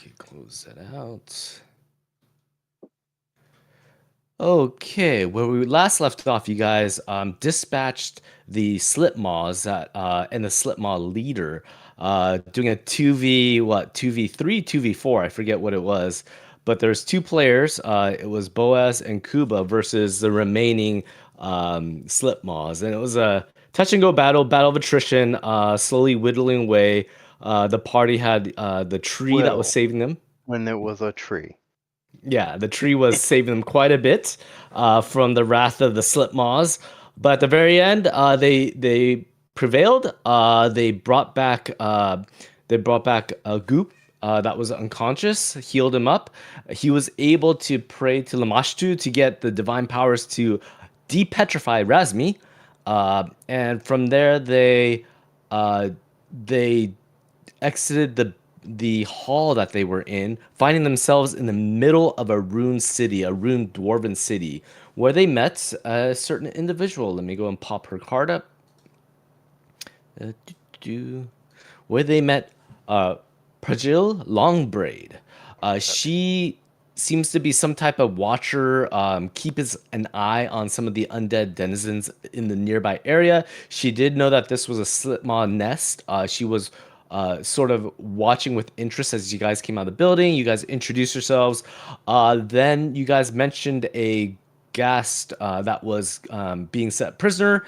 Okay, close that out. Okay, where we last left off, you guys dispatched the slip maws that and the slip maw leader doing a 2v3, 2v4, I forget what it was. But there's two players. It was Boaz and Kuba versus the remaining slip maws, and it was a touch and go battle of attrition, slowly whittling away. The party had the tree that was saving them. When it was a tree. Yeah, the tree was saving them quite a bit from the wrath of the slip maws. But at the very end, they prevailed. They brought back a Goop that was unconscious, healed him up. He was able to pray to Lamashtu to get the divine powers to depetrify Razmi, and from there they exited the hall that they were in, finding themselves in the middle of a ruined city, a ruined dwarven city, where they met a certain individual. Let me go and pop her card up. Where they met Prajil Longbraid. She seems to be some type of watcher, keeps an eye on some of the undead denizens in the nearby area. She did know that this was a Slipmaw nest. She was sort of watching with interest as you guys came out of the building. You guys introduced yourselves. Then you guys mentioned a Ghast that was being set prisoner.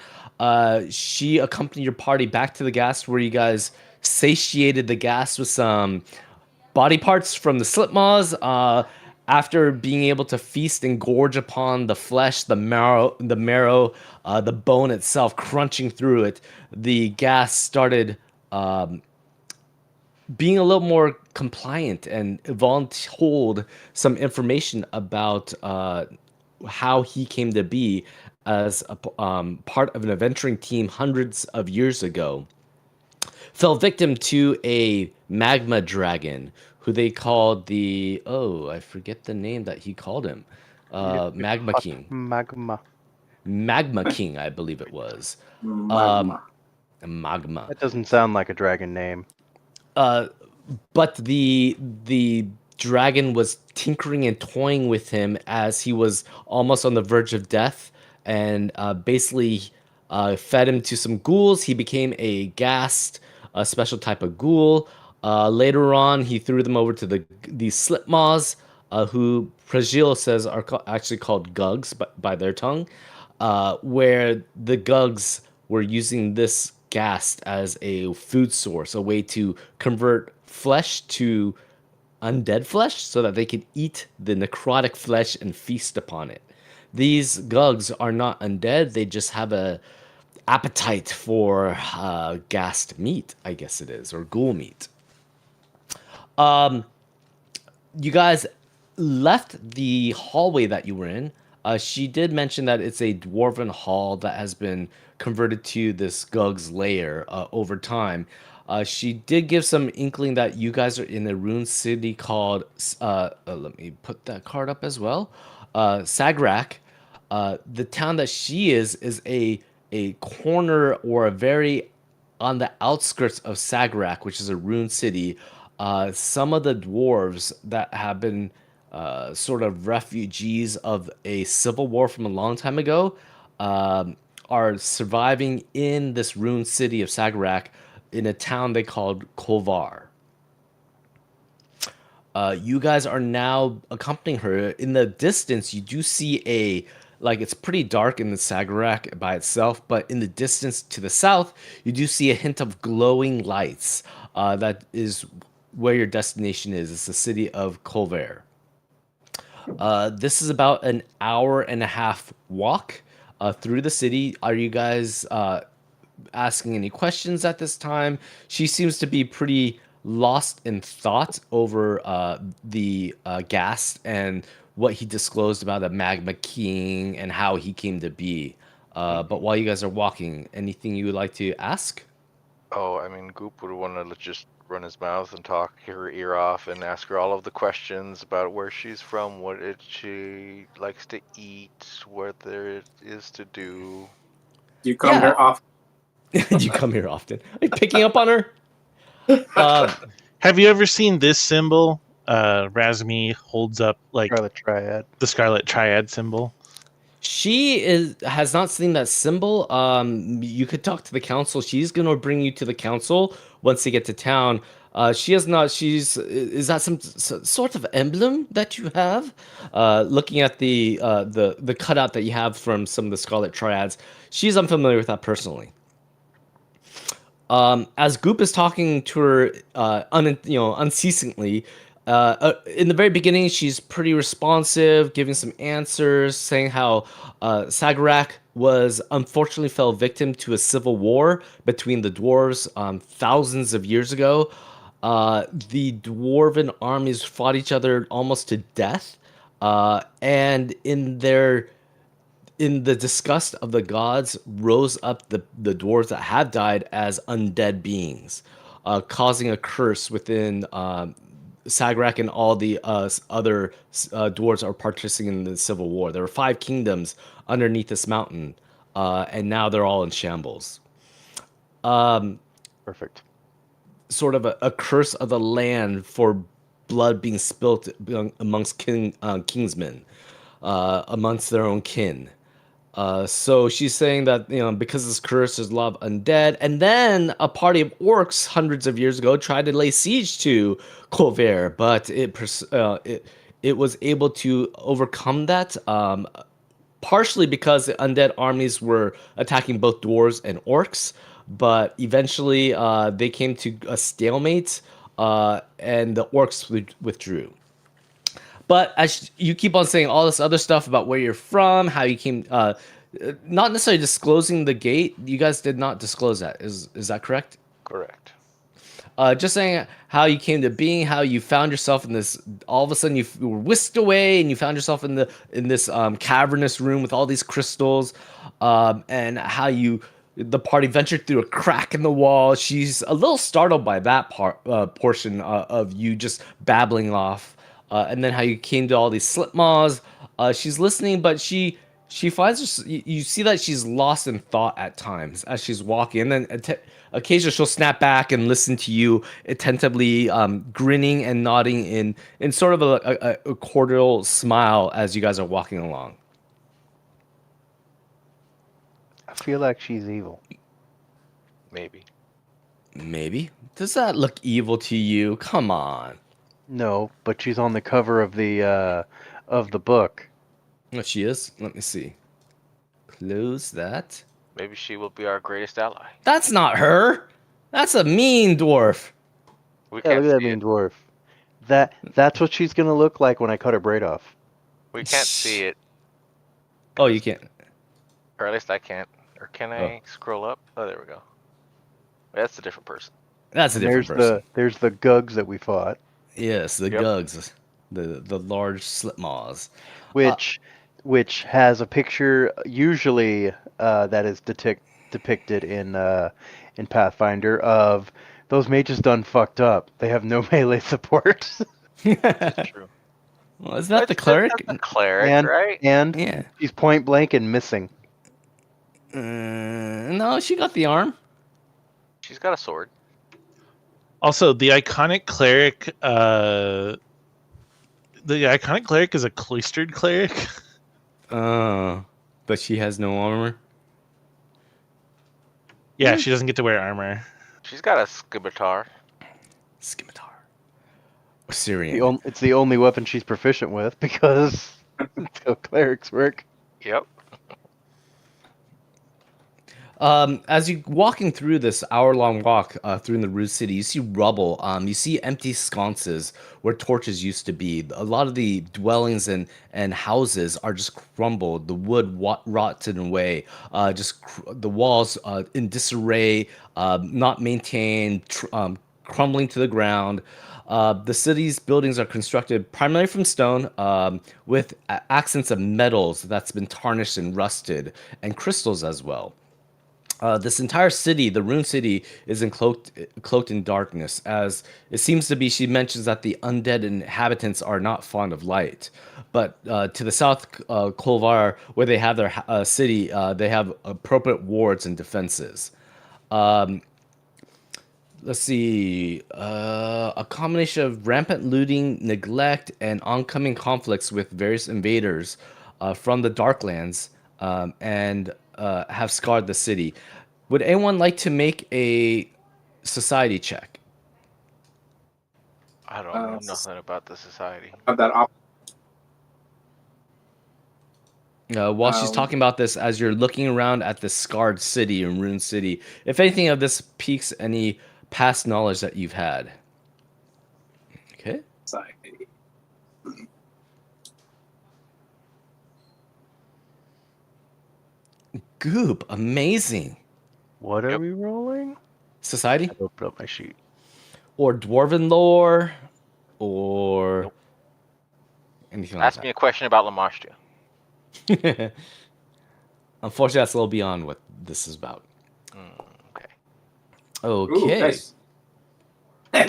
She accompanied your party back to the Ghast, where you guys satiated the Ghast with some body parts from the Slipmaws. After being able to feast and gorge upon the flesh, the marrow, the bone itself, crunching through it, the Ghast started being a little more compliant and told some information about how he came to be as a part of an adventuring team hundreds of years ago. Fell victim to a magma dragon who they called I forget the name that he called him. Magma King. Magma King, I believe it was. Magma. That doesn't sound like a dragon name. But the dragon was tinkering and toying with him as he was almost on the verge of death, and basically fed him to some ghouls. He became a Ghast, a special type of ghoul. Later on, he threw them over to these Slipmaws, who Prajil says are actually called Gugs by their tongue, where the Gugs were using this Ghast as a food source, a way to convert flesh to undead flesh so that they could eat the necrotic flesh and feast upon it. These Gugs are not undead, they just have a appetite for Ghast meat, I guess it is, or ghoul meat. You guys left the hallway that you were in. She did mention that it's a dwarven hall that has been converted to this Gug's lair over time. She did give some inkling that you guys are in a ruined city called, let me put that card up as well, Sagrak. The town that she is a corner or a very on the outskirts of Sagrak, which is a ruined city. Some of the dwarves that have been sort of refugees of a civil war from a long time ago are surviving in this ruined city of Sagrak in a town they called Kovlar. You guys are now accompanying her. In the distance, you do see it's pretty dark in the Sagrak by itself, but in the distance to the south, you do see a hint of glowing lights. That is where your destination is. It's the city of Kovlar. This is about an hour and a half walk through the city. Are you guys asking any questions at this time? She seems to be pretty lost in thought over the Ghast and what he disclosed about the Magma King and how he came to be. But while you guys are walking, anything you would like to ask? Oh, I mean, Goop would want to just run his mouth and talk her ear off and ask her all of the questions about where she's from, what she likes to eat, what there is to do. Do you come here often? Do you come here often? Are you picking up on her? Have you ever seen this symbol Razmi holds up like Scarlet Triad. the Scarlet Triad symbol. She has not seen that symbol. You could talk to the council. She's gonna bring you to the council once they get to town. She has not. Is that some sort of emblem that you have? Looking at the cutout that you have from some of the Scarlet Triads, she's unfamiliar with that personally. As Goop is talking to her, unceasingly, in the very beginning, she's pretty responsive, giving some answers, saying how Sagarak was unfortunately fell victim to a civil war between the dwarves thousands of years ago. The dwarven armies fought each other almost to death, and in the disgust of the gods rose up the dwarves that have died as undead beings, causing a curse within Sagrak, and all the other dwarves are participating in the civil war. There were 5 kingdoms underneath this mountain, and now they're all in shambles. Perfect. Sort of a curse of the land for blood being spilt amongst kingsmen, amongst their own kin. So she's saying that, because this curse is a lot of undead, and then a party of orcs hundreds of years ago tried to lay siege to Kovlar, but it was able to overcome that, partially because the undead armies were attacking both dwarves and orcs, but eventually they came to a stalemate, and the orcs withdrew. But as you keep on saying all this other stuff about where you're from, how you came, not necessarily disclosing the gate. You guys did not disclose that. Is that correct? Correct. Just saying how you came to being, how you found yourself in this. All of a sudden, you were whisked away, and you found yourself in this cavernous room with all these crystals, and how the party ventured through a crack in the wall. She's a little startled by that portion of you just babbling off. And then how you came to all these slip maws. She's listening, but she finds you see that she's lost in thought at times as she's walking, and then occasionally she'll snap back and listen to you attentively, grinning and nodding in sort of a cordial smile as you guys are walking along. I feel like she's evil. Maybe. Does that look evil to you? Come on. No, but she's on the cover of the book. Oh, she is? Let me see. Close that. Maybe she will be our greatest ally. That's not her. That's a mean dwarf. We Yeah, can't look at that see mean it. dwarf. That's what she's gonna look like when I cut her braid off. We can't see it, Oh, you can't. or at least I can't. Or can I scroll up? Oh, there we go. That's a different person. That's a And different person. there's the gugs that we fought, Yes, the Yep. gugs, the large slip maws. which has a picture usually that is depicted in Pathfinder of those mages done fucked up. They have no melee support. That's true. Well, is that the cleric? That's the cleric, and right? and Yeah. she's point blank and missing. No, she got the arm. She's got a sword. Also, the iconic cleric is a cloistered cleric. But she has no armor. Yeah, she doesn't get to wear armor. She's got a scimitar. Scimitar. Syrian. It's the only weapon she's proficient with because that's how clerics work. Yep. As you walking through this hour-long walk through the Rue City, you see rubble. You see empty sconces where torches used to be. A lot of the dwellings and houses are just crumbled. The wood rotted away. The walls in disarray, not maintained, crumbling to the ground. The city's buildings are constructed primarily from stone, with accents of metals that's been tarnished and rusted, and crystals as well. This entire city, the Rune City, is cloaked in darkness, as it seems to be. She mentions that the undead inhabitants are not fond of light. But to the south, Kovlar, where they have their city, they have appropriate wards and defenses. let's see, a combination of rampant looting, neglect, and oncoming conflicts with various invaders from the Darklands, and have scarred the city. Would anyone like to make a society check? I don't know s- nothing about the society. have that op- While she's um, talking about this, as you're looking around at the scarred city and ruined city, if anything of this piques any past knowledge that you've had. Okay. society. Goop, amazing. What are Yep. we rolling? Society I opened up my sheet. or dwarven lore or Nope. anything like Ask me a question about Lamastria. that. Unfortunately, that's a little beyond what this is about. Okay. Ooh, Okay. nice.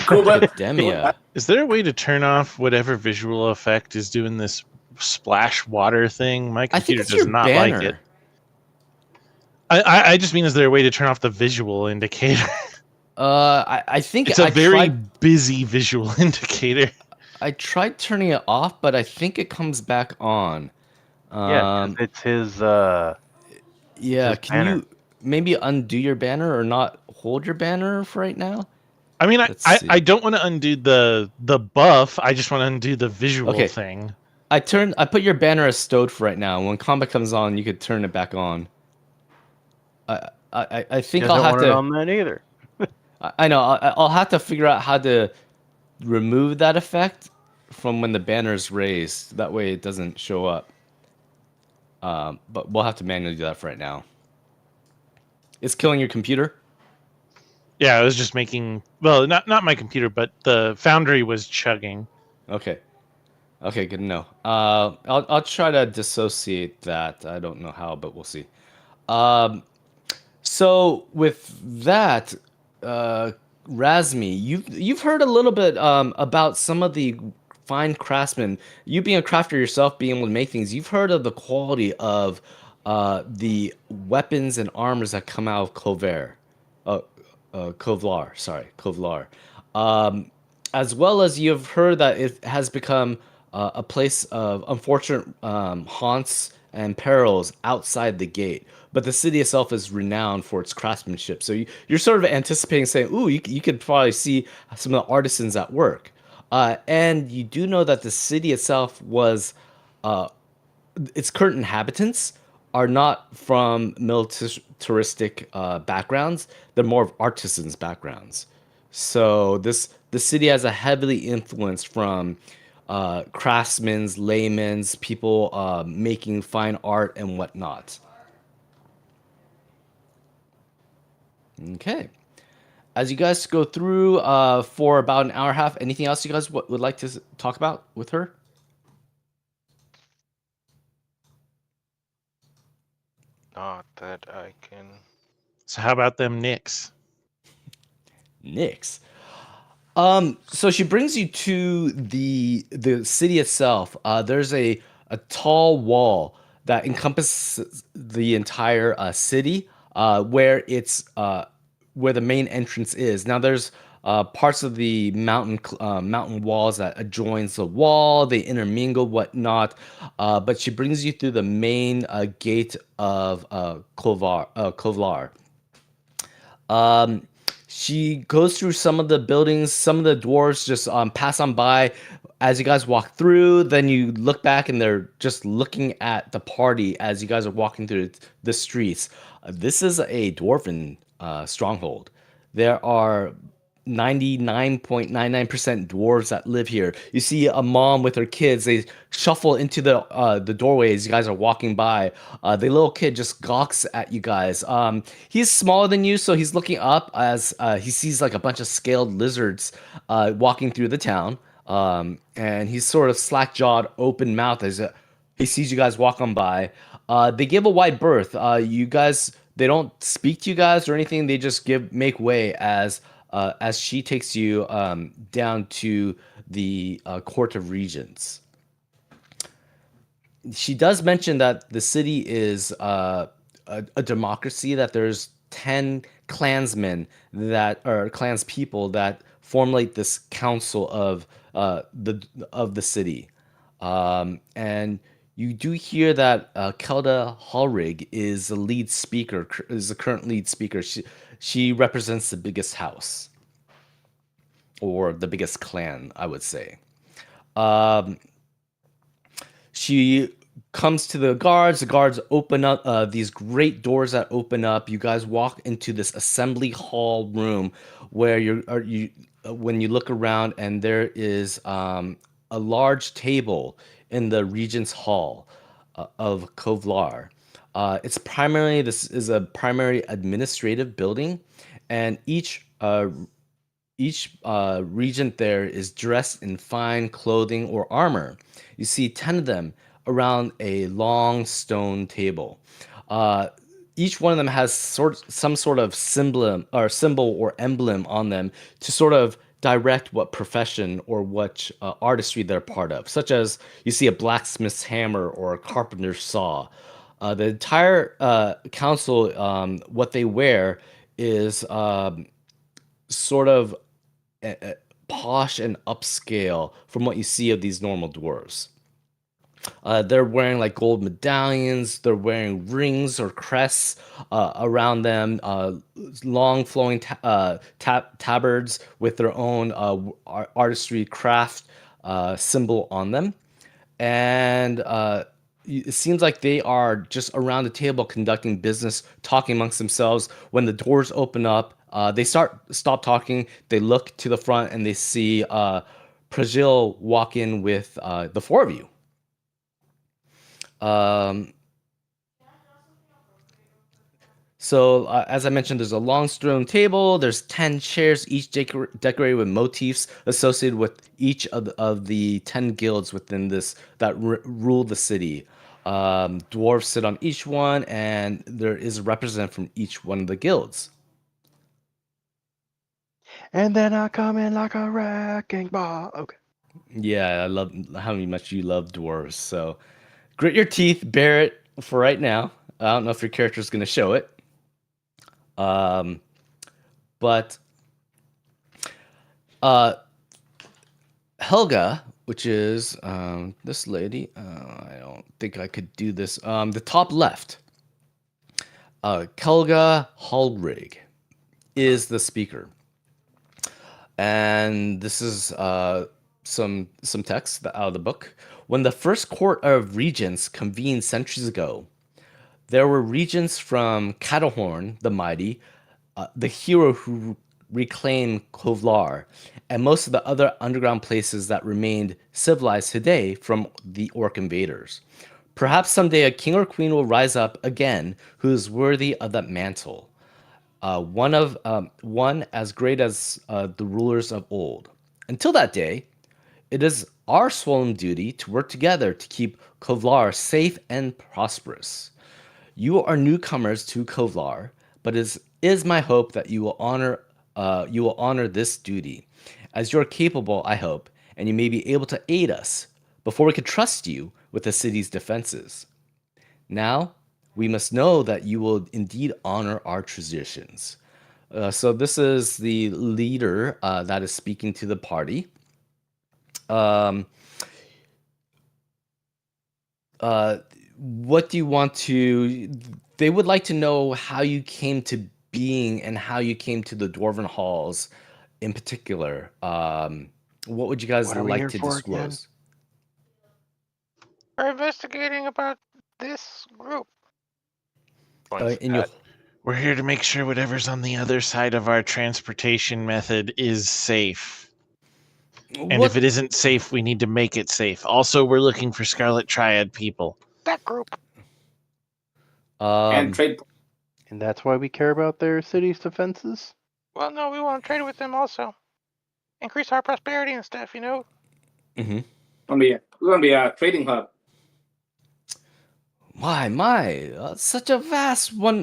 Cool, but Academia. Is there a way to turn off whatever visual effect is doing this splash water thing? My I think computer it's does your not banner. like it. I just mean, is there a way to turn off the visual indicator? I think It's a I very tried. busy visual indicator. I tried turning it off, but I think it comes back on. Yeah, 'cause it's his. Yeah. his Can banner. you maybe undo your banner or not hold your banner for right now? I mean, Let's I see. don't want to undo the buff. I just want to undo the visual Okay. thing. I put your banner as stowed for right now. When combat comes on, you could turn it back on. I He think I'll doesn't have want it to. on that either. I know. I'll have to figure out how to remove that effect from when the banner is raised. That way it doesn't show up. But we'll have to manually do that for right now. It's killing your computer. Yeah, I was just making. Well, not my computer, but the Foundry was chugging. Okay. Okay, good to know. I'll try to dissociate that. I don't know how, but we'll see. So with that, uh, Razmi, you've heard a little bit about some of the fine craftsmen. You being a crafter yourself, being able to make things, you've heard of the quality of the weapons and armors that come out of uh, Kovlar. Sorry, Kovlar. Um, as well as you've heard that it has become a place of unfortunate haunts and perils outside the gate. But the city itself is renowned for its craftsmanship. So you're sort of anticipating saying, ooh, you could probably see some of the artisans at work. And you do know that the city itself was its current inhabitants are not from militaristic backgrounds. They're more of artisans' backgrounds. So the city has a heavily influence from craftsmen, laymen, people making fine art and whatnot. Okay. As you guys go through for about an hour and a half, anything else you guys would like to talk about with her? Not that I can. So how about them Knicks? Nyx. So she brings you to the city itself. There's a tall wall that encompasses the entire city, where the main entrance is. Now there's parts of the mountain walls that adjoins the wall. They intermingle, whatnot. But she brings you through the main gate of Kovlar. Um, she goes through some of the buildings. Some of the dwarves just pass on by as you guys walk through. Then you look back and they're just looking at the party as you guys are walking through the streets. This is a dwarven stronghold. There are 99.99% dwarves that live here. You see a mom with her kids. They shuffle into the doorway as you guys are walking by. The little kid just gawks at you guys. He's smaller than you, so he's looking up as he sees like a bunch of scaled lizards walking through the town. And he's sort of slack jawed, open mouth as he sees you guys walk on by. They give a wide berth. You guys, they don't speak to you guys or anything. They just make way as she takes you down to the Court of Regents. She does mention that the city is a democracy, that there's 10 clansmen that are clanspeople that formulate this council of the city. And you do hear that Kelda Hallrig is the lead speaker, is the current lead speaker. She represents the biggest house, or the biggest clan, I would say. Um, she comes to the guards. The guards open up these great doors that open up. You guys walk into this assembly hall room where when you look around, and there is a large table in the regent's hall of Kovlar. This is a primary administrative building, and each regent there is dressed in fine clothing or armor. You see 10 of them around a long stone table. Uh, each one of them has some sort of symbol or emblem on them to sort of direct what profession or what artistry they're part of, such as you see a blacksmith's hammer or a carpenter's saw. The entire council, what they wear is sort of posh and upscale from what you see of these normal dwarves. They're wearing like gold medallions. They're wearing rings or crests around them. Long flowing tabards with their own artistry craft symbol on them, and it seems like they are just around the table conducting business, talking amongst themselves. When the doors open up, they stop talking. They look to the front and they see Prajil walk in with the four of you. So, as I mentioned, there's a long stone table. There's 10 chairs, each decorated with motifs associated with each of the 10 guilds within this that rule the city. Dwarves sit on each one, and there is a representative from each one of the guilds. And then I come in like a wrecking ball. Okay. Yeah, I love how much you love dwarves. So, grit your teeth, bear it for right now. I don't know if your character is going to show it. But Helga, which is this lady, I don't think I could do this. The top left, Kelga Hallrig is the speaker, and this is some text out of the book. When the first court of regents convened centuries ago, there were regents from Cadahorn the Mighty, the hero who reclaimed Kovlar, and most of the other underground places that remained civilized today from the orc invaders. Perhaps someday a king or queen will rise up again who is worthy of that mantle. One as great as the rulers of old. Until that day, it is our solemn duty to work together to keep Kovlar safe and prosperous. You are newcomers to Kovlar, but it is my hope that you will honor this duty, as you are capable, I hope, and you may be able to aid us before we could trust you with the city's defenses. Now, we must know that you will indeed honor our traditions. So this is the leader that is speaking to the party. What do you want to? They would like to know how you came to being and how you came to the Dwarven Halls, in particular. What would you guys What are we like here to for again? disclose? We're investigating about this group. Points In your at- We're here to make sure whatever's on the other side of our transportation method is safe. And what? if it isn't safe, we need to make it safe. Also, we're looking for Scarlet Triad people. that group. And Um, trade. And that's why we care about their city's defenses? Well, no, we want to trade with them also. Increase our prosperity and stuff, you know? mhm. We're gonna be a trading hub. My, such a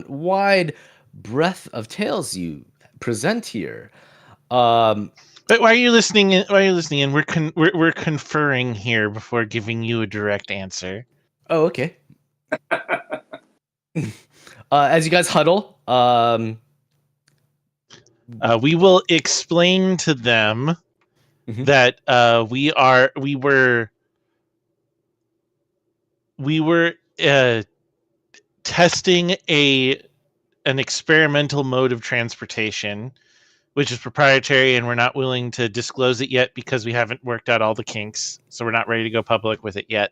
wide breadth of tales you present here. But why are you listening? Why are you listening? And we're conferring here before giving you a direct answer. Oh, okay. As you guys huddle, We will explain to them Mhm. that we were testing an experimental mode of transportation, which is proprietary, and we're not willing to disclose it yet because we haven't worked out all the kinks, so we're not ready to go public with it yet.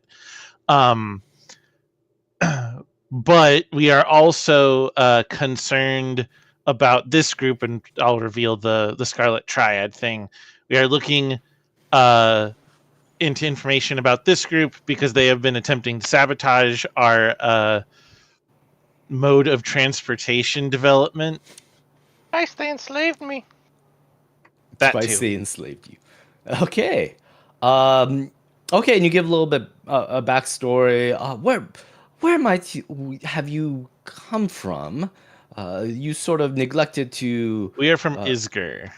But we are also concerned about this group, and I'll reveal the Scarlet Triad thing. We are looking into information about this group because they have been attempting to sabotage our mode of transportation development. Nice, they enslaved me. That Twice too. they enslaved you. Okay. Um, okay, and you give a little bit a backstory. Where might you have you come from? You sort of neglected to. We are from Uh, Isger.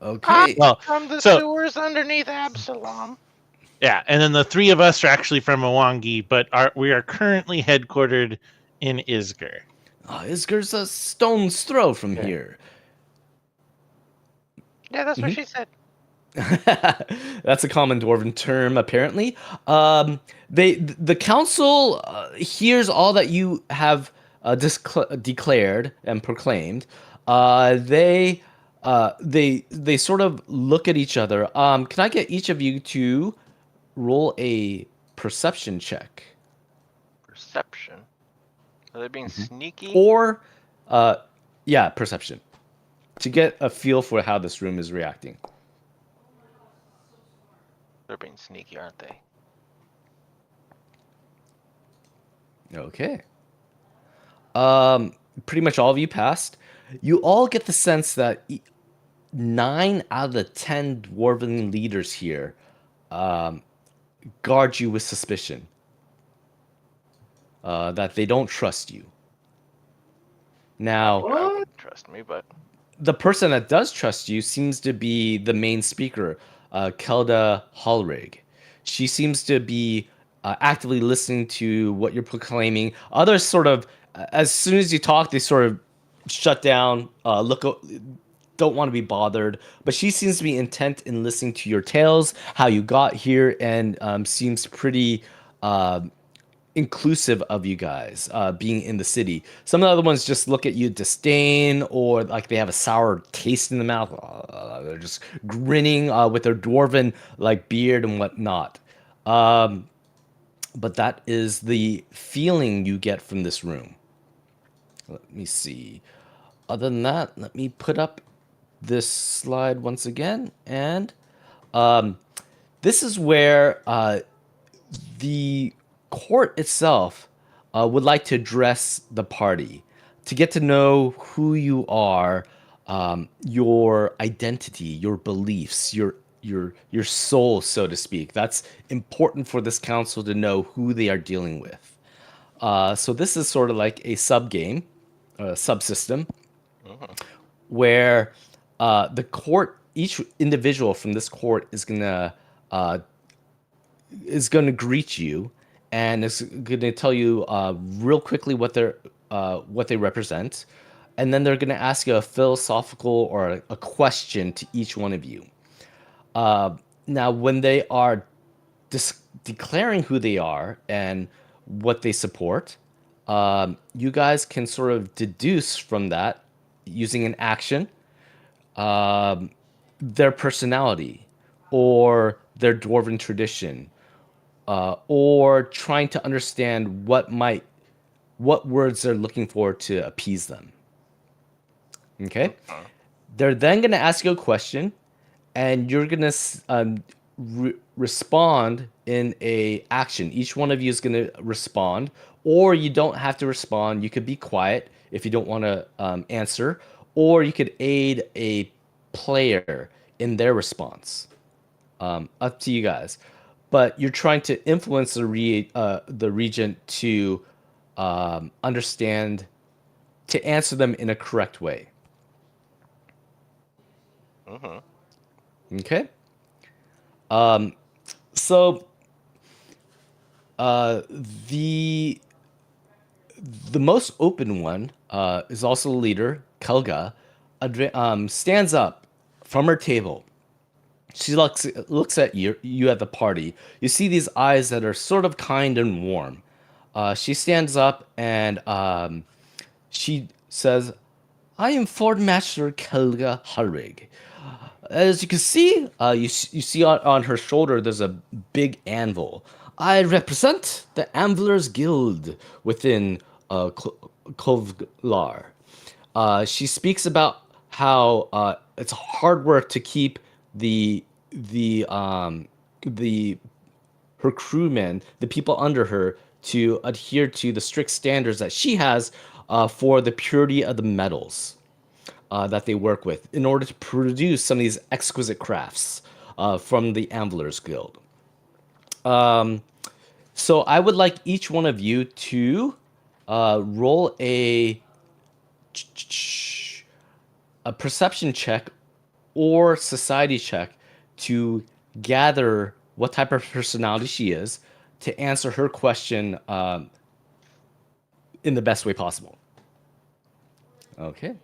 I'm okay. Well, from the so sewers underneath Absalom. yeah, and then the three of us are actually from Mwangi, but we are currently headquartered in Isger. Isger's a stone's throw from Okay. here. Yeah, that's what Mhm. she said. That's a common dwarven term, apparently. The council hears all that you have declared and proclaimed. They sort of look at each other. Can I get each of you to roll a perception check, Perception. Are they being sneaky? or yeah, perception, to get a feel for how this room is reacting? They're being sneaky, aren't they? Okay. Pretty much all of you passed. You all get the sense that 9 out of the 10 dwarven leaders here guard you with suspicion. That they don't trust you. Now, I wouldn't trust me, but the person that does trust you seems to be the main speaker, Kelda Hallrig. She seems to be actively listening to what you're proclaiming. Others sort of, as soon as you talk, they sort of shut down, don't want to be bothered. But she seems to be intent in listening to your tales, how you got here, and seems pretty inclusive of you guys being in the city. Some of the other ones just look at you disdain, or like they have a sour taste in the mouth. They're just grinning with their dwarven like beard and whatnot. But that is the feeling you get from this room. Let me see. Other than that, let me put up this slide once again, and this is where the court itself would like to address the party to get to know who you are, your identity, your beliefs, your soul, so to speak. That's important for this council to know who they are dealing with. So this is sort of like a sub game, a subsystem, where the court, each individual from this court is gonna greet you, and is gonna tell you real quickly what they represent, and then they're gonna ask you a philosophical or a question to each one of you. Now, when they are declaring who they are and what they support, you guys can sort of deduce from that using an action um, their personality or their dwarven tradition, or trying to understand what words they're looking for to appease them. Okay, they're then going to ask you a question, and you're going to respond in a action. Each one of you is going to respond, or you don't have to respond. You could be quiet if you don't want to answer, or you could aid a player in their response. Up to you guys. But you're trying to influence the regent to understand, to answer them in a correct way. Okay. So uh, the the most open one is also the leader, Kelga. stands up from her table. She looks at you at the party. You see these eyes that are sort of kind and warm. She stands up and she says, "I am Ford Master Kelga Harrig. As you can see, you see on her shoulder there's a big anvil. I represent the Anvilers Guild within Kovlar. She speaks about how it's hard work to keep the the her crewmen, the people under her, to adhere to the strict standards that she has for the purity of the metals that they work with in order to produce some of these exquisite crafts from the Anvilers Guild. So I would like each one of you to roll a perception check or society check to gather what type of personality she is to answer her question in the best way possible. Okay.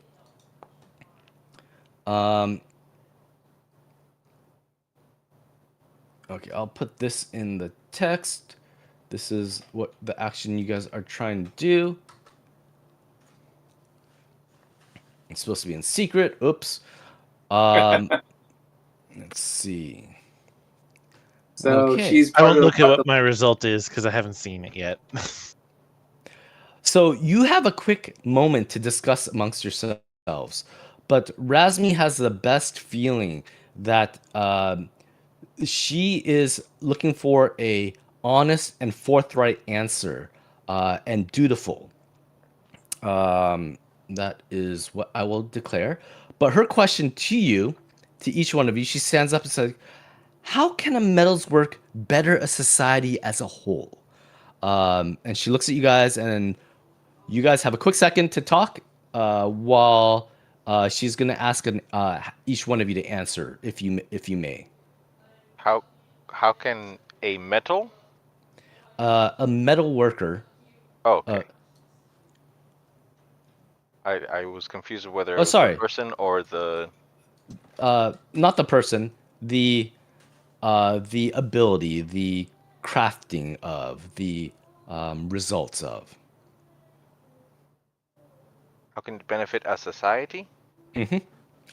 Okay, I'll put this in the text. This is what the action you guys are trying to do. It's supposed to be in secret. Oops. Let's see. So Okay. she's I part won't of look at what my result is because I haven't seen it yet. So you have a quick moment to discuss amongst yourselves, but Razmi has the best feeling that she is looking for a honest and forthright answer and dutiful. That is what I will declare. But her question to you, to each one of you, she stands up and says, "How can a metals work better a society as a whole?" And she looks at you guys, and you guys have a quick second to talk while she's going to ask each one of you to answer, if you may. How can a metal? A metal worker. Oh, okay. I was confused of whether it Oh, was sorry. the person or the. Not the person. The ability, the crafting of, the results of. How can it benefit a society?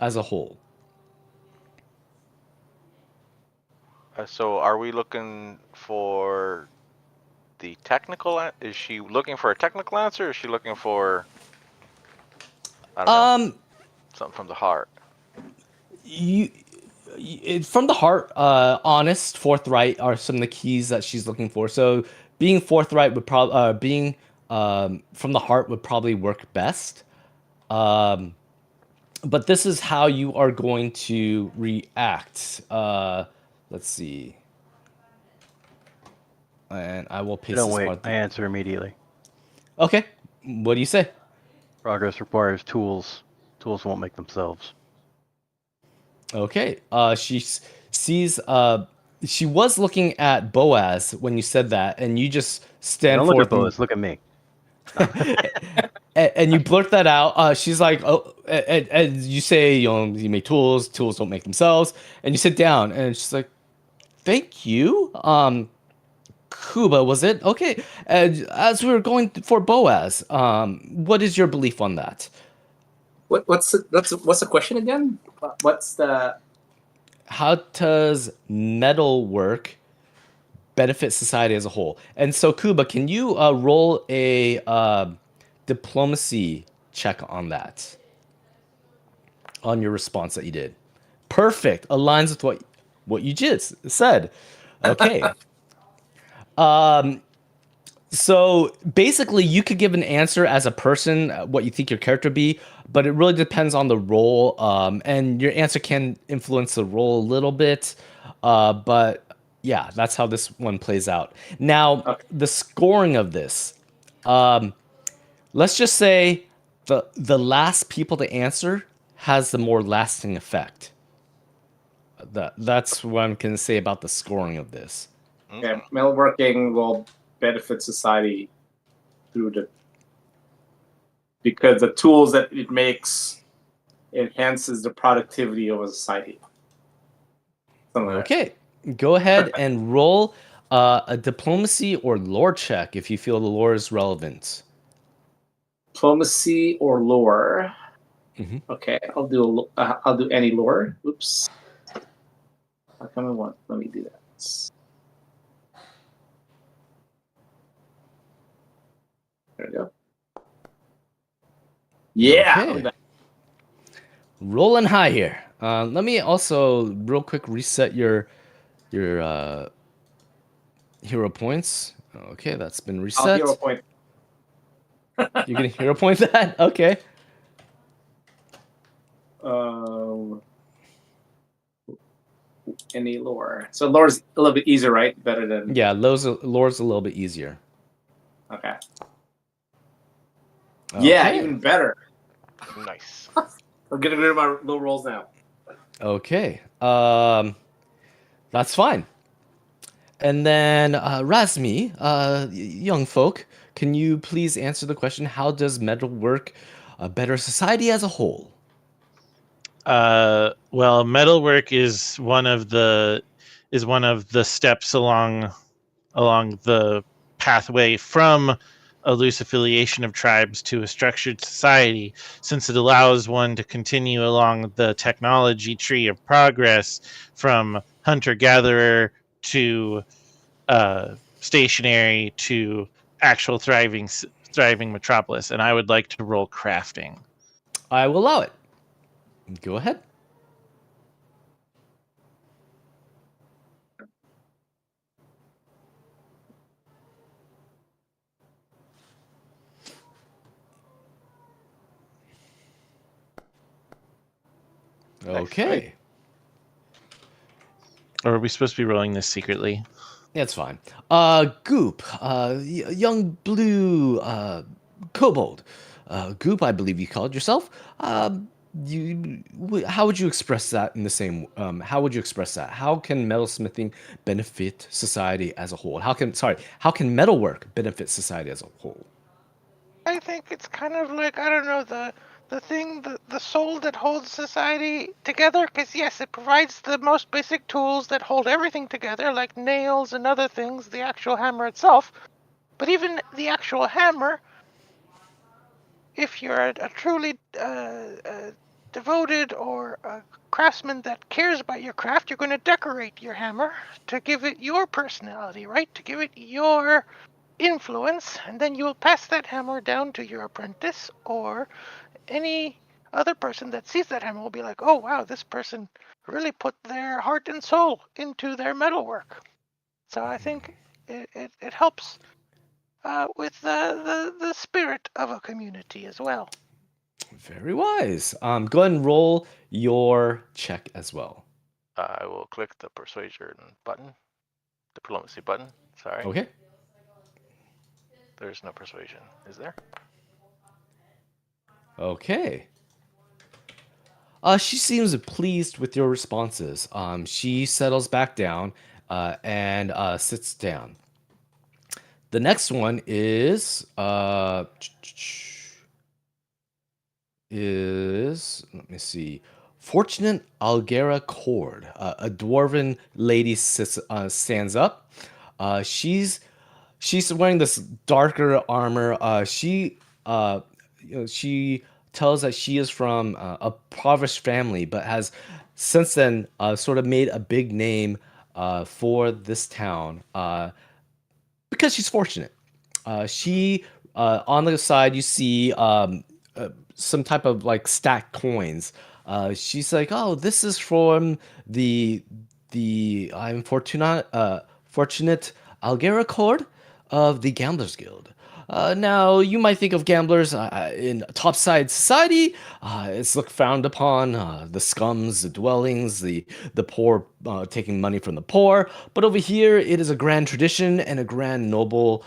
As a whole. So are we looking for the technical? Is she looking for a technical answer? Or is she looking for? I don't know. Something from the heart. From the heart, honest, forthright are some of the keys that she's looking for. So being forthright would probably being from the heart would probably work best. But this is how you are going to react. Let's see. And I will paste Don't this wait. part. I answer immediately. Okay. What do you say? Progress requires tools. Tools won't make themselves. Okay. Sees. She was looking at Boaz when you said that, and you just stand Don't look forth at Boaz. Look at me. and you blurt that out. She's like, "Oh," and you say, you make tools. Tools don't make themselves. And you sit down, and she's like, "Thank you." Kuba, was it? Okay. As we were going for Boaz, what is your belief on that? what's the question again? What's the How does metal work benefit society as a whole? And so, Kuba, can you roll a diplomacy check on that, on your response that you did? Perfect. Aligns with what you just said. Okay. So basically, you could give an answer as a person, what you think your character would be, but it really depends on the role. And your answer can influence the role a little bit. But yeah, that's how this one plays out. Now, Okay. the scoring of this, let's just say the last people to answer has the more lasting effect. That's what I'm going to say about the scoring of this. yeah, metalworking will benefit society through because the tools that it makes enhances the productivity of a society. Something like that. Okay, go ahead and roll a diplomacy or lore check if you feel the lore is relevant. Diplomacy or lore. Mhm. Okay, I'll do any lore. Oops. How come I want? Let me do that. There we go. Yeah. Okay. Rolling high here. Let me also real quick reset your hero points. Okay, that's been I'll hero reset. point. You're gonna hero point that? Okay. Any lore. So lore's a little bit easier, right? Better than Yeah, lore's a little bit easier. okay. Yeah, Okay. even better. Nice. I'm getting rid of my low rolls now. Okay. That's fine. And then Razmi, young folk, can you please answer the question? How does metal work better society as a whole? Well, metalwork is one of the steps along the pathway from a loose affiliation of tribes to a structured society, since it allows one to continue along the technology tree of progress from hunter-gatherer to stationary to actual thriving metropolis. And I would like to roll crafting. I will allow it. Go ahead. Okay. Or are we supposed to be rolling this secretly? That's fine. Goop, young blue kobold. Goop, I believe you called yourself. How would you express that in the same? How would you express that? How can metalsmithing benefit society as a whole? How can metalwork benefit society as a whole? I think it's kind of like, I don't know, the thing, the soul that holds society together. Because yes, it provides the most basic tools that hold everything together, like nails and other things, the actual hammer itself. But even the actual hammer, if you're a truly devoted or a craftsman that cares about your craft, you're going to decorate your hammer to give it your personality, right? To give it your influence, and then you will pass that hammer down to your apprentice, or any other person that sees that hammer will be like, oh wow, this person really put their heart and soul into their metalwork. So I think it helps with the spirit of a community as well. Very wise. Go ahead and roll your check as well. I will click the persuasion button, diplomacy button. Sorry, Okay. there's no persuasion. Is there? Okay. She seems pleased with your responses. She settles back down and sits down. The next one is let me see. Fortunate Algera Cord. A dwarven lady stands up. She's wearing this darker armor. She tells that she is from a impoverished family, but has since then sort of made a big name for this town because she's fortunate. She On the side you see some type of like stacked coins. She's like, oh, this is from the I'm fortunate Algera Cord of the Gamblers Guild. Now, you might think of gamblers in topside society. It's looked frowned upon. The scums, the dwellings, the poor taking money from the poor. But over here, it is a grand tradition and a grand noble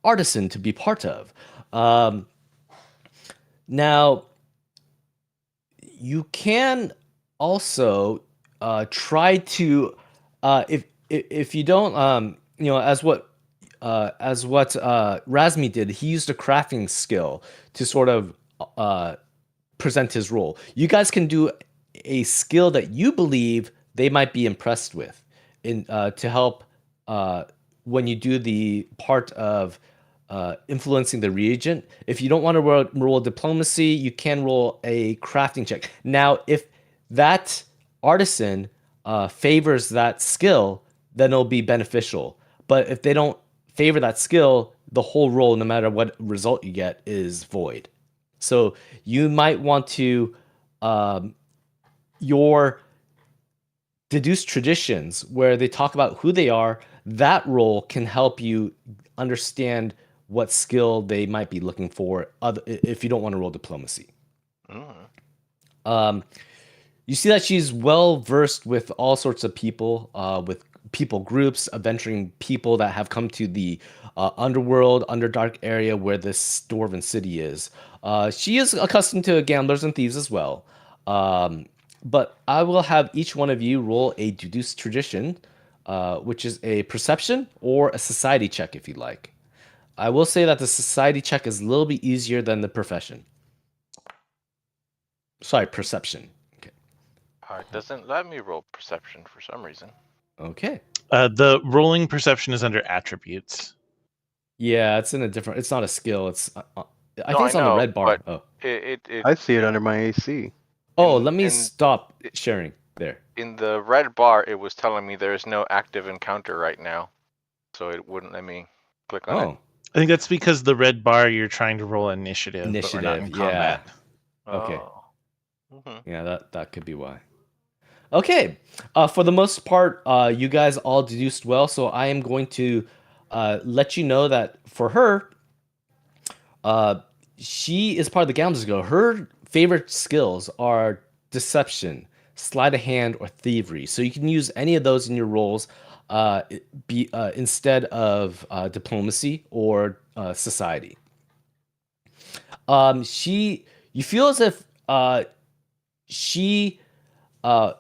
artisan to be part of. Now, you can also try to if you don't as what Razmi did, he used a crafting skill to sort of present his role. You guys can do a skill that you believe they might be impressed with, in to help when you do the part of influencing the reagent. If you don't want to roll diplomacy, you can roll a crafting check. Now, if that artisan favors that skill, then it'll be beneficial. But if they don't favor that skill, the whole roll, no matter what result you get, is void. So you might want to your deduce traditions where they talk about who they are. That role can help you understand what skill they might be looking for if you don't want to roll diplomacy. Mm. You see that she's well versed with all sorts of people, with people groups, adventuring people that have come to the underworld, underdark area where this dwarven city is. She is accustomed to gamblers and thieves as well. But I will have each one of you roll a deduce tradition, which is a perception or a society check if you like. I will say that the society check is a little bit easier than the profession. Sorry, perception. Okay. It doesn't let me roll perception for some reason. Okay. The rolling perception is under attributes. Yeah, it's in a different. It's not a skill. It's. I No, think it's I on the know, red bar. but Oh. I see it under my AC. Oh, in- let me in- stop sharing there. in the red bar, it was telling me there is no active encounter right now, so it wouldn't let me click on it. Oh, I think that's because the red bar you're trying to roll initiative, but we're not in initiative. Yeah. combat. Okay. Oh. Mhm. Yeah, that could be why. Okay. For the most part, you guys all deduced well, so I am going to let you know that for her, she is part of the Gamblers Guild. Her favorite skills are deception, sleight of hand, or thievery. So you can use any of those in your roles, instead of diplomacy or society. You feel as if she uh,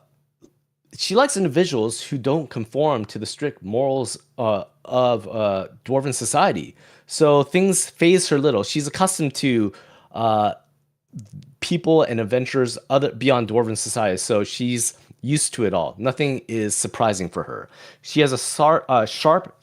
she likes individuals who don't conform to the strict morals of dwarven society. So things phase her little. She's accustomed to people and adventures other beyond dwarven society, so she's used to it all. Nothing is surprising for her. She has a sharp,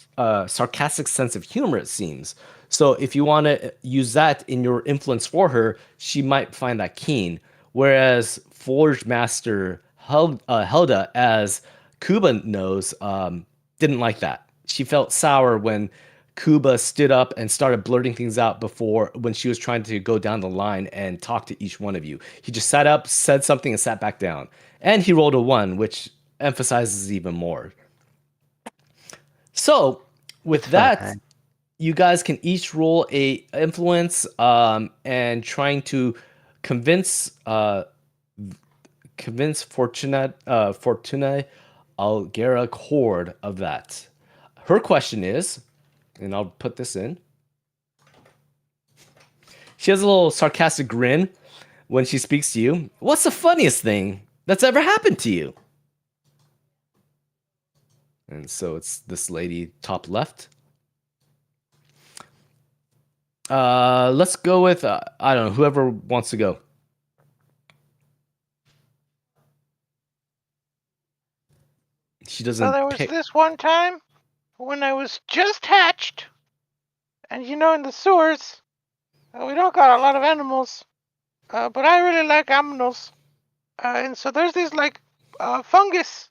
sarcastic sense of humor, it seems. So if you want to use that in your influence for her, she might find that keen. Whereas Forge Master Helda, as Kuba knows, didn't like that. She felt sour when Kuba stood up and started blurting things out before when she was trying to go down the line and talk to each one of you. He just sat up, said something, and sat back down. And he rolled a 1, which emphasizes even more. So, with that, fine. you guys can each roll a influence, and trying to convince Fortuna Algera Cord of that. Her question is, and I'll put this in. She has a little sarcastic grin when she speaks to you. What's the funniest thing that's ever happened to you? And so it's this lady top left. Let's go with I don't know, whoever wants to go. She doesn't So there was pick. this one time when I was just hatched, and in the sewers, we don't got a lot of animals, but I really like aminals. And so there's these fungus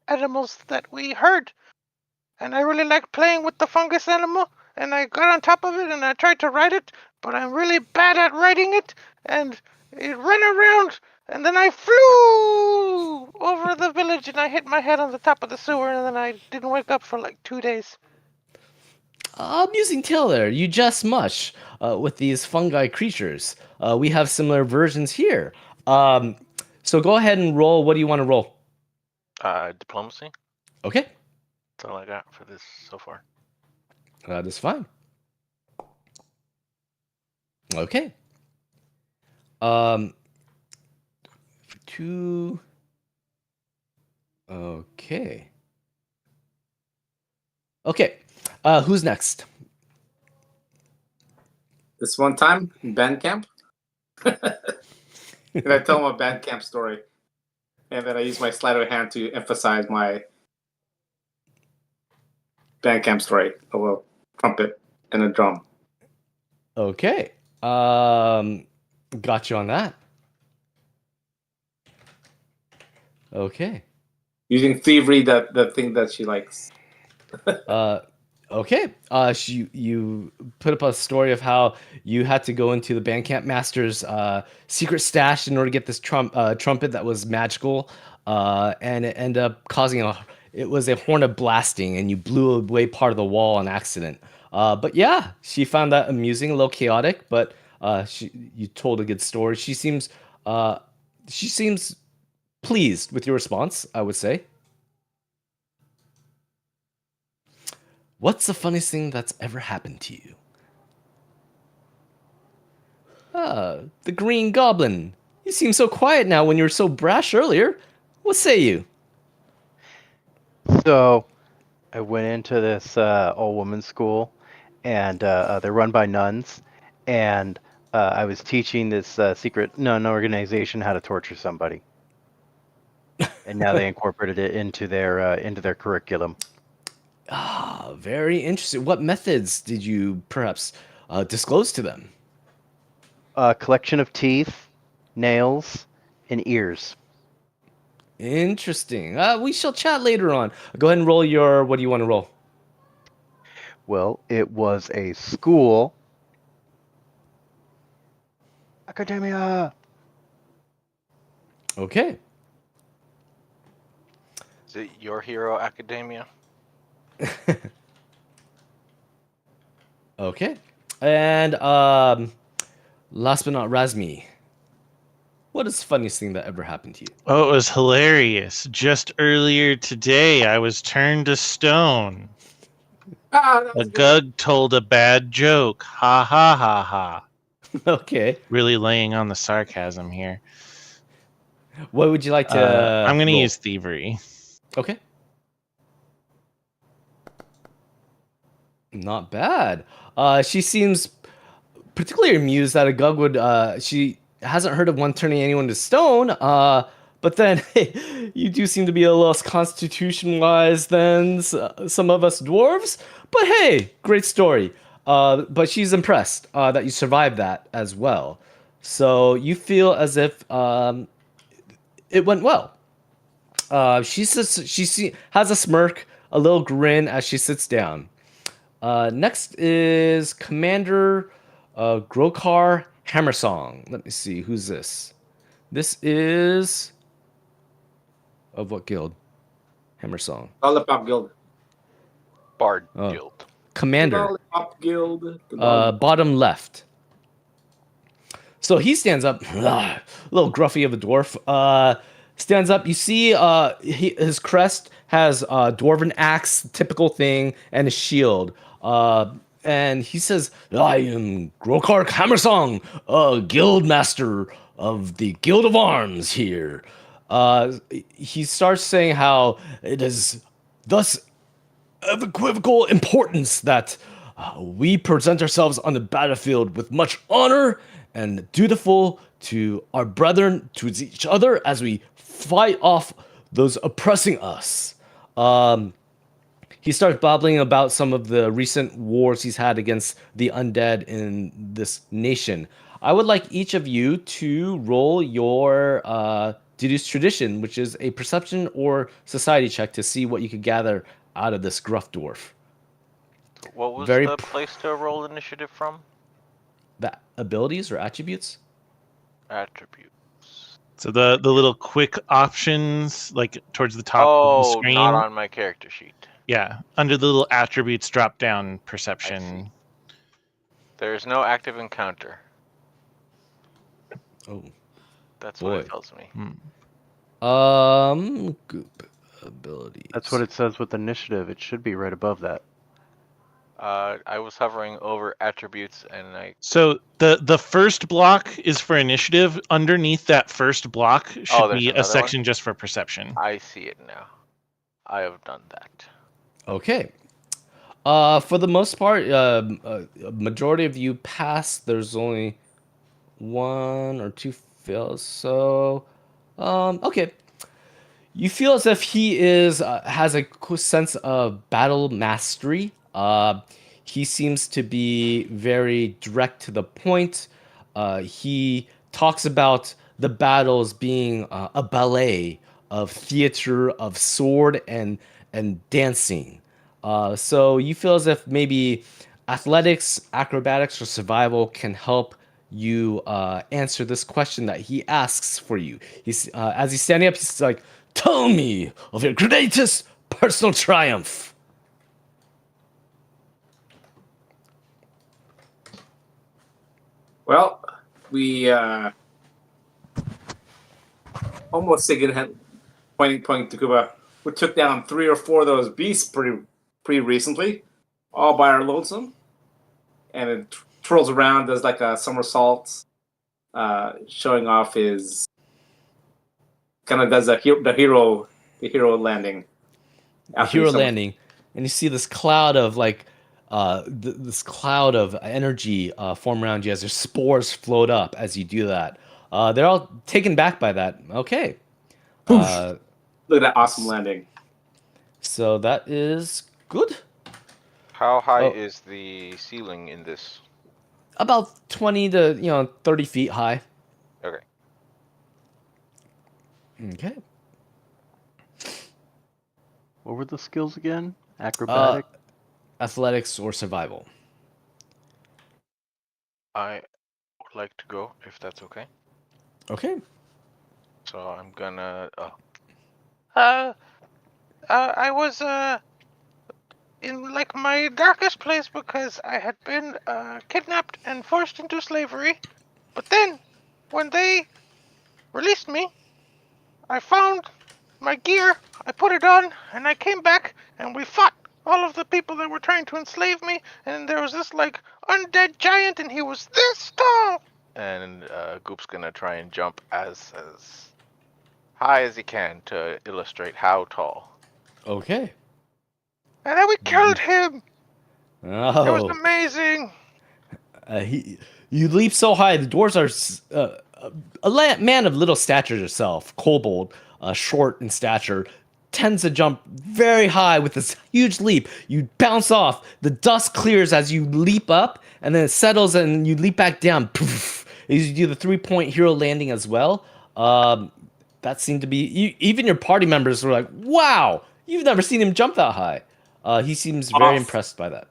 animals that we herd, and I really like playing with the fungus animal. And I got on top of it and I tried to ride it, but I'm really bad at riding it, and it ran around. And then I flew over the village and I hit my head on the top of the sewer, and then I didn't wake up for like 2 days. Amusing tale there. You jest much with these fungi creatures. We have similar versions here. So go ahead and roll. What do you want to roll? Diplomacy. Okay, That's all I got for this so far. that's fine. Okay. Two. Okay. Okay. Who's next? This one time in band camp, and I tell him a band camp story, and then I use my sleight of hand to emphasize my band camp story of a trumpet and a drum. Okay. Got you on that. Okay. Using thievery, the thing that she likes. Okay. You put up a story of how you had to go into the Bandcamp Master's secret stash in order to get this trumpet that was magical, and it ended up causing it was a horn of blasting, and you blew away part of the wall on accident. But yeah, she found that amusing, a little chaotic, but you told a good story. She seems pleased with your response, I would say. What's the funniest thing that's ever happened to you? The Green Goblin. You seem so quiet now when you were so brash earlier. What say you? So, I went into this all-woman school, and they're run by nuns, and I was teaching this secret nun organization how to torture somebody, and now they incorporated it into their curriculum. Very interesting. What methods did you perhaps disclose to them? A collection of teeth, nails, and ears. Interesting. We shall chat later on. Go ahead and roll your. What do you want to roll? Well, it was a school. Academia. Okay. Is it Your Hero Academia? Okay. And last but not Razmi. What is the funniest thing that ever happened to you? Oh, it was hilarious. Just earlier today, I was turned to stone. That A was good. gug told a bad joke. Ha ha ha ha. Okay. Really laying on the sarcasm here. What would you like to? I'm going to roll? use thievery. Okay. Not bad. She seems particularly amused that a gug would. She hasn't heard of one turning anyone to stone. But then hey, you do seem to be a little less constitution-wise than some of us dwarves. But hey, great story. But she's impressed that you survived that as well. So you feel as if it went well. She has a smirk, a little grin as she sits down. Next is Commander Grokar Hammersong. Let me see, who's this? This is of what guild? Hammersong. Lollipop Guild. Bard Oh. Guild. Commander. Lollipop Guild. The Bottom left. So he stands up, a little gruffy of a dwarf. Stands up. You see, his crest has a dwarven axe, typical thing, and a shield. And he says, "I am Grokar Hammersong, guild master of the Guild of Arms here." He starts saying how it is thus of equivocal importance that we present ourselves on the battlefield with much honor and dutiful to our brethren, to each other, as we fight off those oppressing us. He starts babbling about some of the recent wars he's had against the undead in this nation. I would like each of you to roll your deduce tradition, which is a perception or society check to see what you could gather out of this gruff dwarf. What was Very the place to roll initiative from? The abilities or attributes? Attributes. So the little quick options, like towards the top of the Oh, screen. not on my character sheet. Yeah, under the little attributes drop down perception. There's no active encounter. Oh. That's Boy. what it tells me. Goop abilities. That's what it says with initiative. It should be right above that. I was hovering over attributes and I. So the first block is for initiative. Underneath that first block should there's be a another section one? just for perception. I see it now. I have done that. Okay. For the most part, a majority of you pass. There's only one or two fails. So, okay. You feel as if he is has a sense of battle mastery. He seems to be very direct to the point. He talks about the battles being a ballet of theater, of sword and dancing. So you feel as if maybe athletics, acrobatics, or survival can help you answer this question that he asks for you. He's as he's standing up, he's like, "Tell me of your greatest personal triumph." Well, we almost single-handed, pointing to Cuba. We took down 3 or 4 of those beasts pretty recently, all by our lonesome. And it twirls around, does like a somersault, showing off his kind of does the hero landing The after he hero summons. landing, and you see this cloud of like this cloud of energy form around you as their spores float up as you do that. They're all taken back by that. Okay. Poof! Uh, Look at that awesome landing. so that is good. How high Oh, is the ceiling in this? about 20 to 30 feet high. Okay. Okay. What were the skills again? Uh, Acrobatic? athletics or survival. I would like to go if that's okay. Okay. So I'm gonna. I was in like my darkest place because I had been kidnapped and forced into slavery. But then, when they released me, I found my gear, I put it on, and I came back, and we fought all of the people that were trying to enslave me. And there was this like undead giant, and he was this tall. And Goop's gonna try and jump as high as he can to illustrate how tall. Okay. And then we killed him. It was Oh. amazing. You leap so high. The dwarves are man of little stature yourself. Kobold, short in stature, tends to jump very high with this huge leap. You bounce off. The dust clears as you leap up, and then it settles, and you leap back down. Poof! As you do the 3-point hero landing as well. That seemed to be even your party members were like, "Wow, you've never seen him jump that high." He seems very Off. impressed by that.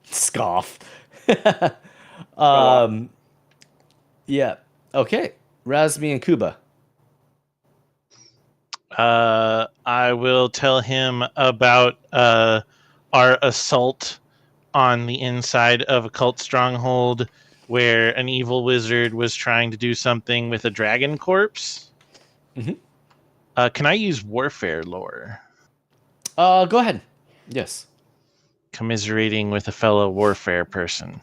Scoff. off. Yeah. Okay. Razmi and Kuba. I will tell him about our assault on the inside of a cult stronghold where an evil wizard was trying to do something with a dragon corpse. Mhm. Can I use warfare lore? Go ahead. Yes. Commiserating with a fellow warfare person.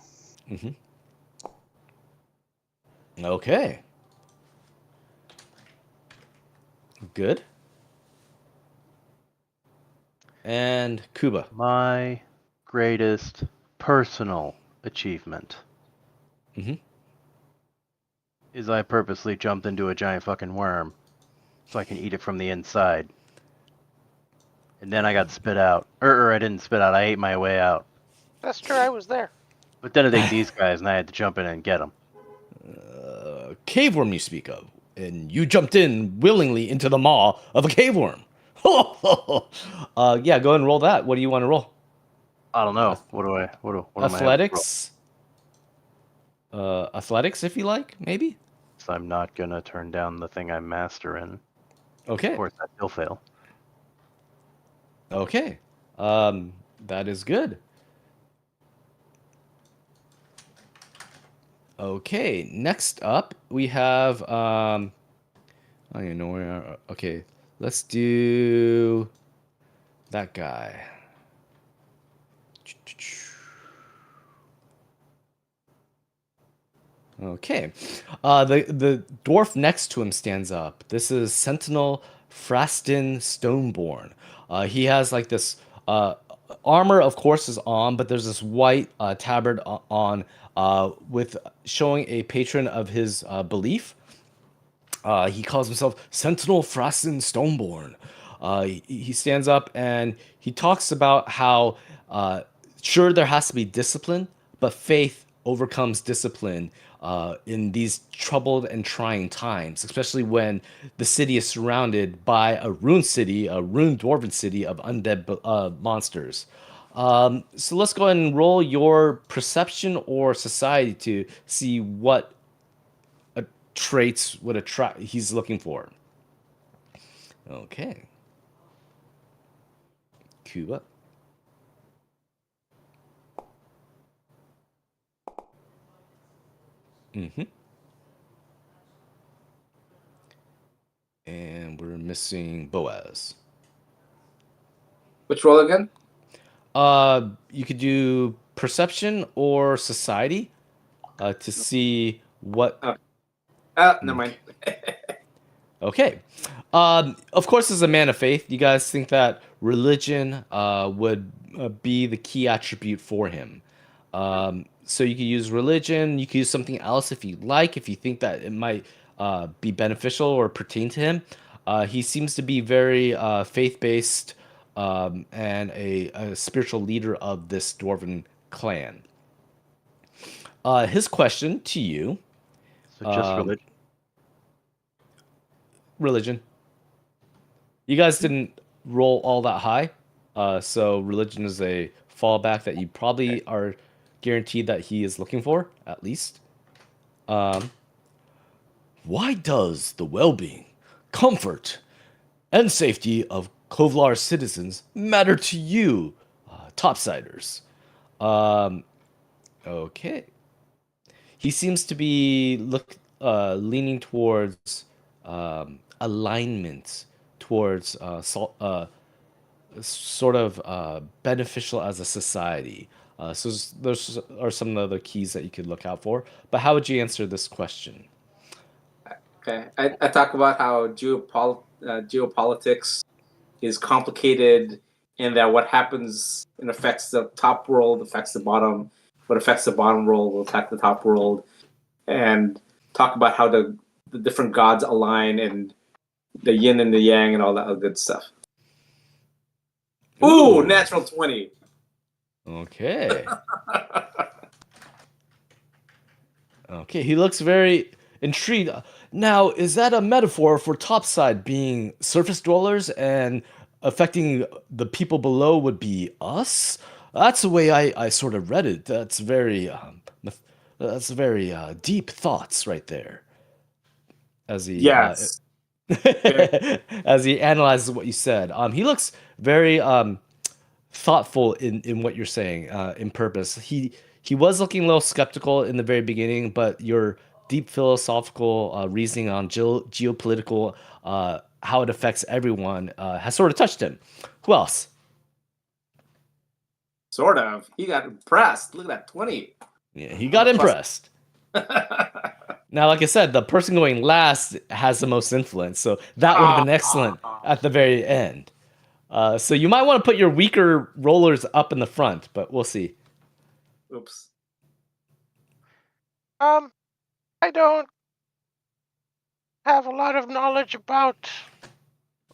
Okay. Good. And Kuba. My greatest personal achievement Mhm. is I purposely jumped into a giant fucking worm so I can eat it from the inside. And then I got spit out. Or I didn't spit out, I ate my way out. That's true. I was there. But then it ate these guys and I had to jump in and get them. Cave worm you speak of, and you jumped in willingly into the maw of a cave worm. Yeah, go ahead and roll that. What do you want to roll? I don't know. What am I having to roll? Athletics. Athletics, if you like, maybe. So I'm not gonna turn down the thing I'm master in. Okay. Of course, I still fail. Okay. That is good. Okay, next up we have I don't even know where. Okay, let's do that guy. Okay, the dwarf next to him stands up. This is Sentinel Frastin Stoneborn. He has like this armor, of course, is on, but there's this white tabard on with showing a patron of his belief. He calls himself Sentinel Frassen Stoneborn. He stands up and he talks about how, sure, there has to be discipline, but faith overcomes discipline in these troubled and trying times, especially when the city is surrounded by a ruined city, a ruined dwarven city of undead monsters. So let's go ahead and roll your perception or society to see what traits would attract he's looking for. Okay. Cuba. Mm-hmm. And we're missing Boaz. Which roll again? You could do perception or society to see what. Oh, never mind. Okay. Of course, as a man of faith, you guys think that religion would be the key attribute for him. So you could use religion. You could use something else if you like, if you think that it might be beneficial or pertain to him. He seems to be very faith-based and a spiritual leader of this dwarven clan. His question to you, So just religion. religion. You guys didn't roll all that high, so religion is a fallback that you probably are guaranteed that he is looking for, at least. Why does the well-being, comfort, and safety of Kovlar citizens matter to you, topsiders? Okay. He seems to be leaning towards alignment, towards sort of beneficial as a society. So those are some of the other keys that you could look out for. But how would you answer this question? Okay, I talk about how geopolitics is complicated, and that what happens and affects the top world affects the bottom. What affects the bottom world will affect the top world, and talk about how the different gods align and the yin and the yang and all that good stuff. Ooh, natural 20. Okay. Okay, he looks very intrigued. Now, is that a metaphor for topside being surface dwellers and affecting the people below would be us? That's the way I sort of read it. That's very deep thoughts right there. As he Yes. Very- as he analyzes what you said. He looks very thoughtful in what you're saying in purpose. He was looking a little skeptical in the very beginning, but your deep philosophical reasoning on geopolitical how it affects everyone has sort of touched him. Who else? Sort of. He got impressed. Look at that 20. Yeah, he got impressed. Now, like I said, the person going last has the most influence, so that would have been excellent at the very end. So you might want to put your weaker rollers up in the front, but we'll see. Oops. I don't have a lot of knowledge about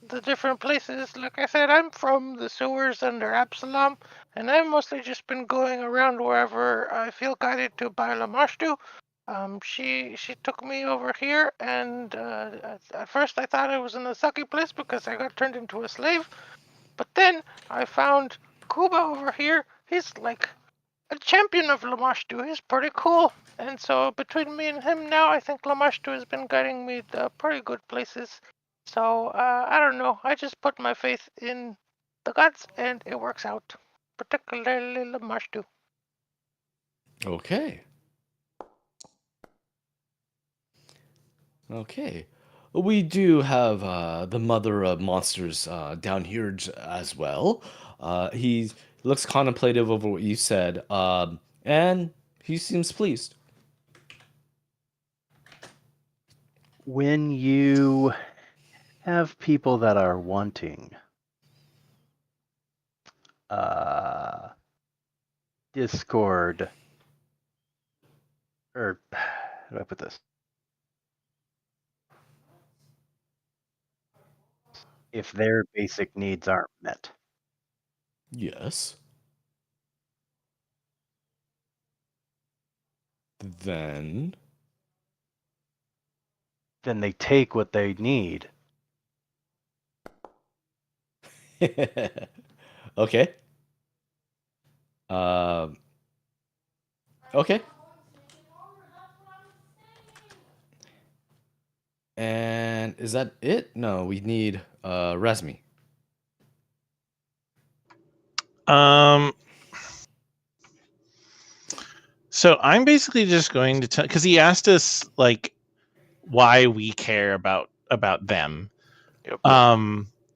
the different places. Like I said, I'm from the sewers under Absalom, and I've mostly just been going around wherever I feel guided to by Lamashtu. She took me over here, and at first I thought I was in a sucky place because I got turned into a slave. But then I found Kuba over here. He's like a champion of Lamashtu. He's pretty cool. And so between me and him now, I think Lamashtu has been guiding me to pretty good places. So I don't know. I just put my faith in the gods, and it works out. Particularly Lamashtu. Okay. Okay. We do have the mother of monsters down here as well. He looks contemplative over what you said, and he seems pleased. When you have people that are wanting, Discord, or how do I put this? If their basic needs aren't met, Yes. Then. then they take what they need. Okay. Um. Okay. And is that it? No, we need Resmi. Um, so I'm basically just going to tell, because he asked us like why we care about them. Yep.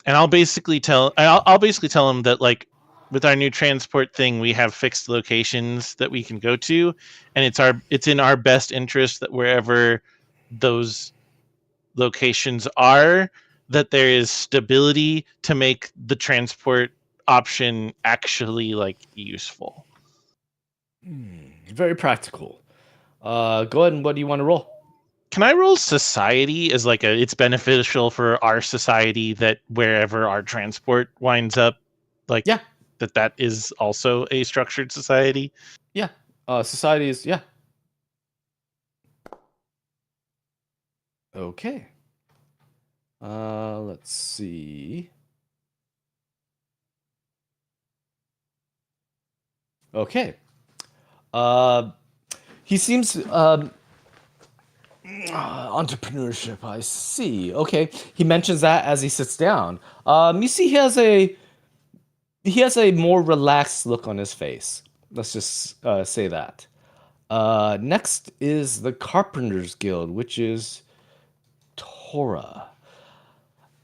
And I'll basically tell him that like with our new transport thing, we have fixed locations that we can go to, and it's in our best interest that wherever those locations are, that there is stability to make the transport option actually like useful. Very practical. Go ahead and what do you want to roll? Can I roll society as like it's beneficial for our society that wherever our transport winds up, like Yeah. that is also a structured society? Yeah. Society is yeah. Okay. Let's see. Okay. Uh, he seems entrepreneurship. I see. Okay. He mentions that as he sits down. You see, he has a more relaxed look on his face. Let's just say that. Next is the Carpenters Guild, which is Torah.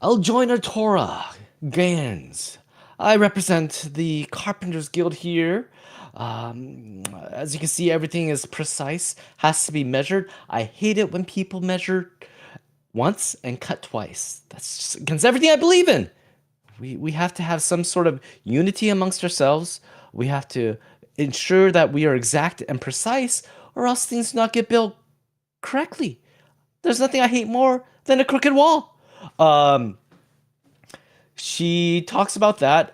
I'll join our Torah Gans. I represent the Carpenters Guild here. As you can see, everything is precise, has to be measured. I hate it when people measure once and cut twice. That's just against everything I believe in. We have to have some sort of unity amongst ourselves. We have to ensure that we are exact and precise, or else things do not get built correctly. There's nothing I hate more than a crooked wall. Um, she talks about that.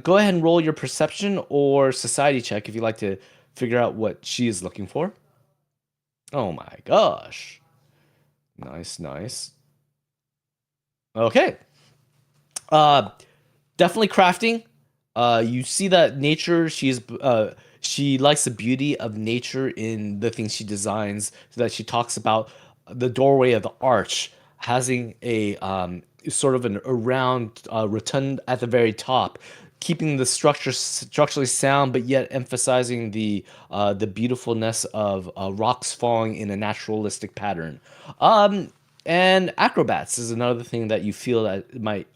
Go ahead and roll your perception or society check if you'd like to figure out what she is looking for. Oh my gosh. Nice, nice. Okay. Uh, definitely crafting. You see that nature. She likes the beauty of nature in the things she designs. So that she talks about the doorway of the arch having a sort of a round rotund at the very top, keeping the structure structurally sound, but yet emphasizing the beautifulness of rocks falling in a naturalistic pattern. And acrobats is another thing that you feel that might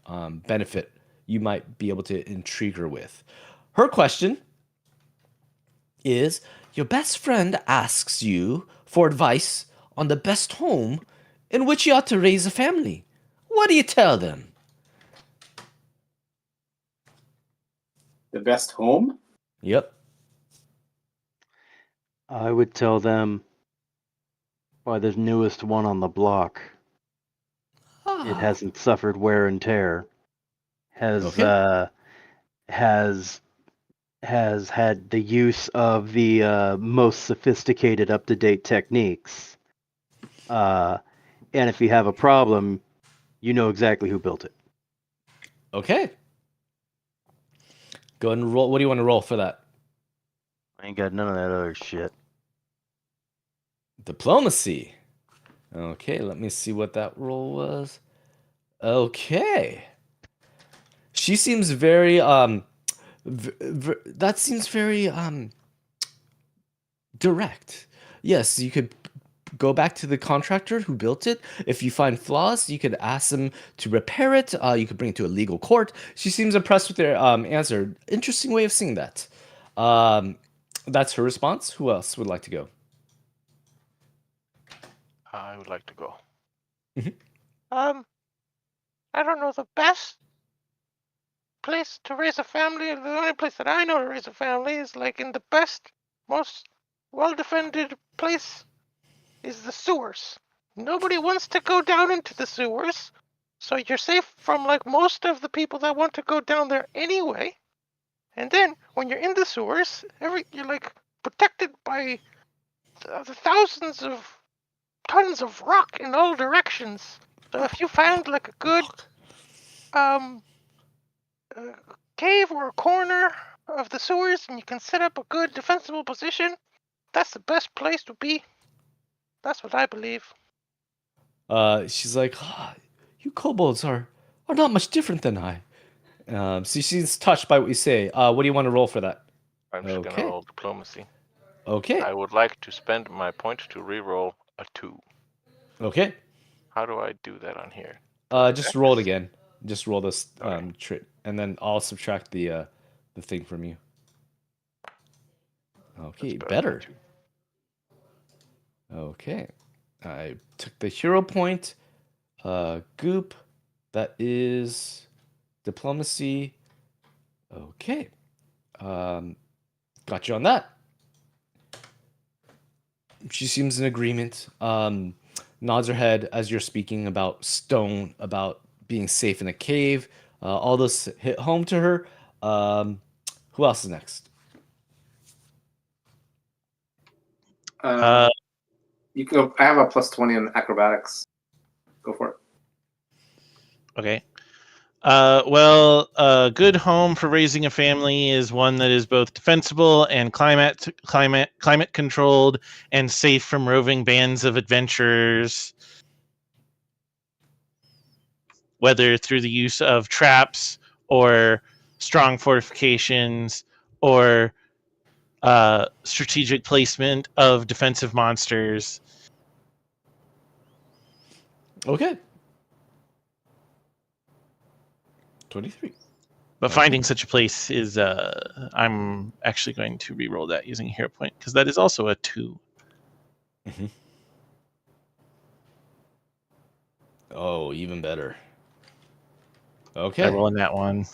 benefit. You might be able to intrigue her with. Her question is: your best friend asks you for advice on the best home in which you ought to raise a family. What do you tell them? The best home? Yep. I would tell them why the newest one on the block. It hasn't suffered wear and tear. Has Okay. has has had the use of the most sophisticated, up-to-date techniques. And if you have a problem, you know exactly who built it. Okay. Go ahead and roll. What do you want to roll for that? I ain't got none of that other shit. Diplomacy. Okay, let me see what that roll was. Okay. She seems very that seems very direct. Yes, you could go back to the contractor who built it. If you find flaws, you could ask them to repair it. You could bring it to a legal court. She seems impressed with their answer. Interesting way of seeing that. Um, that's her response. Who else would like to go? I would like to go. I don't know the best place to raise a family, the only place that I know to raise a family is like in the best, most well-defended place is the sewers. Nobody wants to go down into the sewers, so you're safe from like most of the people that want to go down there anyway. And then when you're in the sewers, you're like protected by the thousands of tons of rock in all directions. So if you find like a good um cave or a corner of the sewers and you can set up a good defensible position, that's the best place to be. That's what I believe. She's like, you kobolds are not much different than I. So she's touched by what you say. What do you want to roll for that? I'm just gonna Okay. roll diplomacy. Okay. I would like to spend my point to re-roll a 2. Okay. How do I do that on here? Just roll it again. Just roll this Okay. trait, and then I'll subtract the thing from you. Okay, That's better. than 2. Okay, I took the hero point. Goop, that is diplomacy. Okay, got you on that. She seems in agreement. Nods her head as you're speaking about stone, about being safe in a cave. All this hit home to her. Who else is next? You can go. I have a +20 in acrobatics. Go for it. Okay. Well, a good home for raising a family is one that is both defensible and climate controlled and safe from roving bands of adventurers, whether through the use of traps or strong fortifications or strategic placement of defensive monsters. Okay. 23. But finding such a place is, I'm actually going to re-roll that using a hero point, because that is also a 2. Mm-hmm. Oh, even better. Okay. I roll in that one.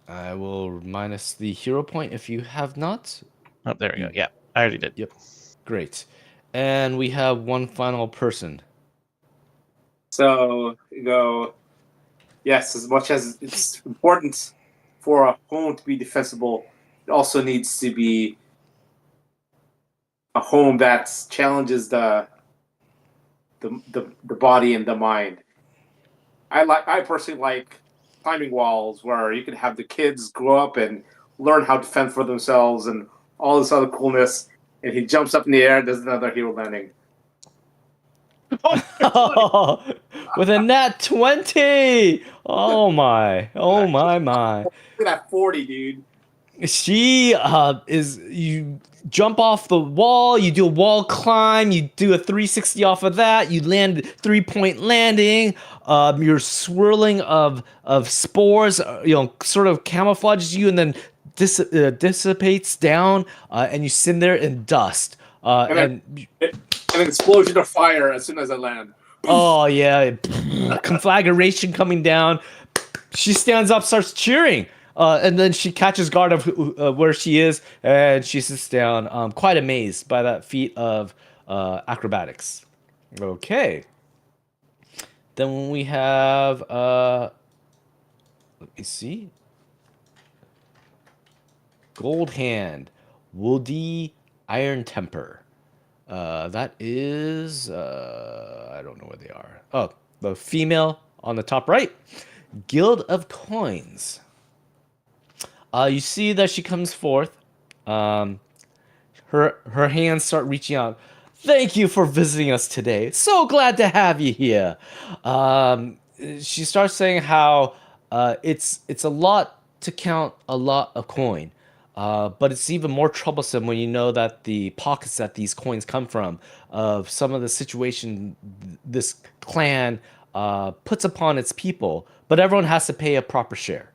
I will minus the hero point if you have not. Oh, there we go. Yeah, I already did. Yep. Great. And we have one final person. So you go. Yes, as much as it's important for a home to be defensible, it also needs to be a home that challenges the body and the mind. I personally like climbing walls where you can have the kids grow up and learn how to fend for themselves and all this other coolness. And he jumps up in the air, does another hero landing. With a nat 20. Oh my. Oh my. Look at that 40, dude. She is, you jump off the wall, you do a wall climb, you do a 360 off of that, you land 3-point landing. Your swirling of spores, sort of camouflages you and then dissipates down, and you sit there in dust. And an explosion of fire as soon as I land. Oh yeah, conflagration coming down. She stands up, starts cheering, and then she catches guard of where she is, and she sits down, quite amazed by that feat of acrobatics. Okay. Then we have, let me see, Gold Hand, Woody Iron Temper. That is, I don't know where they are. Oh, the female on the top right. Guild of Coins. You see that she comes forth. Her hands start reaching out. Thank you for visiting us today. So glad to have you here. She starts saying how it's a lot to count a lot of coin. But it's even more troublesome when you know that the pockets that these coins come from, of some of the situation this clan puts upon its people, but everyone has to pay a proper share.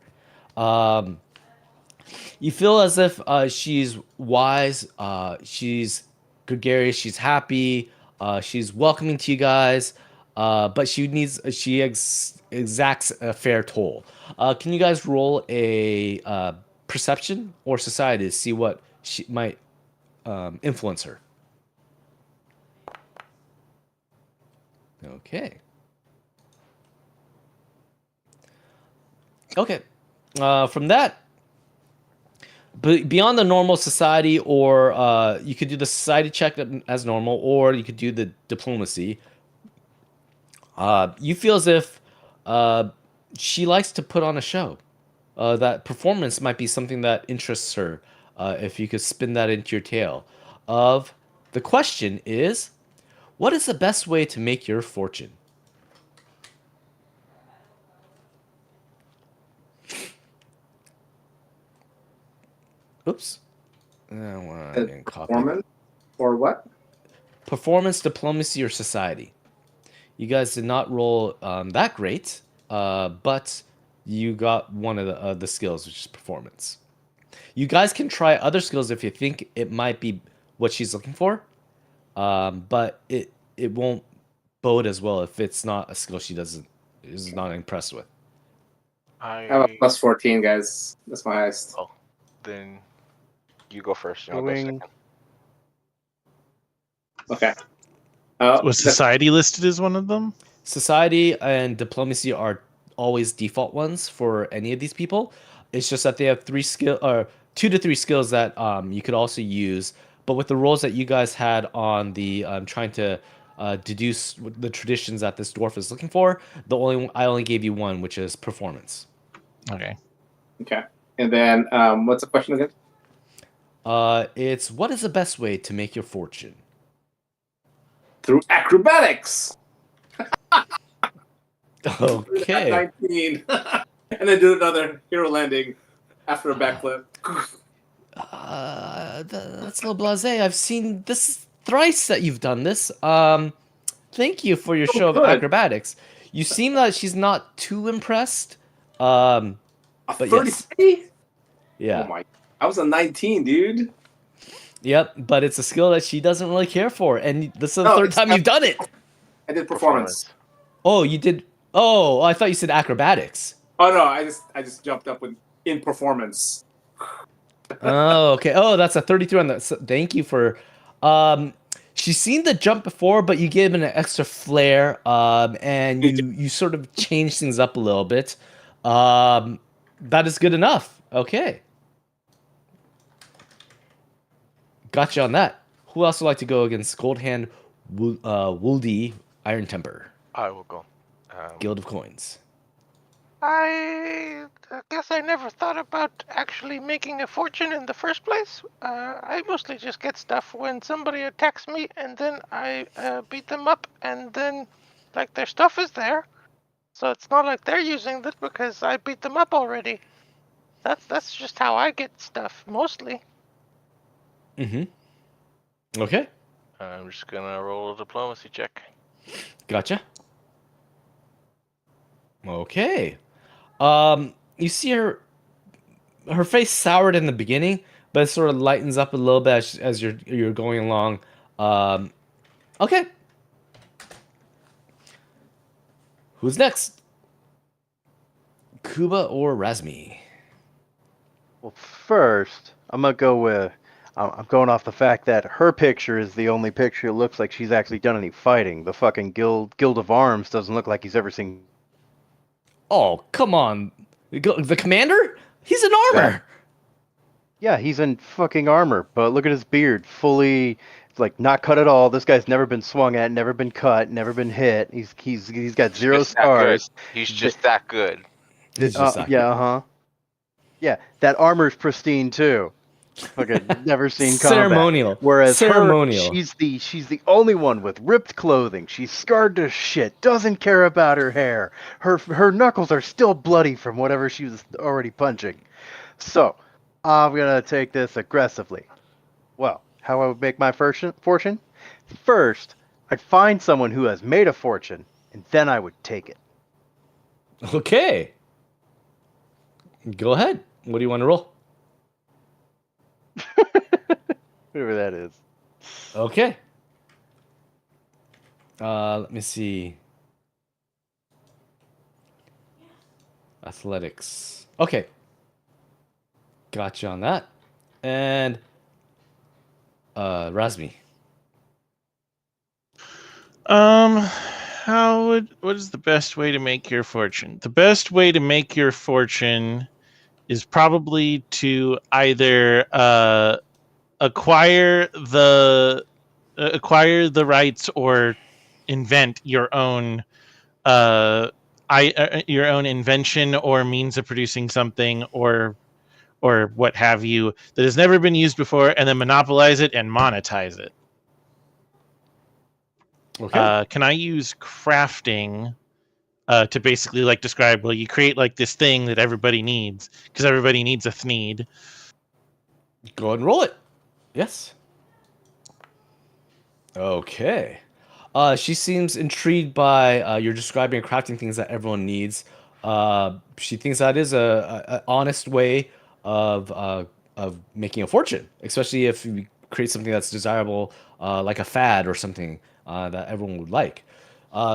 You feel as if she's wise, she's gregarious, she's happy, she's welcoming to you guys. but exacts a fair toll. Can you guys roll a perception or society to see what she might influence her? Okay. Okay. From that, beyond the normal society, or you could do the society check as normal, or you could do the diplomacy. You feel as if uh, she likes to put on a show. That performance might be something that interests her. If you could spin that into your tale. Of the question is, what is the best way to make your fortune? Oops. I didn't copy. Performance or what? Performance, diplomacy, or society. You guys did not roll that great, but you got one of the skills, which is performance. You guys can try other skills if you think it might be what she's looking for, but it won't bode as well if it's not a skill she is not impressed with. I have a plus 14, guys. That's my highest. Oh, then you go first, and I'll go second. Okay. Was society listed as one of them? Society and diplomacy are always default ones for any of these people. It's just that they have 2 to 3 skills that you could also use. But with the roles that you guys had on the trying to deduce the traditions that this dwarf is looking for, I only gave you one, which is performance. Okay. Okay. And then what's the question again? It's what is the best way to make your fortune? Through acrobatics. Okay. 19. And then do another hero landing after a backflip. That's a little blasé. I've seen this thrice that you've done this. Thank you for your show of acrobatics. You seem that she's not too impressed. But yes. 33? Yeah. Oh my! I was a 19, dude. Yep, but it's a skill that she doesn't really care for, and this is the third time you've done it. I did performance. Oh, you did. Oh, I thought you said acrobatics. Oh no, I just jumped up in performance. Oh, okay. Oh, that's a 33 on that. So thank you for. She's seen the jump before, but you gave it an extra flair. And you sort of change things up a little bit. That is good enough. Okay. Gotcha on that. Who else would like to go against Goldhand, Wooldy, Iron Temper? I will go. Guild of Coins. I guess I never thought about actually making a fortune in the first place. I mostly just get stuff when somebody attacks me, and then I beat them up, and then, like, their stuff is there. So it's not like they're using it because I beat them up already. That's just how I get stuff, mostly. Mm-hmm. Okay. I'm just gonna roll a diplomacy check. Gotcha. Okay. You see her face soured in the beginning, but it sort of lightens up a little bit as you're going along. Okay. Who's next? Kuba or Razmi? Well, first, I'm going off the fact that her picture is the only picture that looks like she's actually done any fighting. The fucking Guild of Arms doesn't look like he's ever seen. Oh, come on. The commander? He's in armor. Yeah, he's in fucking armor, but look at his beard, fully like not cut at all. This guy's never been swung at, never been cut, never been hit. He's got zero scars. He's just that good. Yeah, that armor's pristine too. Fucking never seen combat. Ceremonial. Whereas Ceremonial. she's the only one with ripped clothing. She's scarred to shit. Doesn't care about her hair. Her knuckles are still bloody from whatever she was already punching. So I'm gonna take this aggressively. Well, how I would make my fortune? First, I'd find someone who has made a fortune, and then I would take it. Okay. Go ahead. What do you want to roll? Whoever that is. Okay. Let me see. Athletics. Okay. Gotcha on that. And Razmi. What is the best way to make your fortune? The best way to make your fortune is probably to either acquire the rights or invent uh your own invention or means of producing something or what have you that has never been used before, and then monopolize it and monetize it. Okay. Can I use crafting to basically like describe? Well, you create like this thing that everybody needs because everybody needs a thneed. Go ahead and roll it. Yes. Okay. She seems intrigued by you're describing and crafting things that everyone needs. She thinks that is a honest way of making a fortune, especially if you create something that's desirable, like a fad or something that everyone would like.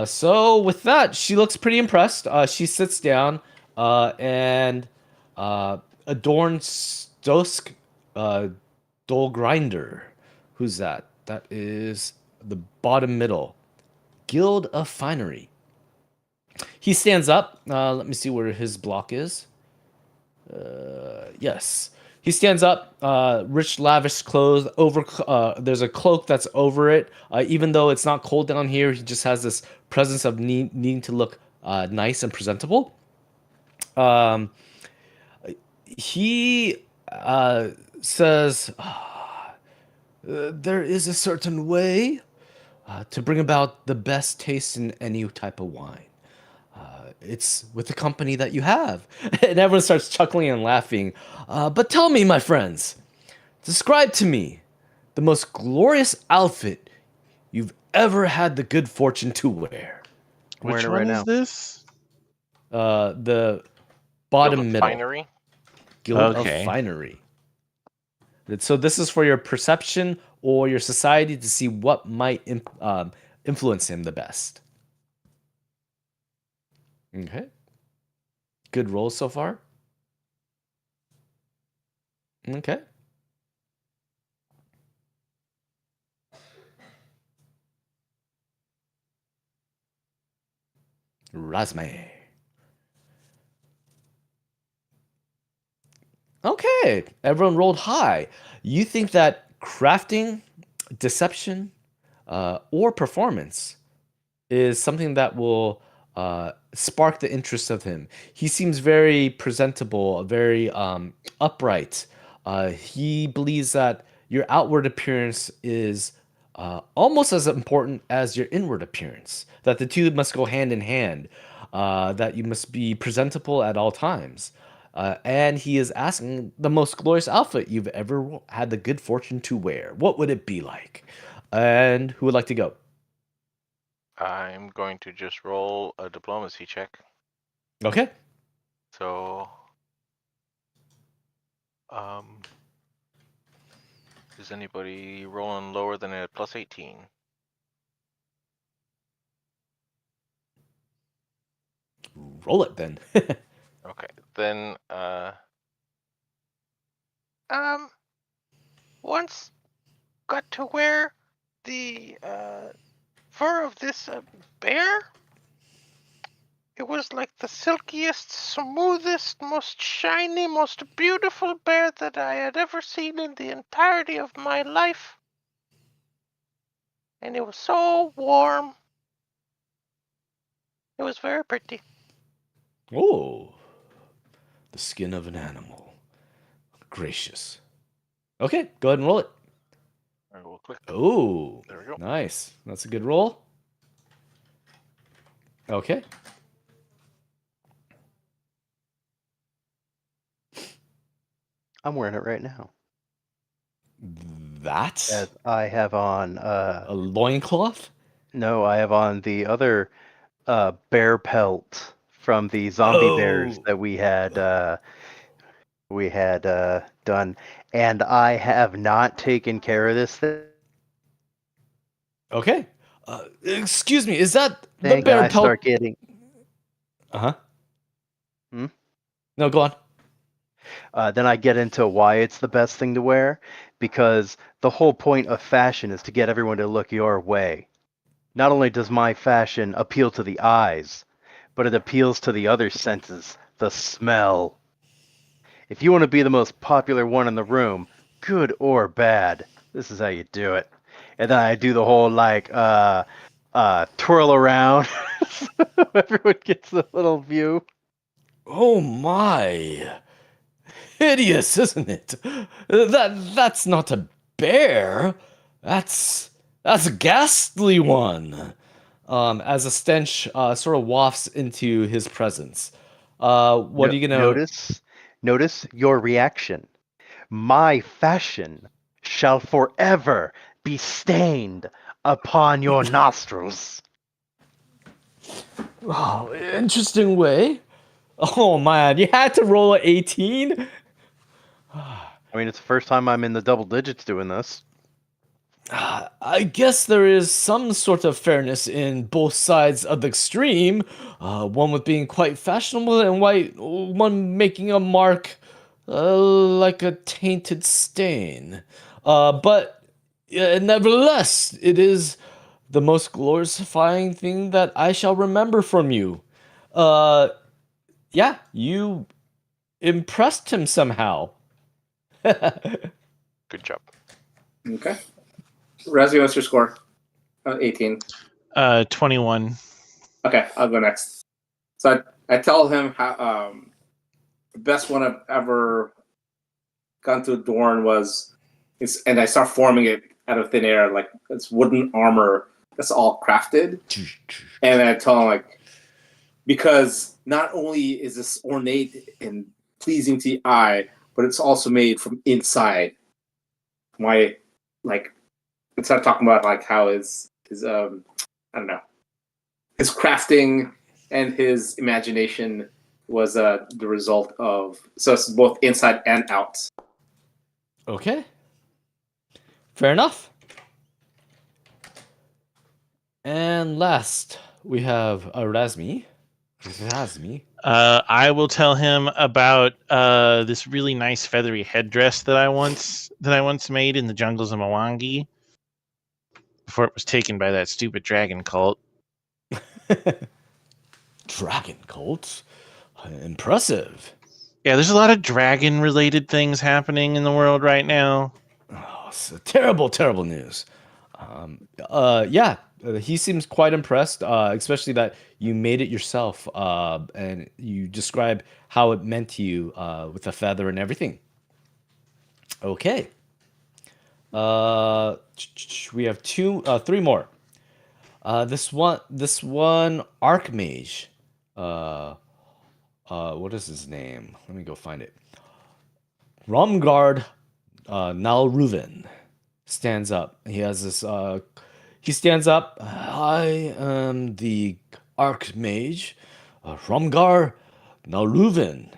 So with that, she looks pretty impressed. She sits down and adorns Stosk Dole Grinder. Who's that? That is the bottom middle. Guild of Finery. He stands up. Let me see where his block is. Yes. He stands up, rich, lavish clothes. There's a cloak that's over it. Even though it's not cold down here, he just has this presence of needing to look nice and presentable. Um, he says, there is a certain way to bring about the best taste in any type of wine. It's with the company that you have. And everyone starts chuckling and laughing. But tell me, my friends, describe to me the most glorious outfit you've ever had the good fortune to wear. I'm wearing Which it one right is now. this? The Guild of bottom middle. Finery. Guild of Okay. Finery. So this is for your perception or your society to see what might influence him the best. Okay. Good rolls so far. Okay. Razme. Okay. Everyone rolled high. You think that crafting, deception, or performance is something that will spark the interest of him. He seems very presentable, very upright. He believes that your outward appearance is almost as important as your inward appearance, that the two must go hand in hand, that you must be presentable at all times. And he is asking the most glorious outfit you've ever had the good fortune to wear. What would it be like? And who would like to go? I'm going to just roll a diplomacy check. Okay. So, um, is anybody rolling lower than a plus 18? Roll it then. Okay, then Once got to wear the fur of this bear. It was like the silkiest, smoothest, most shiny, most beautiful bear that I had ever seen in the entirety of my life. And it was so warm. It was very pretty. Oh, the skin of an animal. Gracious. Okay, go ahead and roll it. I will click. Oh, There we go. nice. That's a good roll. Okay. I'm wearing it right now. That's As I have on a loincloth? no, I have on the other bear pelt from the zombie bears Oh. that we had done, and I have not taken care of this Okay. Excuse me, is that the thing, and bear I pelt? start getting Uh-huh. No, go on. Then I get into why it's the best thing to wear, because the whole point of fashion is to get everyone to look your way. Not only does my fashion appeal to the eyes, but it appeals to the other senses, the smell. If you want to be the most popular one in the room, good or bad, this is how you do it. And then I do the whole twirl around so everyone gets a little view. Oh my. Hideous, isn't it? That's not a bear. That's a ghastly one. As a stench sort of wafts into his presence. What are you gonna? Notice your reaction. My fashion shall forever be stained upon your nostrils. Oh, interesting way. Oh man, you had to roll a 18. I mean, it's the first time I'm in the double digits doing this. I guess there is some sort of fairness in both sides of the extreme. One with being quite fashionable and one making a mark like a tainted stain. But nevertheless, it is the most glorifying thing that I shall remember from you. Uh, yeah, you impressed him somehow. Good job. Okay. Razzie, what's your score? 18. 21. Okay, I'll go next. So I tell him how the best one I've ever gone to adorn was, and I start forming it out of thin air, like it's wooden armor that's all crafted. And I tell him, like, because not only is this ornate and pleasing to the eye, but it's also made from inside. My, like, instead of talking about like how his I don't know, his crafting and his imagination was the result of, so it's both inside and out. Okay. Fair enough. And last, we have Razmi. Razmi. I will tell him about this really nice feathery headdress that I once made in the jungles of Mwangi before it was taken by that stupid dragon cult. Dragon cult? Impressive. Yeah, there's a lot of dragon related things happening in the world right now. Oh, it's terrible, terrible news. Yeah, he seems quite impressed, especially that you made it yourself, and you describe how it meant to you with the feather and everything. Okay. We have three more. This one Archmage. What is his name? Let me go find it. Romgard Nalruven stands up. He has this. He stands up. I am the Archmage, Romgar Nalruven.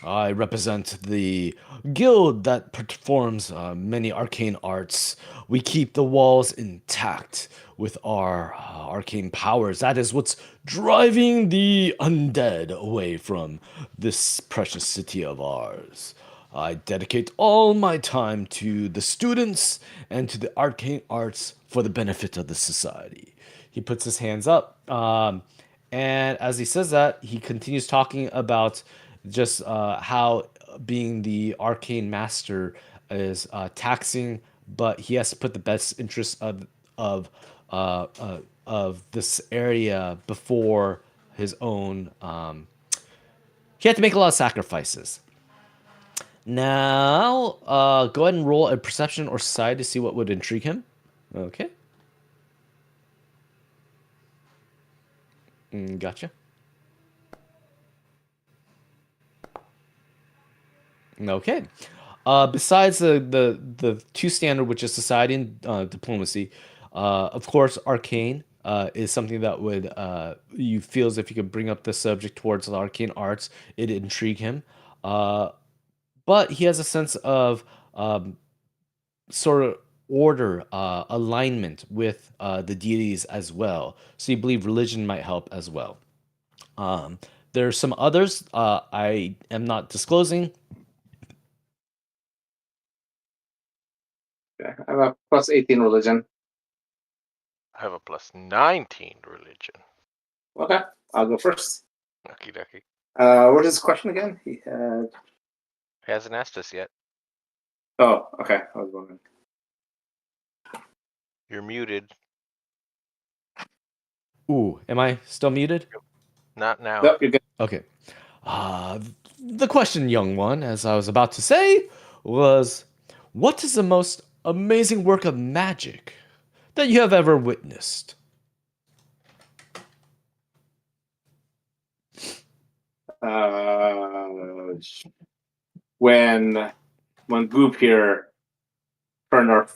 I represent the guild that performs many arcane arts. We keep the walls intact with our arcane powers. That is what's driving the undead away from this precious city of ours. I dedicate all my time to the students and to the arcane arts for the benefit of the society. He puts his hands up. And as he says that, he continues talking about just how being the arcane master is taxing, but he has to put the best interests of this area before his own. He had to make a lot of sacrifices. Now, go ahead and roll a perception or side to see what would intrigue him. Okay. Gotcha. Okay. Besides the two standard, which is society and diplomacy, of course, arcane is something that would you feel as if you could bring up the subject towards the arcane arts, it'd intrigue him. But he has a sense of sort of order, alignment with the deities as well. So you believe religion might help as well. There's some others I am not disclosing. Okay. I have a plus 18 religion. I have a plus 19 religion. Okay, I'll go first. Lucky ducky. What is his question again? He had. He hasn't asked us yet. Oh, okay. I was wondering. You're muted. Ooh, am I still muted? Not now. Nope, you're good. Okay. The question, young one, as I was about to say, was what is the most amazing work of magic that you have ever witnessed? When Goop here turned our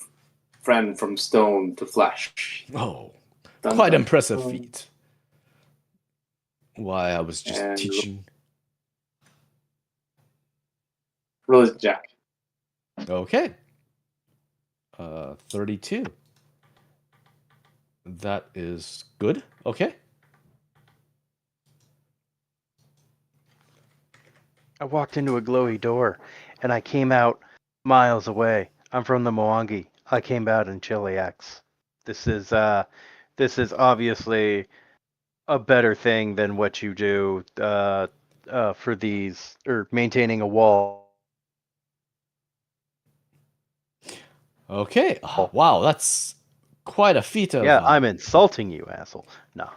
friend from stone to flesh. Oh, Dun, quite dun, impressive dun. feat. Why, I was just And teaching. religion check. Okay. 32. That is good. Okay. I walked into a glowy door, and I came out miles away. I'm from the Mwangi. I came out in Chiliax. This is obviously a better thing than what you do for these or maintaining a wall. Okay. Wow, that's quite a feat of. Yeah, I'm insulting you, asshole. No.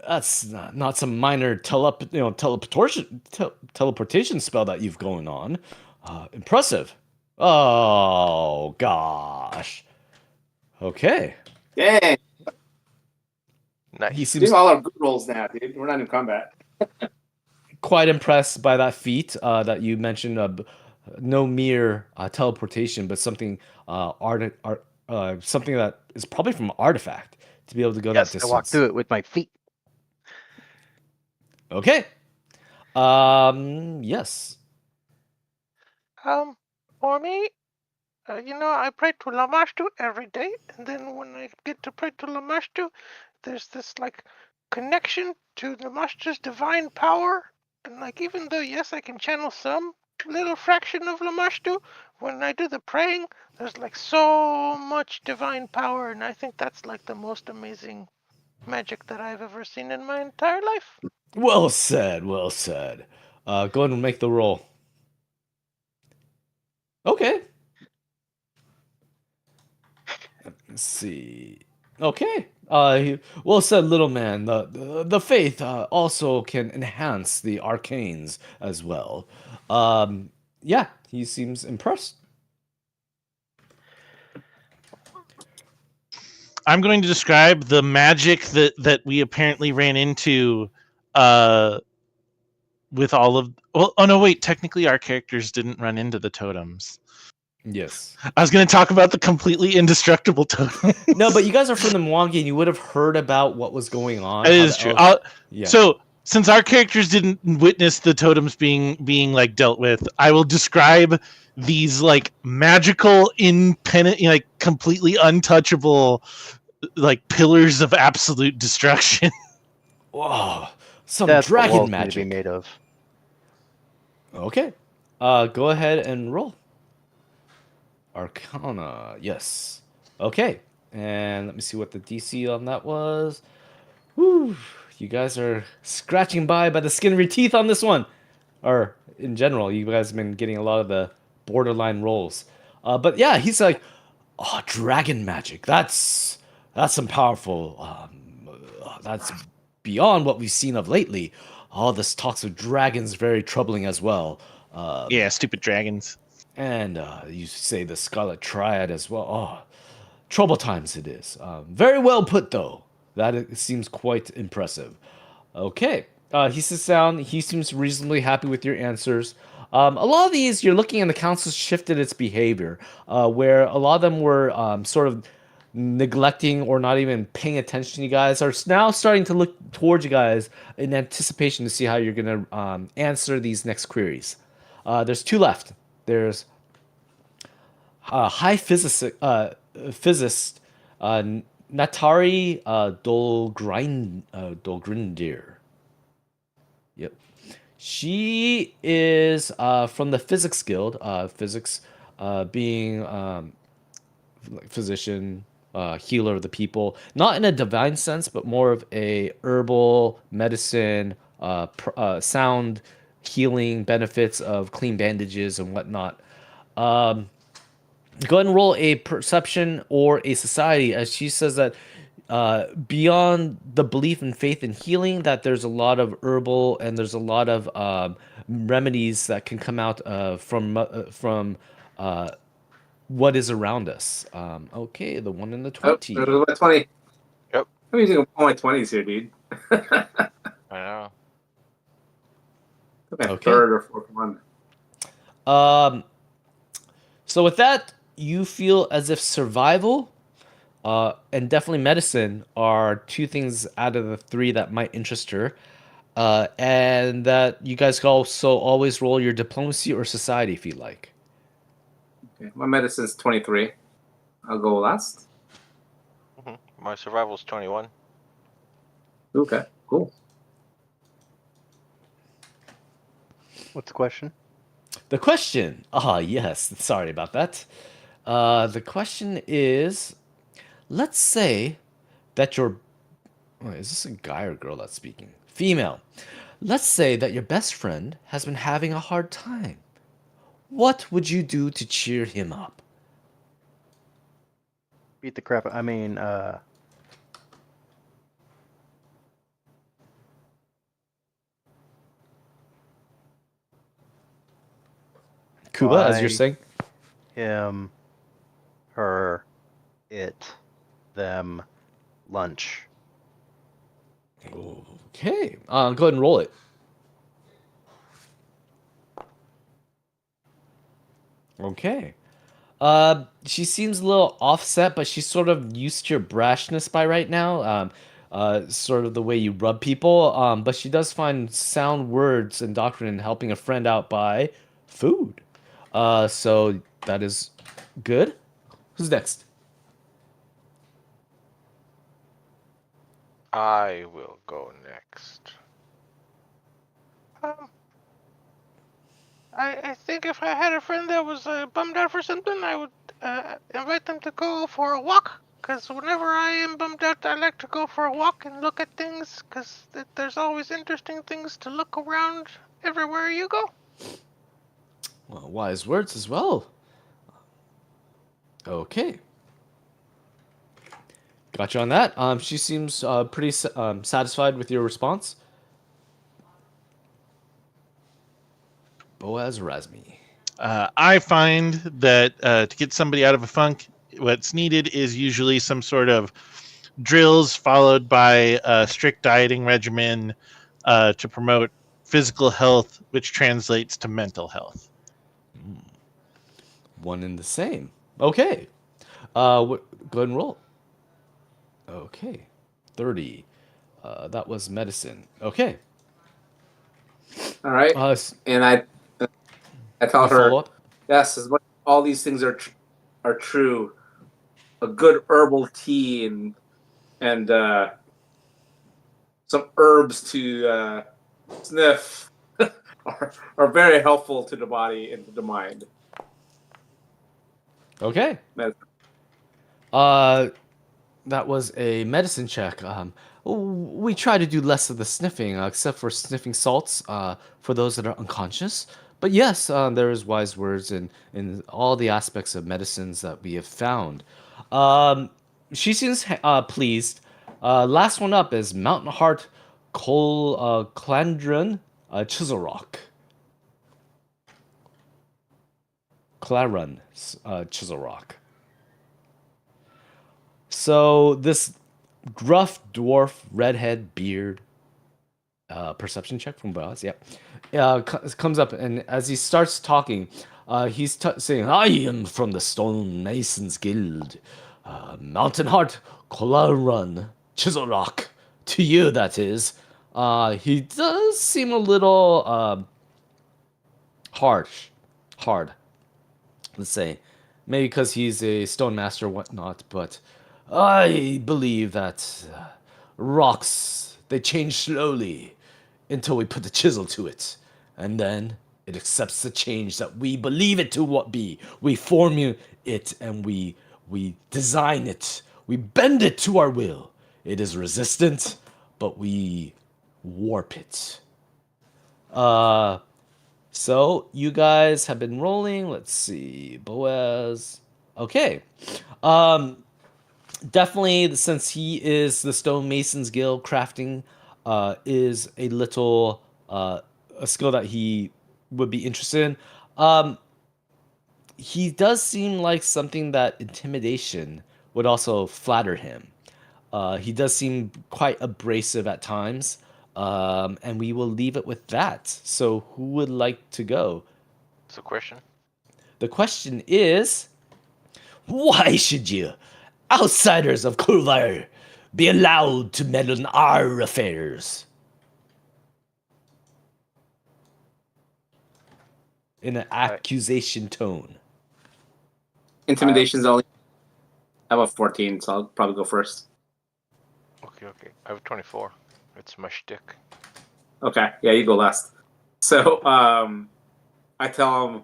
That's not some minor teleportation spell that you've going on. Impressive. Oh gosh. Okay. Dang, Nice. He doing seems all our good rolls now, dude. We're not in combat. quite impressed by that feat that you mentioned. No mere teleportation, but something something that is probably from artifact to be able to go that Yes, I walked distance. through it with my feet. Okay. Yes. For me, I pray to Lamashtu every day, and then when I get to pray to Lamashtu, there's this like connection to Lamashtu's divine power, and like even though yes, I can channel some little fraction of Lamashtu, when I do the praying, there's like so much divine power, and I think that's like the most amazing magic that I've ever seen in my entire life. Well said. Well said. Go ahead and make the roll. Okay. Let's see. Okay. Well said, little man. The faith also can enhance the arcanes as well. Yeah, he seems impressed. I'm going to describe the magic that we apparently ran into uh, with all of. Well, oh no, wait. Technically, our characters didn't run into the totems. Yes. I was going to talk about the completely indestructible totems. No, but you guys are from the Mwangi, and you would have heard about what was going on. It how is the true. elves- yeah. So since our characters didn't witness the totems being like dealt with, I will describe these like magical, like completely untouchable, like pillars of absolute destruction. Whoa, some That's what dragon walls need to be magic. made of. Okay. Go ahead and roll. Arcana, yes. Okay. And let me see what the DC on that was. Whew. You guys are scratching by the skin of your teeth on this one. Or in general, you guys have been getting a lot of the borderline rolls. But yeah, he's like, oh, dragon magic. That's some powerful. That's beyond what we've seen of lately. All this talks of dragons very troubling as well. Yeah, stupid dragons. And you say the Scarlet Triad as well. Oh, trouble times it is. Very well put, though. Seems quite impressive. Okay. He sits down. He seems reasonably happy with your answers. A lot of these, you're looking and the council shifted its behavior, where a lot of them were sort of neglecting or not even paying attention to you guys, are now starting to look towards you guys in anticipation to see how you're going to answer these next queries. There's two left. There's high physicist Natari Dolgrindir. Yep. She is from the Physics Guild. Physics being like physician, healer of the people, not in a divine sense, but more of a herbal medicine, sound healing benefits of clean bandages and whatnot. Go ahead and roll a perception or a society, as she says that beyond the belief and faith in healing, that there's a lot of herbal and there's a lot of remedies that can come out from what is around us. Okay, the 1 in the Oh, there's 20. my 20. Yep. I'm using all my 20s here, dude. I know. My Okay. third or fourth one. So with that, you feel as if survival and definitely medicine are two things out of the three that might interest her. And that you guys can also always roll your diplomacy or society if you like. Okay. My medicine's 23. I'll go last. My survival's 21. Okay, cool. What's the question? The question, yes, sorry about that. The question is, let's say that your, wait, is this a guy or girl that's speaking? Female. Let's say that your best friend has been having a hard time. What would you do to cheer him up? Beat the crap. I mean, Kuba, as you're Why? saying. him, her, it, them, lunch. Okay, go ahead and roll it. Okay. She seems a little offset, but she's sort of used to your brashness by right now. Sort of the way you rub people. But she does find sound words and doctrine in helping a friend out by food. So that is good. Who's next? I will go next. Um, I think if I had a friend that was bummed out for something, I would invite them to go for a walk. Because whenever I am bummed out, I like to go for a walk and look at things. Because there's always interesting things to look around everywhere you go. Well, wise words as well. Okay. Got you on that. She seems pretty satisfied with your response. Boaz Razmi. I find that to get somebody out of a funk, what's needed is usually some sort of drills followed by a strict dieting regimen to promote physical health, which translates to mental health. One and the same. Okay. Go ahead and roll. Okay. 30. That was medicine. Okay. All right. And I tell you follow her, up? yes, as much all these things are true. A good herbal tea and some herbs to sniff are very helpful to the body and to the mind. Okay. Medicine. That was a medicine check. We try to do less of the sniffing, except for sniffing salts for those that are unconscious. But yes, there is wise words in all the aspects of medicines that we have found. She seems pleased. Last one up is Mountain Heart Clandron Chisel Rock. Claren Chisel Rock. So this gruff dwarf, redhead, beard, perception check from Boaz. Yep. Comes up, and as he starts talking, he's saying, "I am from the Stonemasons Guild, Mountain Heart, Kolarun, Chisel Rock. To you, that is." He does seem a little hard. Let's say, maybe because he's a stone master or whatnot, but I believe that rocks, they change slowly until we put the chisel to it. And then it accepts the change that we believe it to what be. We formulate it and we design it. We bend it to our will. It is resistant, but we warp it. So you guys have been rolling. Let's see. Boaz. Okay. Definitely, since he is the stonemasons guild, crafting is a little a skill that he would be interested in. He does seem like something that intimidation would also flatter him. He does seem quite abrasive at times, and we will leave it with that. So who would like to go? It's a question. The question is, why should you, outsiders of Kovlar, be allowed to meddle in our affairs? In an accusation tone. Intimidation's only. I have a 14, so I'll probably go first. Okay. I have 24. It's my shtick. Okay, yeah, you go last. So I tell them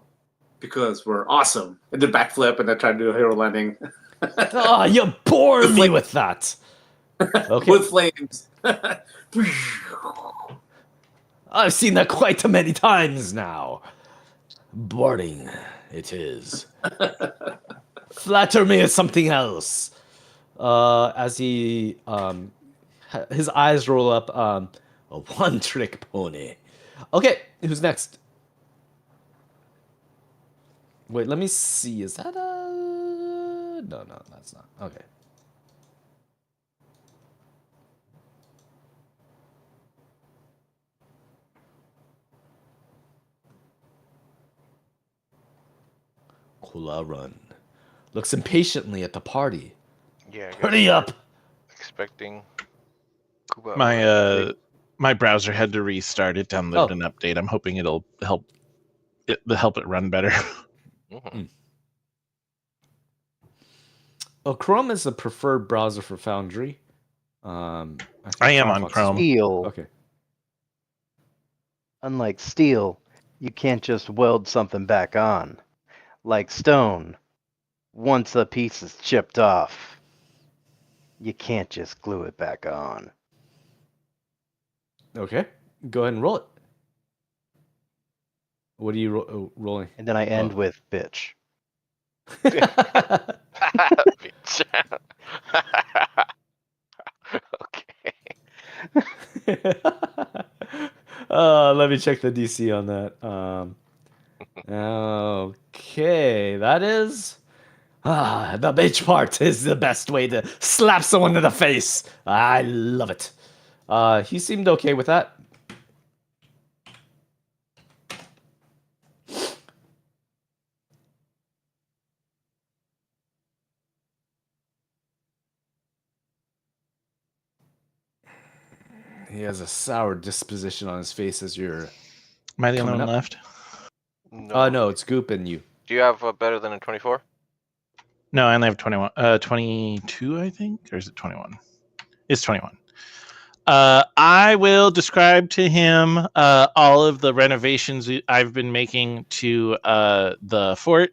because we're awesome, and then backflip, and then try to do a hero landing Ah, you bore me with that. Okay. with flames. I've seen that quite a many times now. Boring it is. Flatter me with something else. As he his eyes roll up. A one-trick pony. Okay, who's next? Wait, let me see. Is that a? No, that's not. Okay. Kula run. Looks impatiently at the party. Yeah. I guess Hurry we're up! Expecting Kuba. My browser had to restart. It downloaded an update. I'm hoping it'll help it run better. Oh, Chrome is the preferred browser for Foundry. I am on Chrome. Steel. Okay. Unlike steel, you can't just weld something back on. Like stone, once a piece is chipped off, you can't just glue it back on. Okay. Go ahead and roll it. What are you rolling? And then I end with bitch. Bitch. Okay. Let me check the DC on that. Okay, that is. The bitch part is the best way to slap someone in the face. I love it. He seemed okay with that. He has a sour disposition on his face as you're. Am I the only Coming one up. left? No, it's Goop and you. Do you have better than a 24? No, I only have 21. 22, I think, or is it 21? It's 21. I will describe to him all of the renovations I've been making to the fort.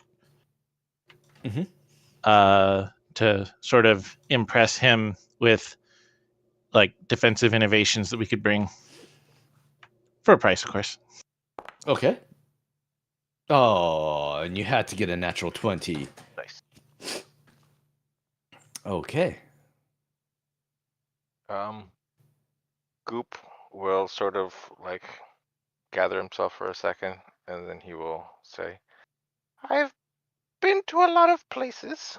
To sort of impress him with like defensive innovations that we could bring for a price, of course. Okay. Oh, and you had to get a natural 20. Nice. Okay. Goop will sort of like gather himself for a second, and then he will say, I've been to a lot of places,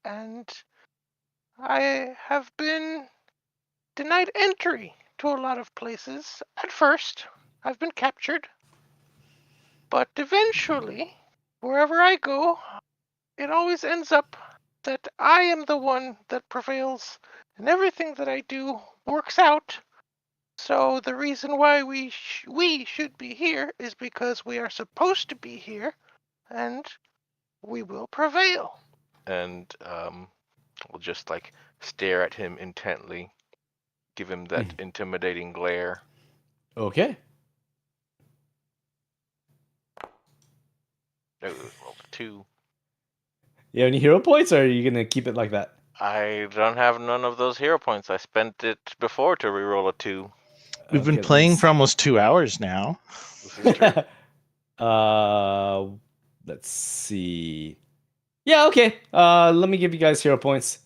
and I have been denied entry to a lot of places. At first, I've been captured, but eventually, wherever I go, it always ends up that I am the one that prevails, and everything that I do works out. So the reason why we should be here is because we are supposed to be here, and we will prevail. and will just like stare at him intently, give him that intimidating glare, Okay. No, roll a 2. You have any hero points, or are you gonna keep it like that? I don't have none of those hero points. I spent it before to reroll a 2. We've been Okay, let me playing for see. almost 2 hours now. This is true. uh, let's see. Yeah, okay. Let me give you guys hero points.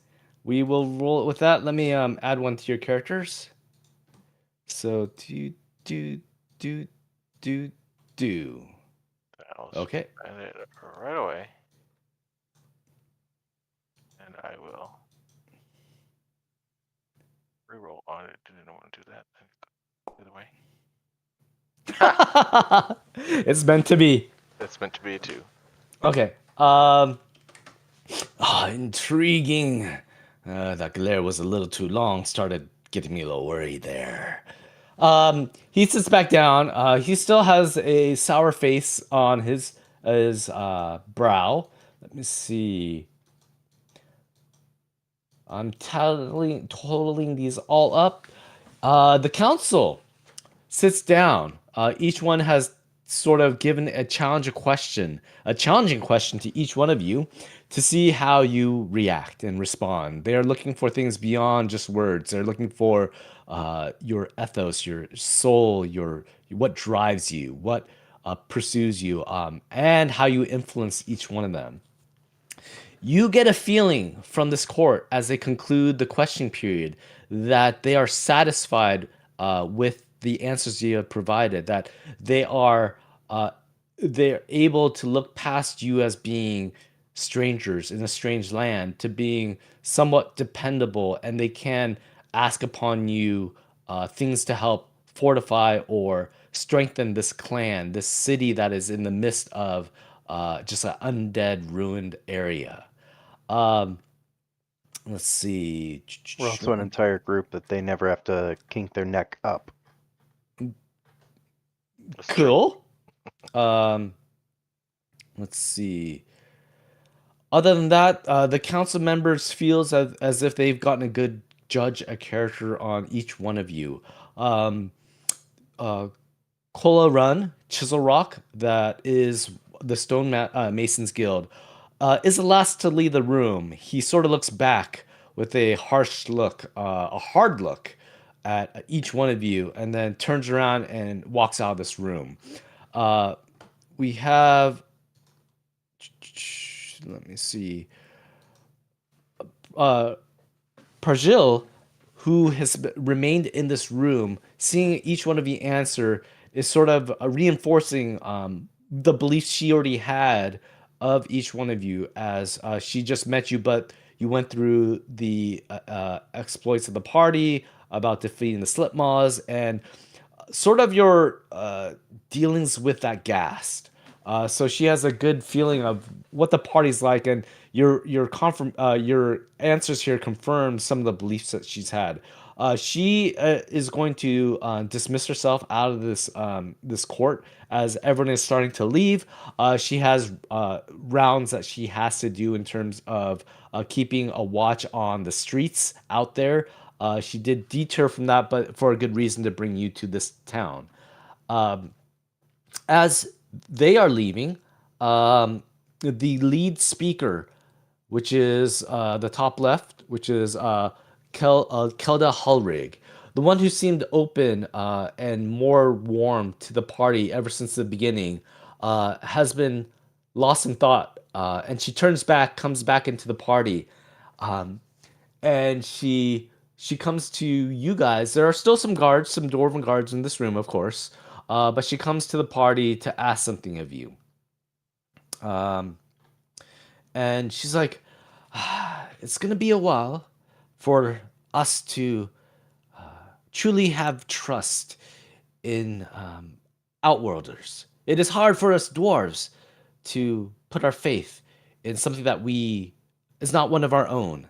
We will roll it with that. Let me add one to your characters. So do do do do. I'll Okay. spend it right away. And I will reroll on it. Didn't want to do that. The other way. It's meant to be. It's meant to be a 2. Okay. Intriguing. That glare was a little too long. Started getting me a little worried there. He sits back down. He still has a sour face on his brow. Let me see. I'm totaling these all up. The council sits down. Each one has sort of given a challenging question to each one of you to see how you react and respond. They are looking for things beyond just words. They're looking for your ethos, your soul, your what drives you, what pursues you, and how you influence each one of them. You get a feeling from this court as they conclude the question period that they are satisfied with the answers you have provided, that they are they're able to look past you as being strangers in a strange land to being somewhat dependable, and they can ask upon you things to help fortify or strengthen this clan, this city that is in the midst of just an undead, ruined area. Um, let's see. We're also an entire group that they never have to kink their neck up. That's true. Cool. Let's see. Other than that, the council members feels as if they've gotten a good judge a character on each one of you. Um, uh, Kola Run, Chisel Rock, that is the Masons Guild, is the last to leave the room. He sort of looks back with a harsh look, a hard look at each one of you, and then turns around and walks out of this room. We have, let me see, uh, Parjil, who has remained in this room, seeing each one of you answer, is sort of reinforcing the beliefs she already had of each one of you as she just met you, but you went through the exploits of the party about defeating the Slipmaws and sort of your dealings with that ghast. So she has a good feeling of what the party's like, and your answers here confirm some of the beliefs that she's had. She is going to dismiss herself out of this court as everyone is starting to leave. She has rounds that she has to do in terms of keeping a watch on the streets out there. She did detour from that, but for a good reason to bring you to this town. As they are leaving, the lead speaker, which is the top left, which is Kelda Hulrig, the one who seemed open and more warm to the party ever since the beginning, has been lost in thought. And she comes back into the party, and she comes to you guys. There are still some guards, some dwarven guards in this room, of course, but she comes to the party to ask something of you. And she's like, it's gonna be a while for us to truly have trust in outworlders. It is hard for us dwarves to put our faith in something that we is not one of our own.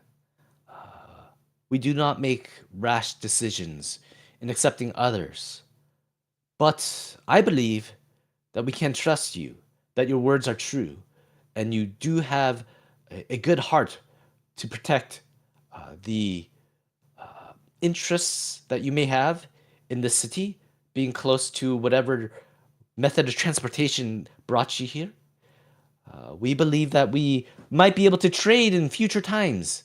We do not make rash decisions in accepting others. But I believe that we can trust you, that your words are true, and you do have a good heart to protect the interests that you may have in the city, being close to whatever method of transportation brought you here. We believe that we might be able to trade in future times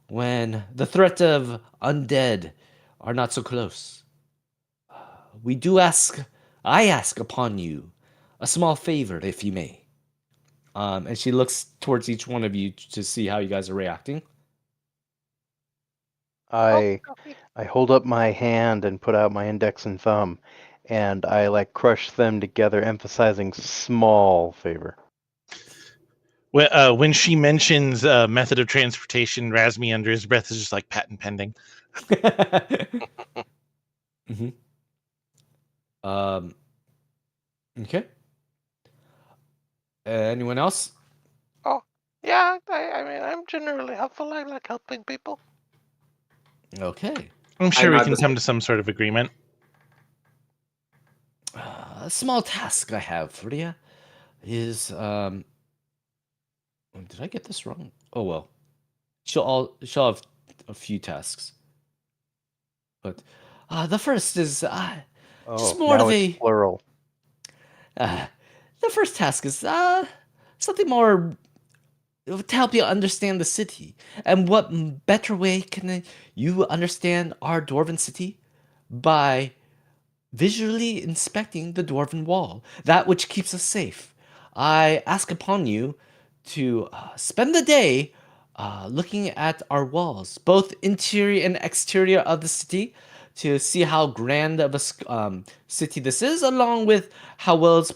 when the threat of undead are not so close. We do ask, I ask upon you, a small favor, if you may. And she looks towards each one of you to see how you guys are reacting. I Okay. I hold up my hand and put out my index and thumb, and I like crush them together, emphasizing small favor. When she mentions method of transportation, Razmi under his breath is just like patent pending. hmm Um, okay. Anyone else? Oh, yeah. I mean, I'm generally helpful. I like helping people. Okay. I'm I sure we nod can this- come to some sort of agreement. A small task I have for you is did I get this wrong? Oh well. She'll have a few tasks. But the first is just Oh, more now of it's a plural. uh, the first task is something more to help you understand the city. And what better way can you understand our dwarven city by visually inspecting the dwarven wall, that which keeps us safe. I ask upon you to spend the day looking at our walls, both interior and exterior of the city, to see how grand of a city this is, along with how well it's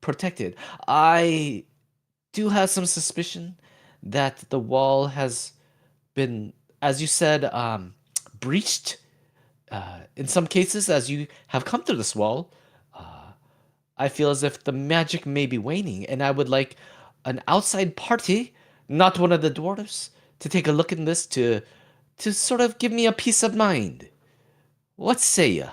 protected. I do have some suspicion that the wall has been, as you said, breached in some cases, as you have come through this wall, I feel as if the magic may be waning, and I would like an outside party, not one of the dwarves, to take a look in this to sort of give me a peace of mind. What say ya?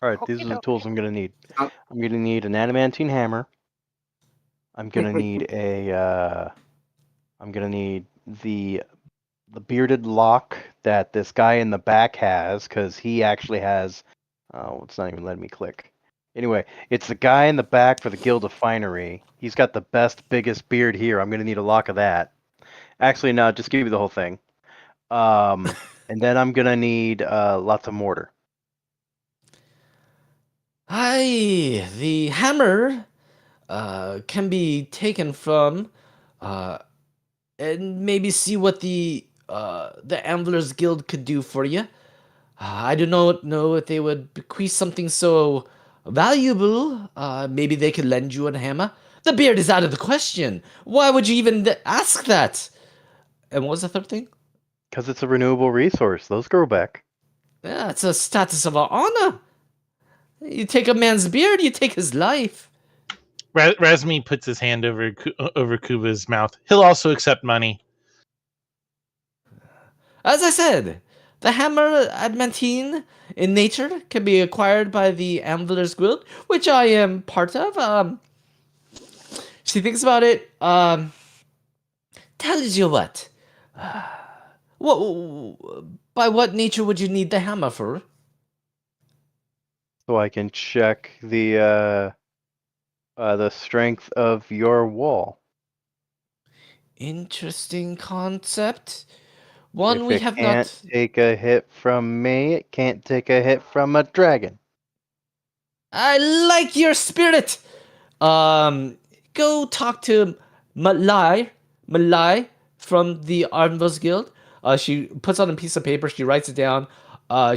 All right, these Okie are the dokie. tools I'm gonna need. Uh, I'm gonna need an adamantine hammer. I'm gonna need I'm gonna need the bearded lock that this guy in the back has, because he actually has. Oh, it's not even letting me click. Anyway, it's the guy in the back for the Guild of Finery. He's got the best, biggest beard here. I'm gonna need a lock of that. Actually, no, just give me the whole thing. And then I'm gonna need lots of mortar. Aye, the hammer can be taken from uh, and maybe see what the Antlers Guild could do for you. I do not know if they would bequeath something so valuable. Maybe they could lend you a hammer. The beard is out of the question. Why would you even ask that? And what was the third thing? Because it's a renewable resource. Those grow back. Yeah, it's a status of honor. You take a man's beard, you take his life. Razmi puts his hand over Kuba's mouth. He'll also accept money. As I said, the hammer adamantine in nature can be acquired by the Anvilers Guild, which I am part of. She thinks about it. Tells you what. What? By what nature would you need the hammer for? So I can check the strength of your wall. Interesting concept. One If we it have can't not. take a hit from me, it can't take a hit from a dragon. I like your spirit. Um, go talk to Malai from the Anvils Guild. She puts on a piece of paper. She writes it down.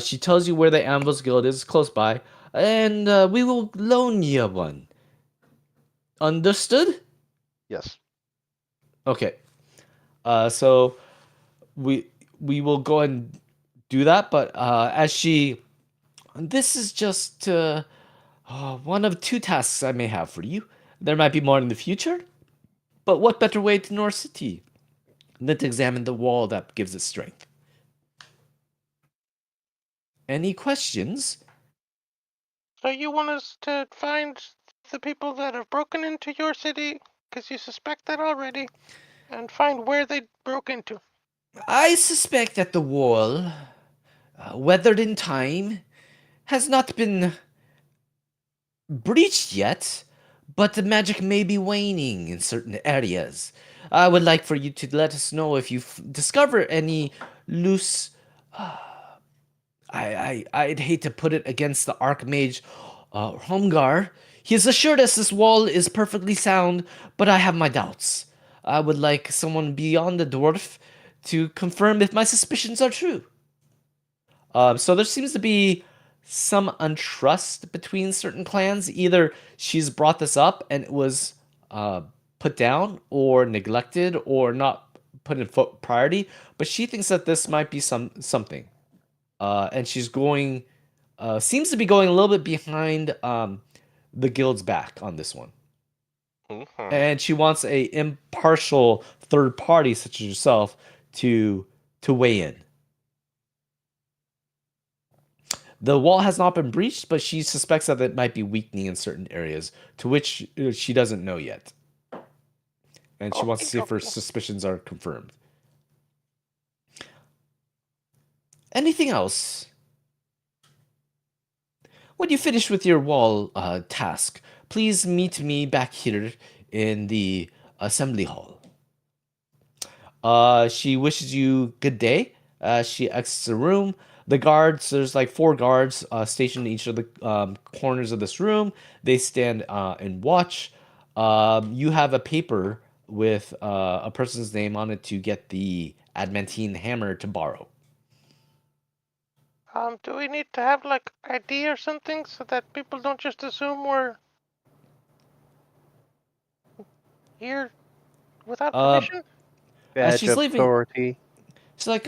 She tells you where the Anvils Guild is, close by, and we will loan you one. Understood? Yes. Okay. So we we will go and do that. But as she, this is just one of two tasks I may have for you. There might be more in the future. But what better way to know our city than to examine the wall that gives it strength? Any questions? So you want us to find the people that have broken into your city, because you suspect that already, and find where they broke into. I suspect that the wall weathered in time, has not been breached yet, but the magic may be waning in certain areas. I would like for you to let us know if you discover any loose. I'd hate to put it against the Archmage Homgar. He has assured us this wall is perfectly sound, but I have my doubts. I would like someone beyond the dwarf to confirm if my suspicions are true. So there seems to be some untrust between certain clans. Either she's brought this up and it was put down, or neglected, or not put in priority. But she thinks that this might be something, and she's going, seems to be going a little bit behind the guild's back on this one. Mhm. And she wants a impartial third party such as yourself to weigh in. The wall has not been breached, but she suspects that it might be weakening in certain areas, to which she doesn't know yet. And she wants to Okie see if her dokie. suspicions are confirmed. Anything else? When you finish with your wall task, please meet me back here in the assembly hall. She wishes you good day. She exits the room. The guards, there's like 4 guards stationed in each of the corners of this room. They stand and watch. You have a paper with a person's name on it to get the adamantine hammer to borrow. Do we need to have like ID or something so that people don't just assume we're here without Uh, permission? as Badge she's of leaving, authority. she's like,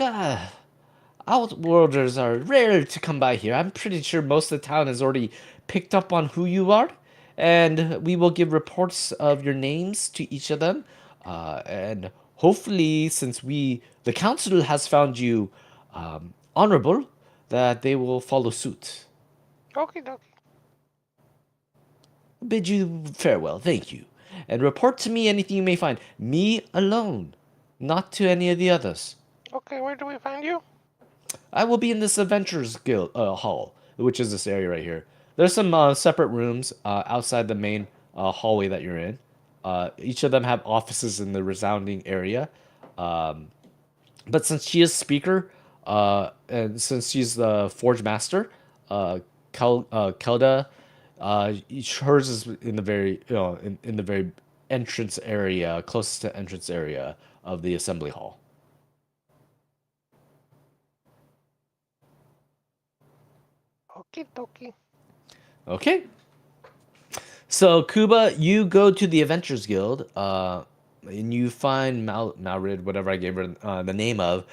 Outworlders are rare to come by here. I'm pretty sure most of the town has already picked up on who you are, and we will give reports of your names to each of them. And hopefully, since the council has found you honorable, that they will follow suit. Okie dokie. Bid you farewell, thank you, and report to me anything you may find. Me alone, not to any of the others. Okay, where do we find you? I will be in this Adventurers Guild hall, which is this area right here. There's some separate rooms outside the main hallway that you're in. Each of them have offices in the resounding area. Um, but since she is speaker, and since she's the forge master, Kelda, hers is in the very in the very entrance area, closest to entrance area of the assembly hall. Okie dokie. Okay. So Kuba, you go to the Adventurers Guild, and you find Malrid, whatever I gave her the name of.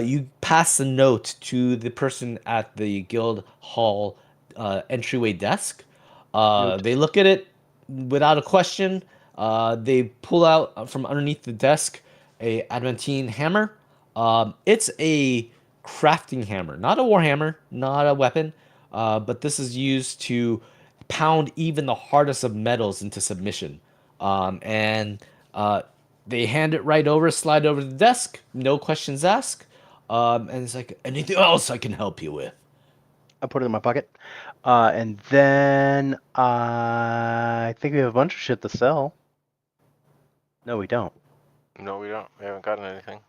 You pass the note to the person at the guild hall entryway desk. Note. They look at it without a question. They pull out from underneath the desk a adamantine hammer. It's a crafting hammer, not a war hammer, not a weapon, but this is used to pound even the hardest of metals into submission. And they hand it right over, slide over the desk, no questions asked. And it's like, anything else I can help you with? I put it in my pocket. And then I think we have a bunch of shit to sell. No, we don't. No, we don't. We haven't gotten anything.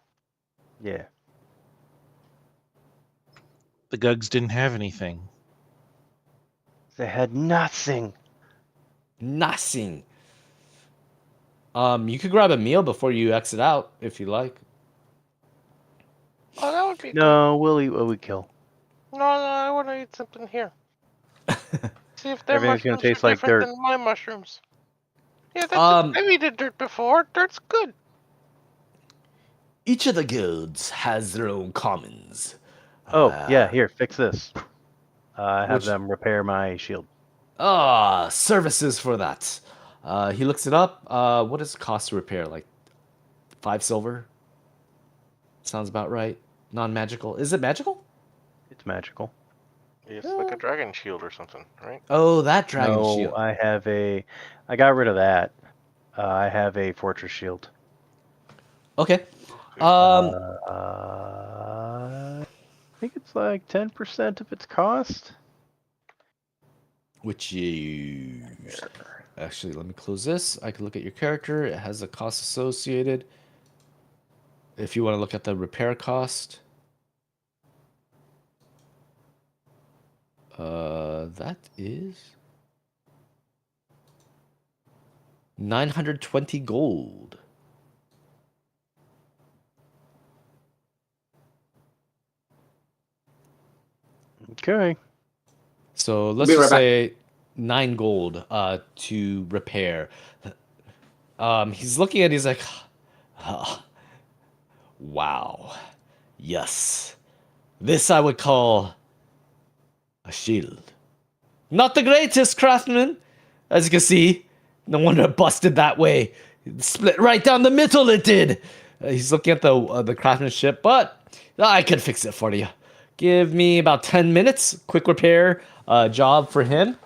Yeah. The Gugs didn't have anything. They had nothing. Nothing. You could grab a meal before you exit out if you like. Oh, that would be good. No, we'll eat what we kill. No, I want to eat something here. See if their Everything's gonna mushrooms taste are like different dirt. than my mushrooms. Yeah, Um, I've eaten dirt before. Dirt's good. each of the guilds has their own commons. Oh, yeah, here, fix this. I have Which- them repair my shield. Services for that. He looks it up. What does it cost to repair? Like 5 silver? Sounds about right. Non-magical. Is it magical? It's magical. It's like a dragon shield or something, right? Oh, that dragon No, shield. I got rid of that. I have a fortress shield. Okay. Okay. Um, Uh, think it's like 10% of its cost. Which you actually, let me close this. I can look at your character. It has a cost associated. If you want to look at the repair cost, that is 920 gold. Okay. So let's Be just right back. say 9 gold to repair. He's looking at it, he's like, "Ah, wow. Yes. This I would call a shield. Not the greatest craftsman, as you can see. No wonder it busted that way. It split right down the middle, it did. He's looking at the craftsmanship, but I can fix it for you. Give me about 10 minutes. Quick repair job for him.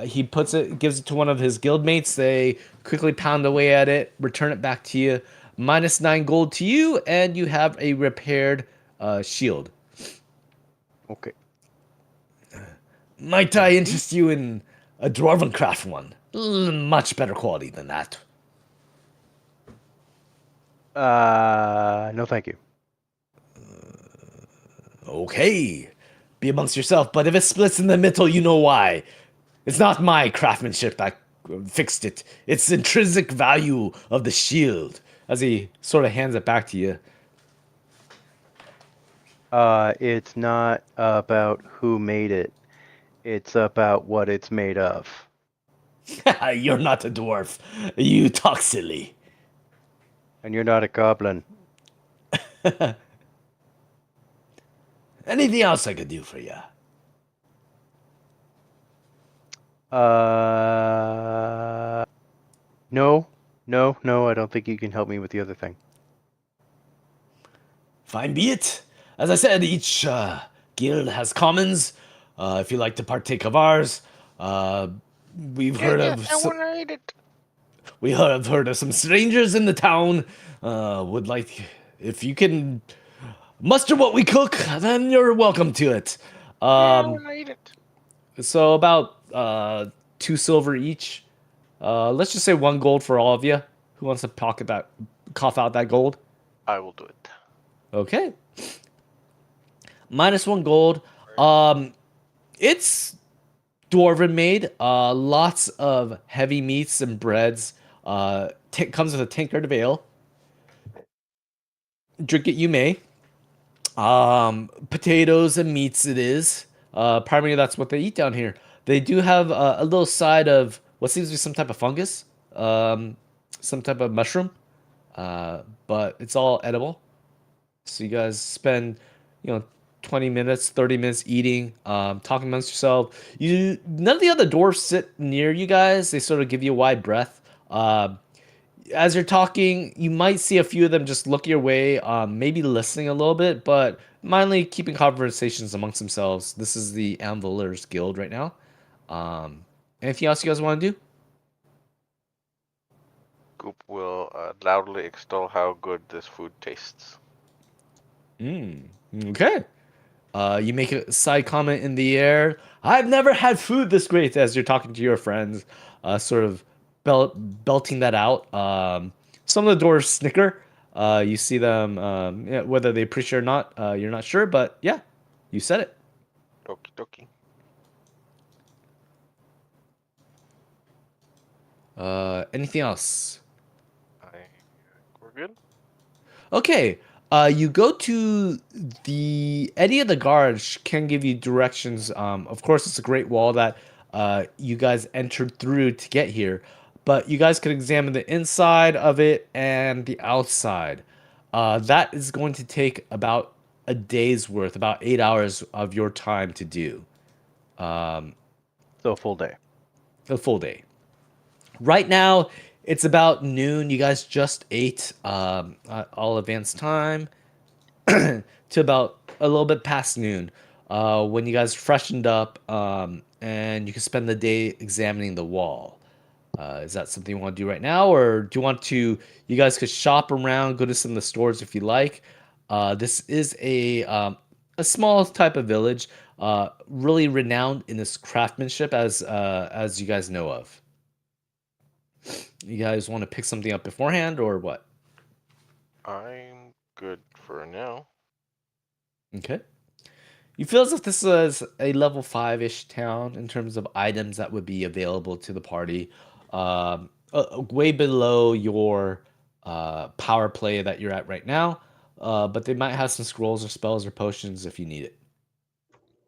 He gives it to one of his guildmates. They quickly pound away at it, return it back to you. Minus 9 gold to you, and you have a repaired shield. Okay. Might I interest you in a dwarven craft one? Much better quality than that. No, thank you. Okay. Be amongst yourself, but if it splits in the middle, you know why. It's not my craftsmanship that fixed it. It's the intrinsic value of the shield. As he sort of hands it back to you. It's not about who made it. It's about what it's made of. You're not a dwarf. You talk silly. And you're not a goblin. Anything else I could do for you? No, I don't think you can help me with the other thing. Fine be it. As I said, each guild has commons. If you like to partake of ours, we've heard Yeah, of I want to eat it. we have heard of some strangers in the town. Would like if you can muster what we cook, then you're welcome to it. Yeah, I Um, want to eat it. so about 2 silver each. Let's just say 1 gold for all of you. Who wants to cough out that gold? I will do it. Okay. Minus 1 gold. It's dwarven made. Lots of heavy meats and breads. Comes with a tankard of ale. Drink it you may. Potatoes and meats it is. Primarily that's what they eat down here. They do have a little side of what seems to be some type of fungus, some type of mushroom, but it's all edible. So you guys spend, 20 minutes, 30 minutes eating, talking amongst yourself. None of the other dwarfs sit near you guys. They sort of give you a wide breath. As you're talking, you might see a few of them just look your way, maybe listening a little bit, but mainly keeping conversations amongst themselves. This is the Anvilers Guild right now. Anything else you guys want to do? Goop will loudly extol how good this food tastes. Okay. You make a side comment in the air. I've never had food this great as you're talking to your friends, sort of belting that out. Some of the dwarves snicker. You see them, yeah, whether they appreciate it or not, you're not sure, but yeah, you said it. Okie dokie. Anything else? We're good? Okay. You go to any of the guards can give you directions. Of course, it's a great wall that you guys entered through to get here, but you guys can examine the inside of it and the outside. That is going to take about a day's worth, about 8 hours of your time to do. So a full day. A full day. Right now, it's about noon. You guys just ate all advanced time to about a little bit past noon when you guys freshened up and you can spend the day examining the wall. Is that something you want to do right now, or do you want to? You guys could shop around, go to some of the stores if you like. This is a small type of village, really renowned in its craftsmanship, as you guys know of. You guys want to pick something up beforehand or what? I'm good for now. Okay. You feel as if this is a level 5-ish town in terms of items that would be available to the party. Way below your power play that you're at right now. But they might have some scrolls or spells or potions if you need it.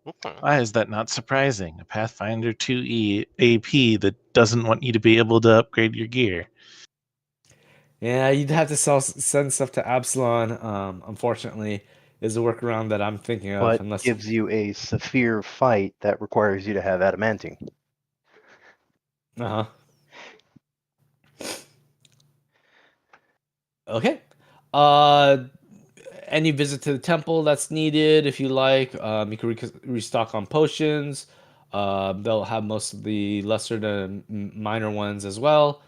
Okay. Why is that not surprising? A Pathfinder 2E AP that doesn't want you to be able to upgrade your gear. Yeah, you'd have to send stuff to Absalon. Unfortunately, is a workaround that I'm thinking of. But Unless, gives you a Saphir fight that requires you to have adamantine. uh huh. Okay. Uh, any visit to the temple that's needed if you like. You can restock on potions. They'll have most of the lesser to minor ones as well.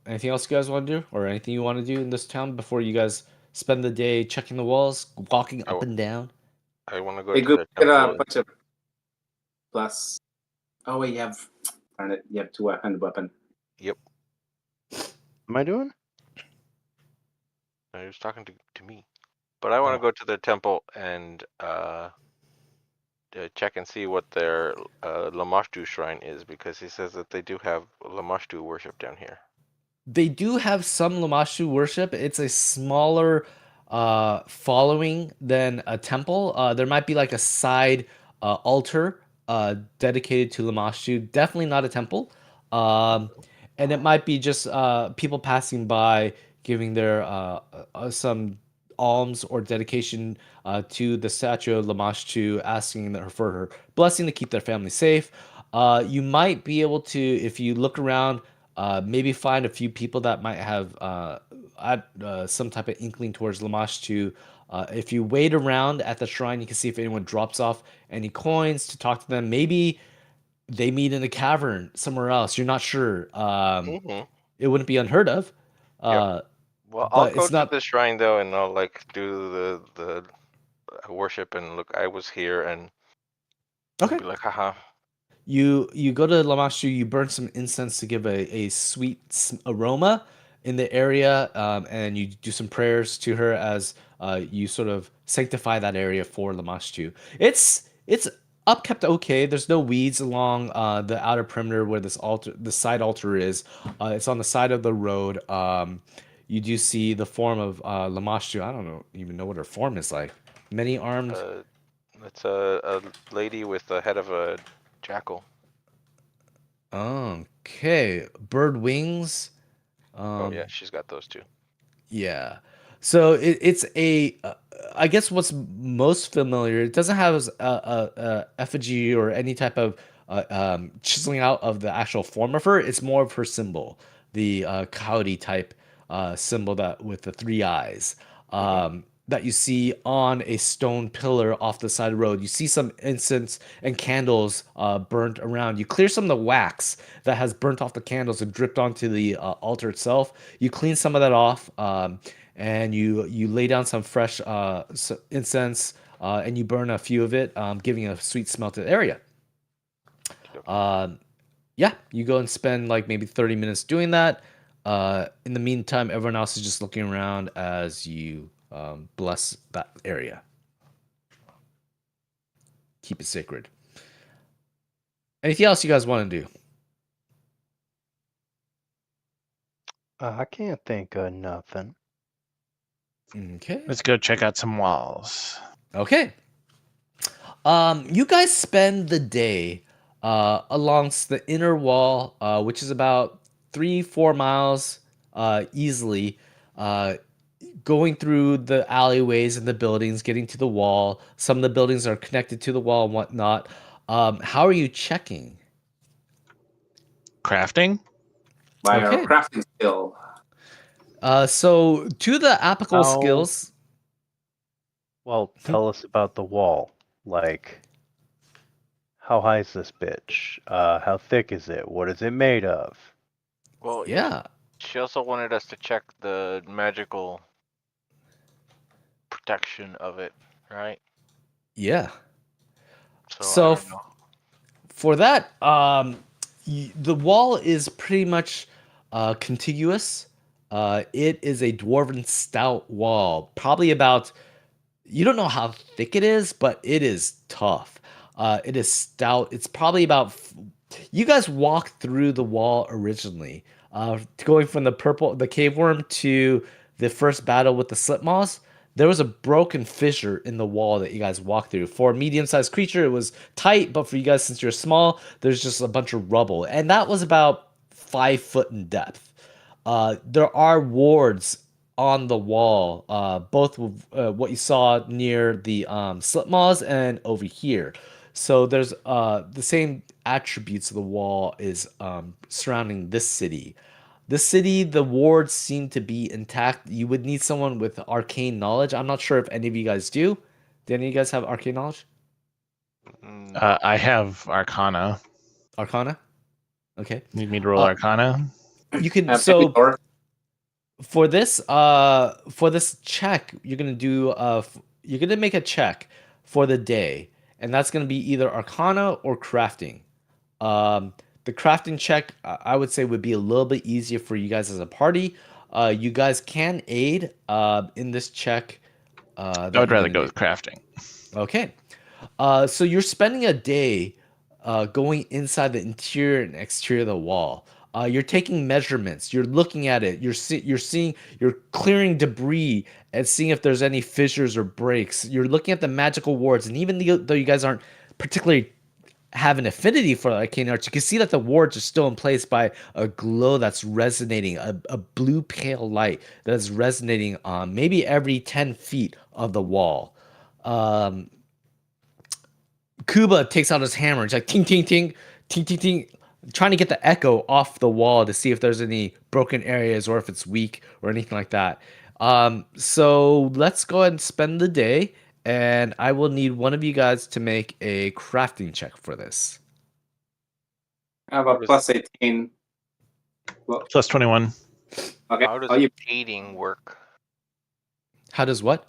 Anything else you guys want to do, or anything you want to do in this town before you guys spend the day checking the walls, walking I, up w- and down? I want to go Hey, to Goop, the get temple a and bunch of plus. Oh wait, you have. Darn it, you have two-handed weapon. yep. Am I doing? He was talking to me, but I want to Oh, go to the temple and check and see what their Lamashtu shrine is because he says that they do have Lamashtu worship down here. they do have some Lamashu worship. It's a smaller following than a temple. There might be like a side altar dedicated to Lamashu. Definitely not a temple. And it might be just people passing by giving their some alms or dedication to the statue of Lamashtu, asking her for her blessing to keep their family safe. You might be able to, if you look around, maybe find a few people that might have some type of inkling towards Lamashtu. If you wait around at the shrine, you can see if anyone drops off any coins to talk to them. Maybe they meet in a cavern somewhere else. You're not sure. Mm-hmm. It wouldn't be unheard of, Yep. uh, Well, I'll but go it's to not the shrine though, and I'll like do the worship and look. I was here, and okay. be like, haha. You go to Lamashu, you burn some incense to give a sweet aroma in the area, and you do some prayers to her as you sort of sanctify that area for Lamashu. It's upkept okay. There's no weeds along the outer perimeter where the side altar is. It's on the side of the road. You do see the form of Lamashu. I don't even know what her form is like. Many armed. Uh, it's a lady with the head of a jackal. Okay, bird wings. Oh yeah, Um, she's got those too. yeah. So it's a, I guess what's most familiar. It doesn't have a effigy or any type of chiseling out of the actual form of her. It's more of her symbol, the coyote type symbol that with the three eyes. Mm-hmm. That you see on a stone pillar off the side of the road. You see some incense and candles burnt around. You clear some of the wax that has burnt off the candles and dripped onto the altar itself. You clean some of that off, and you lay down some fresh incense, and you burn a few of it, giving a sweet smell to the area. Okay. Um, yeah, you go and spend like maybe 30 minutes doing that. In the meantime, everyone else is just looking around as you bless that area. Keep it sacred. Anything else you guys want to do? I can't think of nothing. Okay. Let's go check out some walls. Okay. You guys spend the day alongst the inner wall, which is about 3-4 miles easily, uh, going through the alleyways and the buildings, getting to the wall. Some of the buildings are connected to the wall and whatnot. How are you checking? Crafting? By our Okay. crafting skill. So to the applicable How skills. well? Tell us about the wall. Like, how high is this bitch? How thick is it? What is it made of? Well, yeah. Yeah. She also wanted us to check the magical protection of it, right? Yeah. So I So don't know. for that, the wall is pretty much contiguous. It is a dwarven stout wall, probably about, you don't know how thick it is, but it is tough. It is stout. It's probably about. You guys walked through the wall originally, going from the cave worm to the first battle with the slip moss. There was a broken fissure in the wall that you guys walked through. For a medium-sized creature, it was tight, but for you guys, since you're small, there's just a bunch of rubble, and that was about 5 foot in depth. There are wards on the wall, both with, what you saw near the slip maws and over here. So there's the same attributes of the wall is surrounding this city. This city, the wards seem to be intact. You would need someone with arcane knowledge. I'm not sure if any of you guys do. Do any of you guys have arcane knowledge? No. I have Arcana. Arcana? Okay. Need me to roll Uh, Arcana? you can Maybe so Thor. for this check, you're gonna do you're gonna make a check for the day, and that's gonna be either Arcana or crafting. The crafting check, I would say, would be a little bit easier for you guys as a party. You guys can aid in this check I that would you're rather gonna go do. with crafting. Okay. So you're spending a day going inside the interior and exterior of the wall. You're taking measurements. You're looking at it. You're seeing. You're clearing debris and seeing if there's any fissures or breaks. You're looking at the magical wards, and even though you guys aren't particularly have an affinity for arcane arts, you can see that the wards are still in place by a glow that's resonating, a blue pale light that is resonating on maybe every 10 feet of the wall. Um, Kuba takes out his hammer. It's like ting ting ting, ting ting ting, trying to get the echo off the wall to see if there's any broken areas or if it's weak or anything like that. So let's go ahead and spend the day, and I will need one of you guys to make a crafting check for this. I have a plus 18. Well, Plus 21. okay. How does Oh, you aiding work? How does what?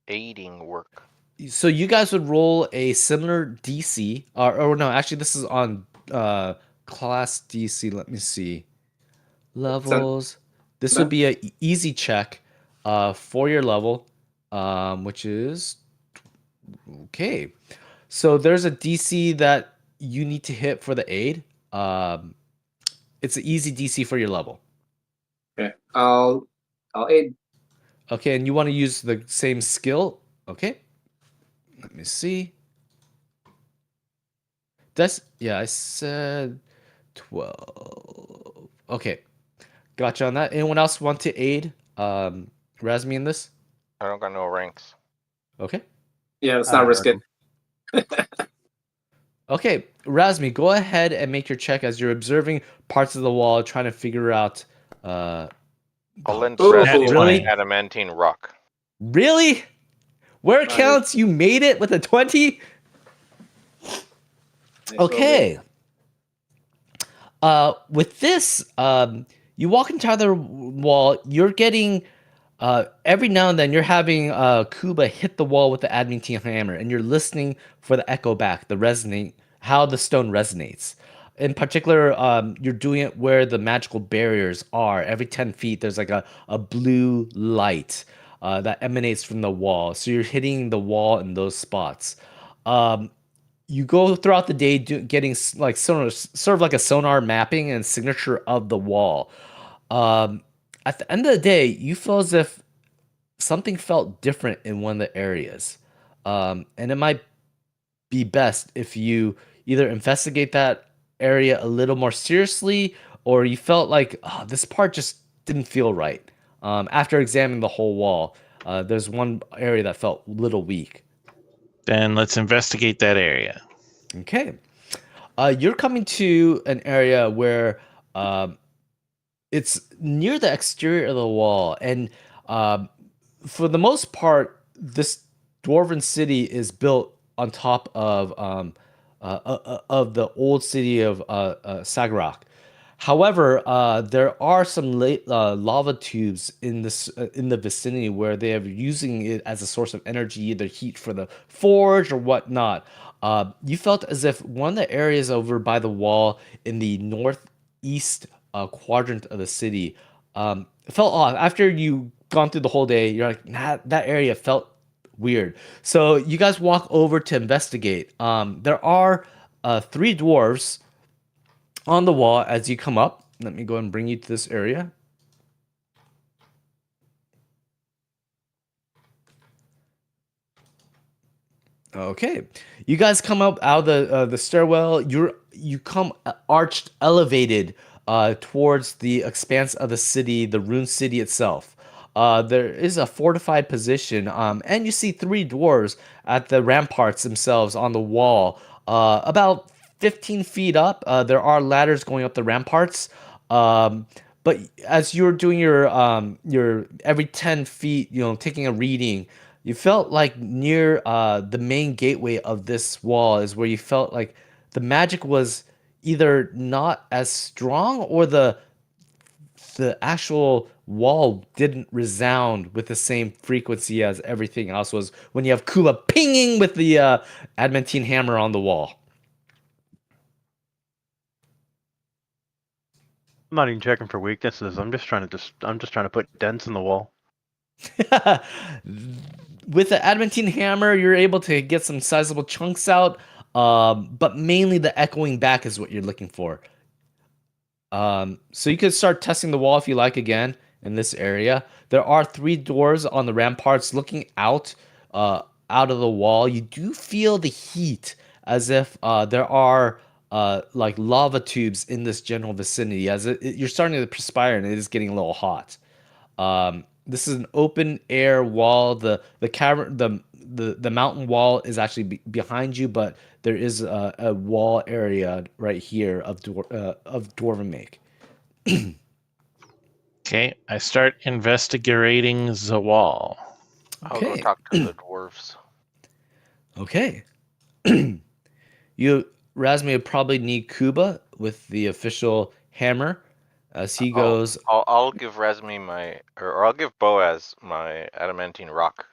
Aiding work. So you guys would roll a similar DC, or no, actually this is on class DC. Let me see. Levels. This would be a easy check for your level, which is okay. So there's a DC that you need to hit for the aid. It's an easy DC for your level. okay. I'll aid. Okay, and you want to use the same skill. Okay. Let me see. That's, yeah, I said 12. Okay. Gotcha on that. Anyone else want to aid Razmi in this? I don't got no ranks. Okay. Yeah, let's not risk it. Okay, Razmi, go ahead and make your check as you're observing parts of the wall, trying to figure out. I'll lend Ooh. Razmi Really? my adamantine rock. Really? Where it Nice. counts, you made it with a 20? Okay. With this, you walk into the wall. You're getting every now and then you're having Kuba hit the wall with the adamantine hammer, and you're listening for the echo back, the resonate, how the stone resonates. In particular, you're doing it where the magical barriers are. Every 10 feet, there's like a blue light that emanates from the wall. So you're hitting the wall in those spots. You go throughout the day getting like sonar, sort of like a sonar mapping and signature of the wall. At the end of the day, you feel as if something felt different in one of the areas. And it might be best if you either investigate that area a little more seriously, or you felt like, oh, this part just didn't feel right. After examining the whole wall, there's one area that felt a little weak. Then let's investigate that area. Okay. You're coming to an area where it's near the exterior of the wall, and for the most part, this dwarven city is built on top of the old city of Sagarok. However, there are some lava tubes in the vicinity where they are using it as a source of energy, either heat for the forge or whatnot. You felt as if one of the areas over by the wall in the northeast quadrant of the city felt off. After you gone through the whole day, you're like, nah, that area felt weird. So you guys walk over to investigate. There are three dwarves on the wall as you come up. Let me go and bring you to this area. Okay, you guys come up out of the stairwell. You come arched, elevated towards the expanse of the city, the ruined city itself. There is a fortified position, and you see three dwarves at the ramparts themselves on the wall, about 15 feet up. There are ladders going up the ramparts. But as you're doing your every 10 feet, taking a reading, you felt like near the main gateway of this wall is where you felt like the magic was either not as strong or the actual wall didn't resound with the same frequency as everything else was when you have Kuba pinging with the adamantine hammer on the wall. I'm not even checking for weaknesses. I'm just trying to put dents in the wall. With the adamantine hammer, you're able to get some sizable chunks out, but mainly the echoing back is what you're looking for. So you could start testing the wall if you like again in this area. There are three doors on the ramparts looking out of the wall. You do feel the heat as if there are like lava tubes in this general vicinity. You're starting to perspire and it is getting a little hot. This is an open air wall. The cavern, the mountain wall is actually behind you, but there is a wall area right here of dwarven make. Okay, I start investigating the wall. I'll go Okay. talk to the dwarves. Okay. You Razmi probably need Kuba with the official hammer as he goes. I'll give Razmi or I'll give Boaz my adamantine rock.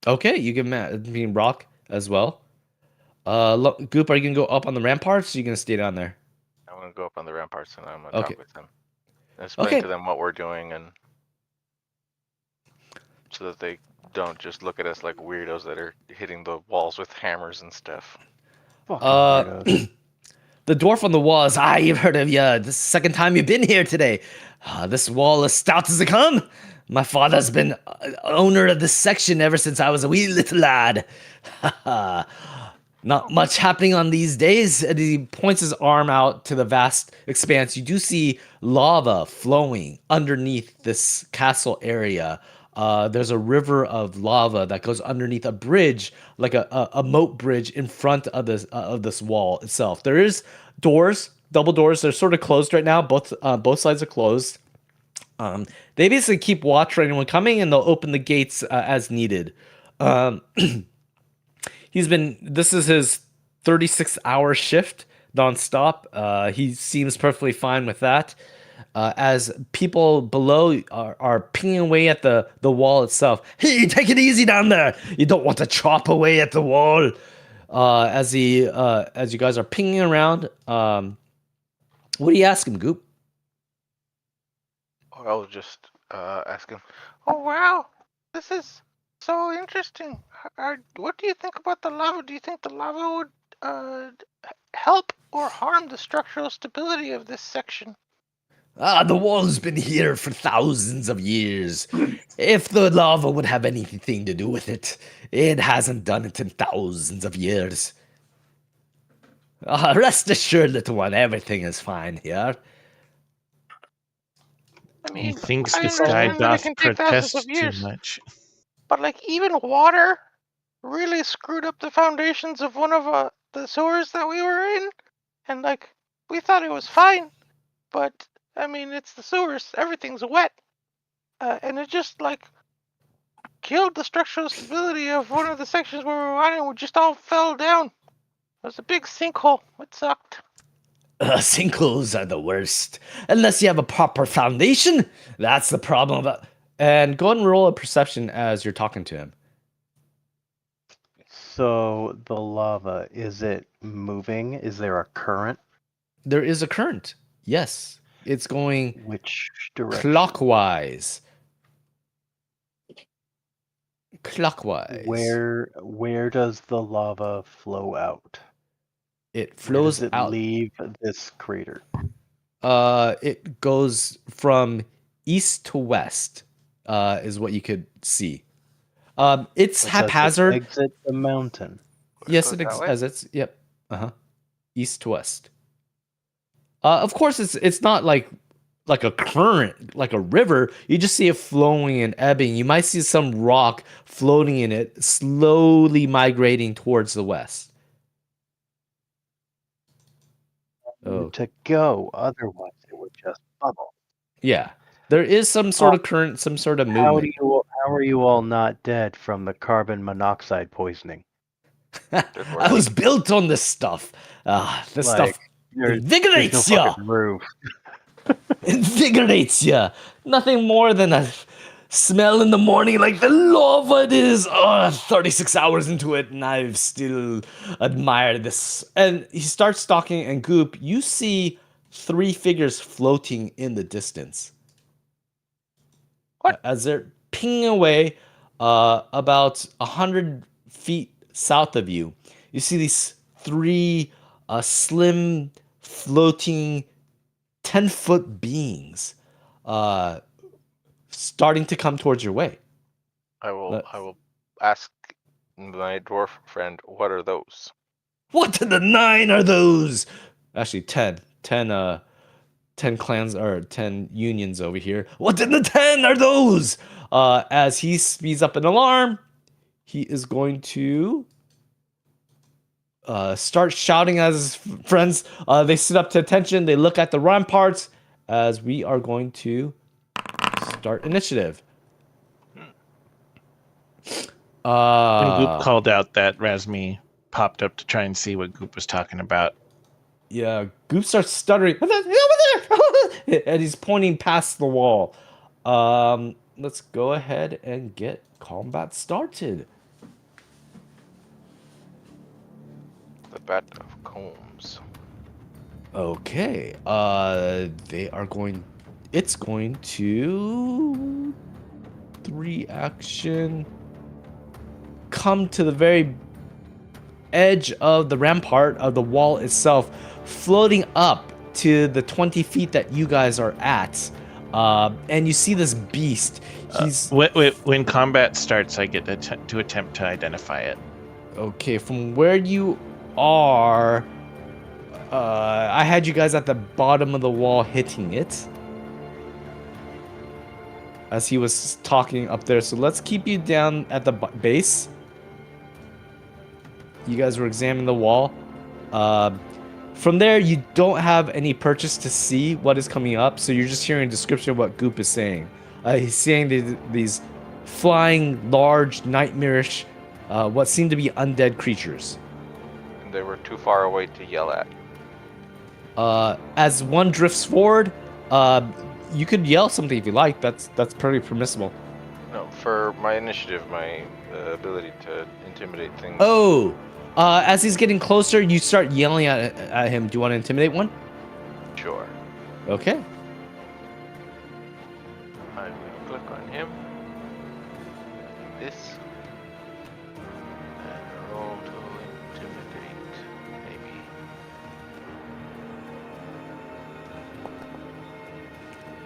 Okay, you give him rock as well. Goop, are you gonna go up on the ramparts? Or are you gonna stay down there? I'm gonna go up on the ramparts and I'm gonna Okay. talk with them. Explain to them what we're doing, and so that they don't just look at us like weirdos that are hitting the walls with hammers and stuff. Fucking weirdos. The dwarf on the wall is, you've heard of ya. This is the second time you've been here today. This wall as stout as it come. My father's been owner of this section ever since I was a wee little lad. Not much happening on these days. And he points his arm out to the vast expanse. You do see lava flowing underneath this castle area. There's a river of lava that goes underneath a bridge, like a moat bridge in front of this wall itself. There is doors, double doors. They're sort of closed right now. Both sides are closed. They basically keep watch for anyone coming, and they'll open the gates as needed. This is his 36-hour shift nonstop. He seems perfectly fine with that. As people below are pinging away at the wall itself. Hey, take it easy down there. You don't want to chop away at the wall. As you guys are pinging around, what do you ask him, Goop? I'll just ask him. Oh wow, this is so interesting. What do you think about the lava? Do you think the lava would help or harm the structural stability of this section? The wall's been here for thousands of years. If the lava would have anything to do with it, it hasn't done it in thousands of years. Rest assured, little one, everything is fine here. I He mean, thinks I this guy understand that it doth can take thousands of protest too years, much. but like even water really screwed up the foundations of one of the sewers that we were in, and like we thought it was fine, but I mean it's the sewers, everything's wet, and it just like killed the structural stability of one of the sections where we were on, and we just all fell down. It was a big sinkhole. It sucked. Sinkholes are the worst. Unless you have a proper foundation, that's the problem. And go ahead and roll a perception as you're talking to him. So the lava, is it moving? Is there a current? There is a current. Yes. It's going Which direction? clockwise. Clockwise. Where does the lava flow out? It Where does flows it out. leave this crater? It goes from east to west, is what you could see. It's But haphazard. does it exit the mountain? Yes, Goes that way? as it's yep. East to west. Of course, it's not like a current, like a river. You just see it flowing and ebbing. You might see some rock floating in it, slowly migrating towards the west. Oh, To go, otherwise it would just bubble. yeah. There is some sort of current, some sort of movement. How are you all not dead from the carbon monoxide poisoning? I was built on this stuff. This stuff There's no invigorates ya. fucking roof. Invigorates ya. Nothing more than a smell in the morning like the lava it is. 36 hours into it, and I've still admired this. And he starts talking, and Goop, you see 3 figures floating in the distance. What? As they're pinging away about 100 feet south of you, you see these 3 slim, floating 10-foot beings starting to come towards your way. I will ask my dwarf friend, what are those? What to the 9 are those? Actually, 10. 10 clans or 10 unions over here. What in the 10 are those? As he speeds up an alarm, he is going to start shouting at his friends. They sit up to attention. They look at the ramparts as we are going to start initiative. When Goop called out that, Razmi popped up to try and see what Goop was talking about. Yeah, Goop starts stuttering. Over there! And he's pointing past the wall. Let's go ahead and get combat started. The Bat of Combs. Okay. They are going. It's going to 3 action. Come to the very edge of the rampart of the wall itself, floating up to the 20 feet that you guys are at. And you see this beast. He's when combat starts, I get to attempt to identify it. okay. From where you are, I had you guys at the bottom of the wall hitting it as he was talking up there. So let's keep you down at the base. You guys were examining the wall. From there, you don't have any purchase to see what is coming up, so you're just hearing a description of what Goop is saying. He's saying these flying, large, nightmarish, what seem to be undead creatures. They were too far away to yell at. As one drifts forward, you could yell something if you like. That's pretty permissible. No, for my initiative, my ability to intimidate things. Oh, as he's getting closer, you start yelling at him. Do you want to intimidate one? Sure. Okay. I will click on him. This. And roll to intimidate, maybe.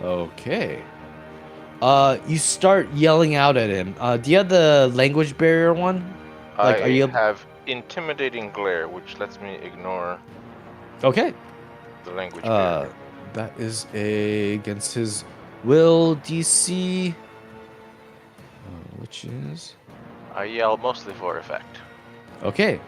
Okay. You start yelling out at him. Do you have the language barrier one? Like, I have intimidating glare, which lets me ignore Okay. the language barrier. That is against his will DC, which is I yell mostly for effect. okay.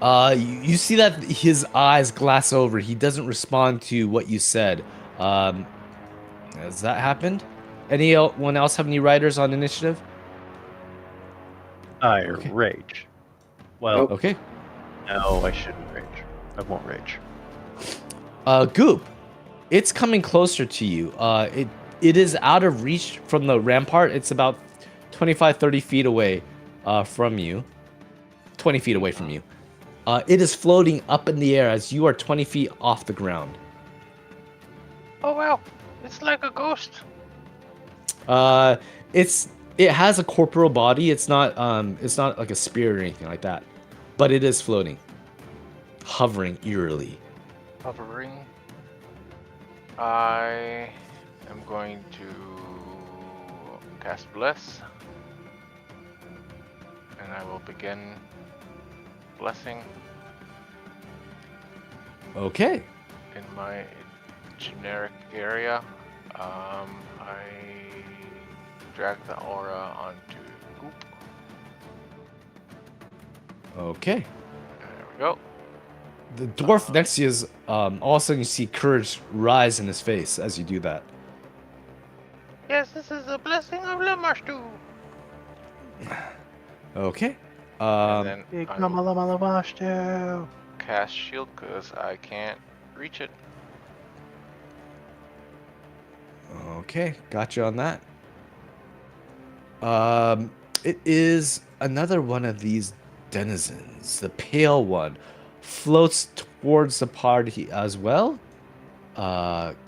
You see that his eyes glass over. He doesn't respond to what you said. Has that happened? Anyone else have any riders on initiative? I Okay. rage. Well, Okay. no, I shouldn't rage. I won't rage. Goop, it's coming closer to you. It is out of reach from the rampart. It's about 25, 30 feet away from you. 20 feet away from you. It is floating up in the air as you are 20 feet off the ground. Oh wow, it's like a ghost. It has a corporeal body. It's not like a spirit or anything like that. But it is floating. Hovering eerily. Hovering. I am going to cast Bless. And I will begin blessing Okay. in my generic area. I drag the aura onto Goop. Okay. There we go. The dwarf next to you is all of a sudden you see courage rise in his face as you do that. Yes, this is the blessing of Lamarstu. Okay. And then Big I mama will lama lavastu. cast shield because I can't reach it. Okay, gotcha on that. It is another one of these denizens. The pale one floats towards the party as well.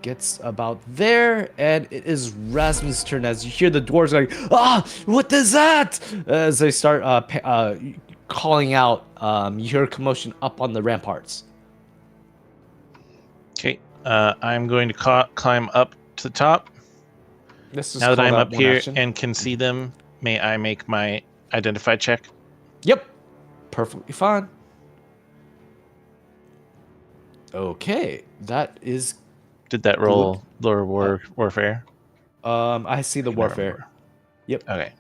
Gets about there, and it is Rasmus' turn as you hear the dwarves going, "Ah, what is that?" As they start calling out. You hear a commotion up on the ramparts. Okay. I'm going to climb up to the top. This is Now that called I'm out up one here action. and can see them, may I make my identify check? Yep, perfectly fine. Okay, that is. Did that roll lower warfare? I see the I can warfare. remember. Yep. Okay.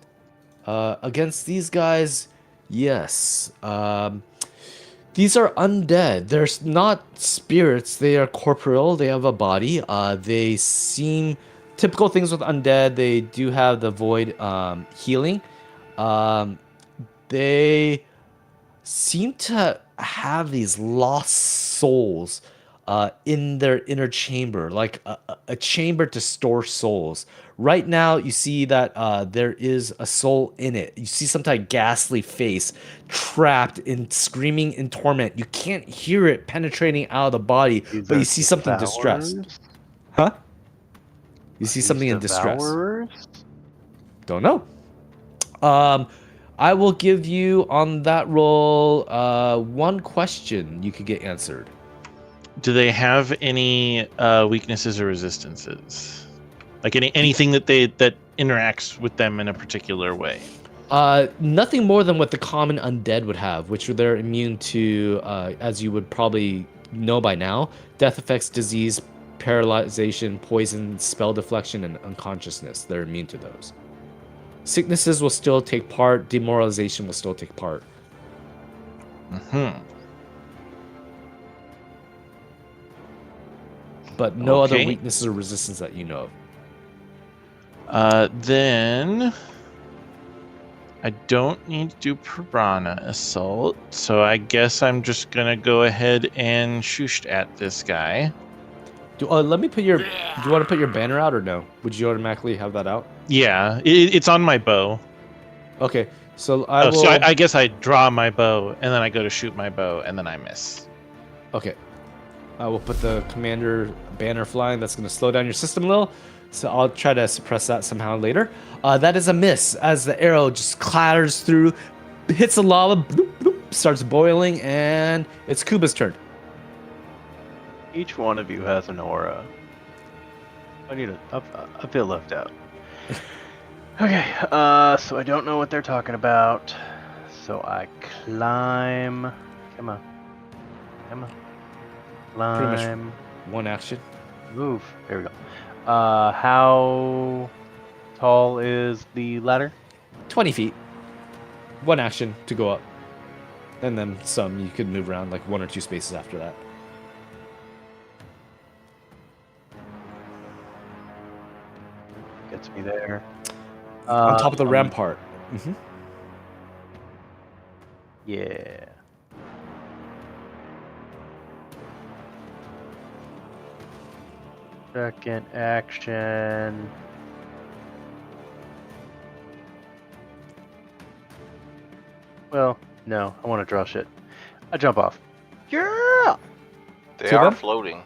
Against these guys, yes. These are undead. They're not spirits. They are corporeal. They have a body. They seem typical things with undead. They do have the void healing. They seem to have these lost souls in their inner chamber, like a chamber to store souls. Right now, you see that there is a soul in it. You see some type of ghastly face trapped in screaming in torment. You can't hear it penetrating out of the body, These but are you see something distressed. devourers? Huh? You Are see these something in distress. devourers? Don't know. I will give you on that roll one question you could get answered. Do they have any weaknesses or resistances? Like anything that interacts with them in a particular way? Nothing more than what the common undead would have, which they're immune to, as you would probably know by now, death effects, disease, paralyzation, poison, spell deflection, and unconsciousness. They're immune to those. Sicknesses will still take part. Demoralization will still take part. But no other Okay. weaknesses or resistance that you know of. Then I don't need to do Piranha Assault, so I guess I'm just gonna go ahead and shoosh at this guy. Let me put your. Do you want to put your banner out or no? Would you automatically have that out? Yeah, it's on my bow. Okay, so I will. So I guess I draw my bow, and then I go to shoot my bow, and then I miss. Okay, I will put the commander banner flying. That's going to slow down your system a little. So I'll try to suppress that somehow later. That is a miss as the arrow just clatters through, hits the lava, bloop, bloop, starts boiling, and it's Kuba's turn. Each one of you has an aura. I feel left out. Okay, so I don't know what they're talking about. So I climb. Come on. Pretty Climb. much one action. Move. There we go. How tall is the ladder? 20 feet. One action to go up. And then some you could move around like 1 or 2 spaces after that. Gets me there. On top of the rampart. Mm-hmm. Yeah. Second action. Well, no, I want to draw shit. I jump off. Yeah. They To are them? floating.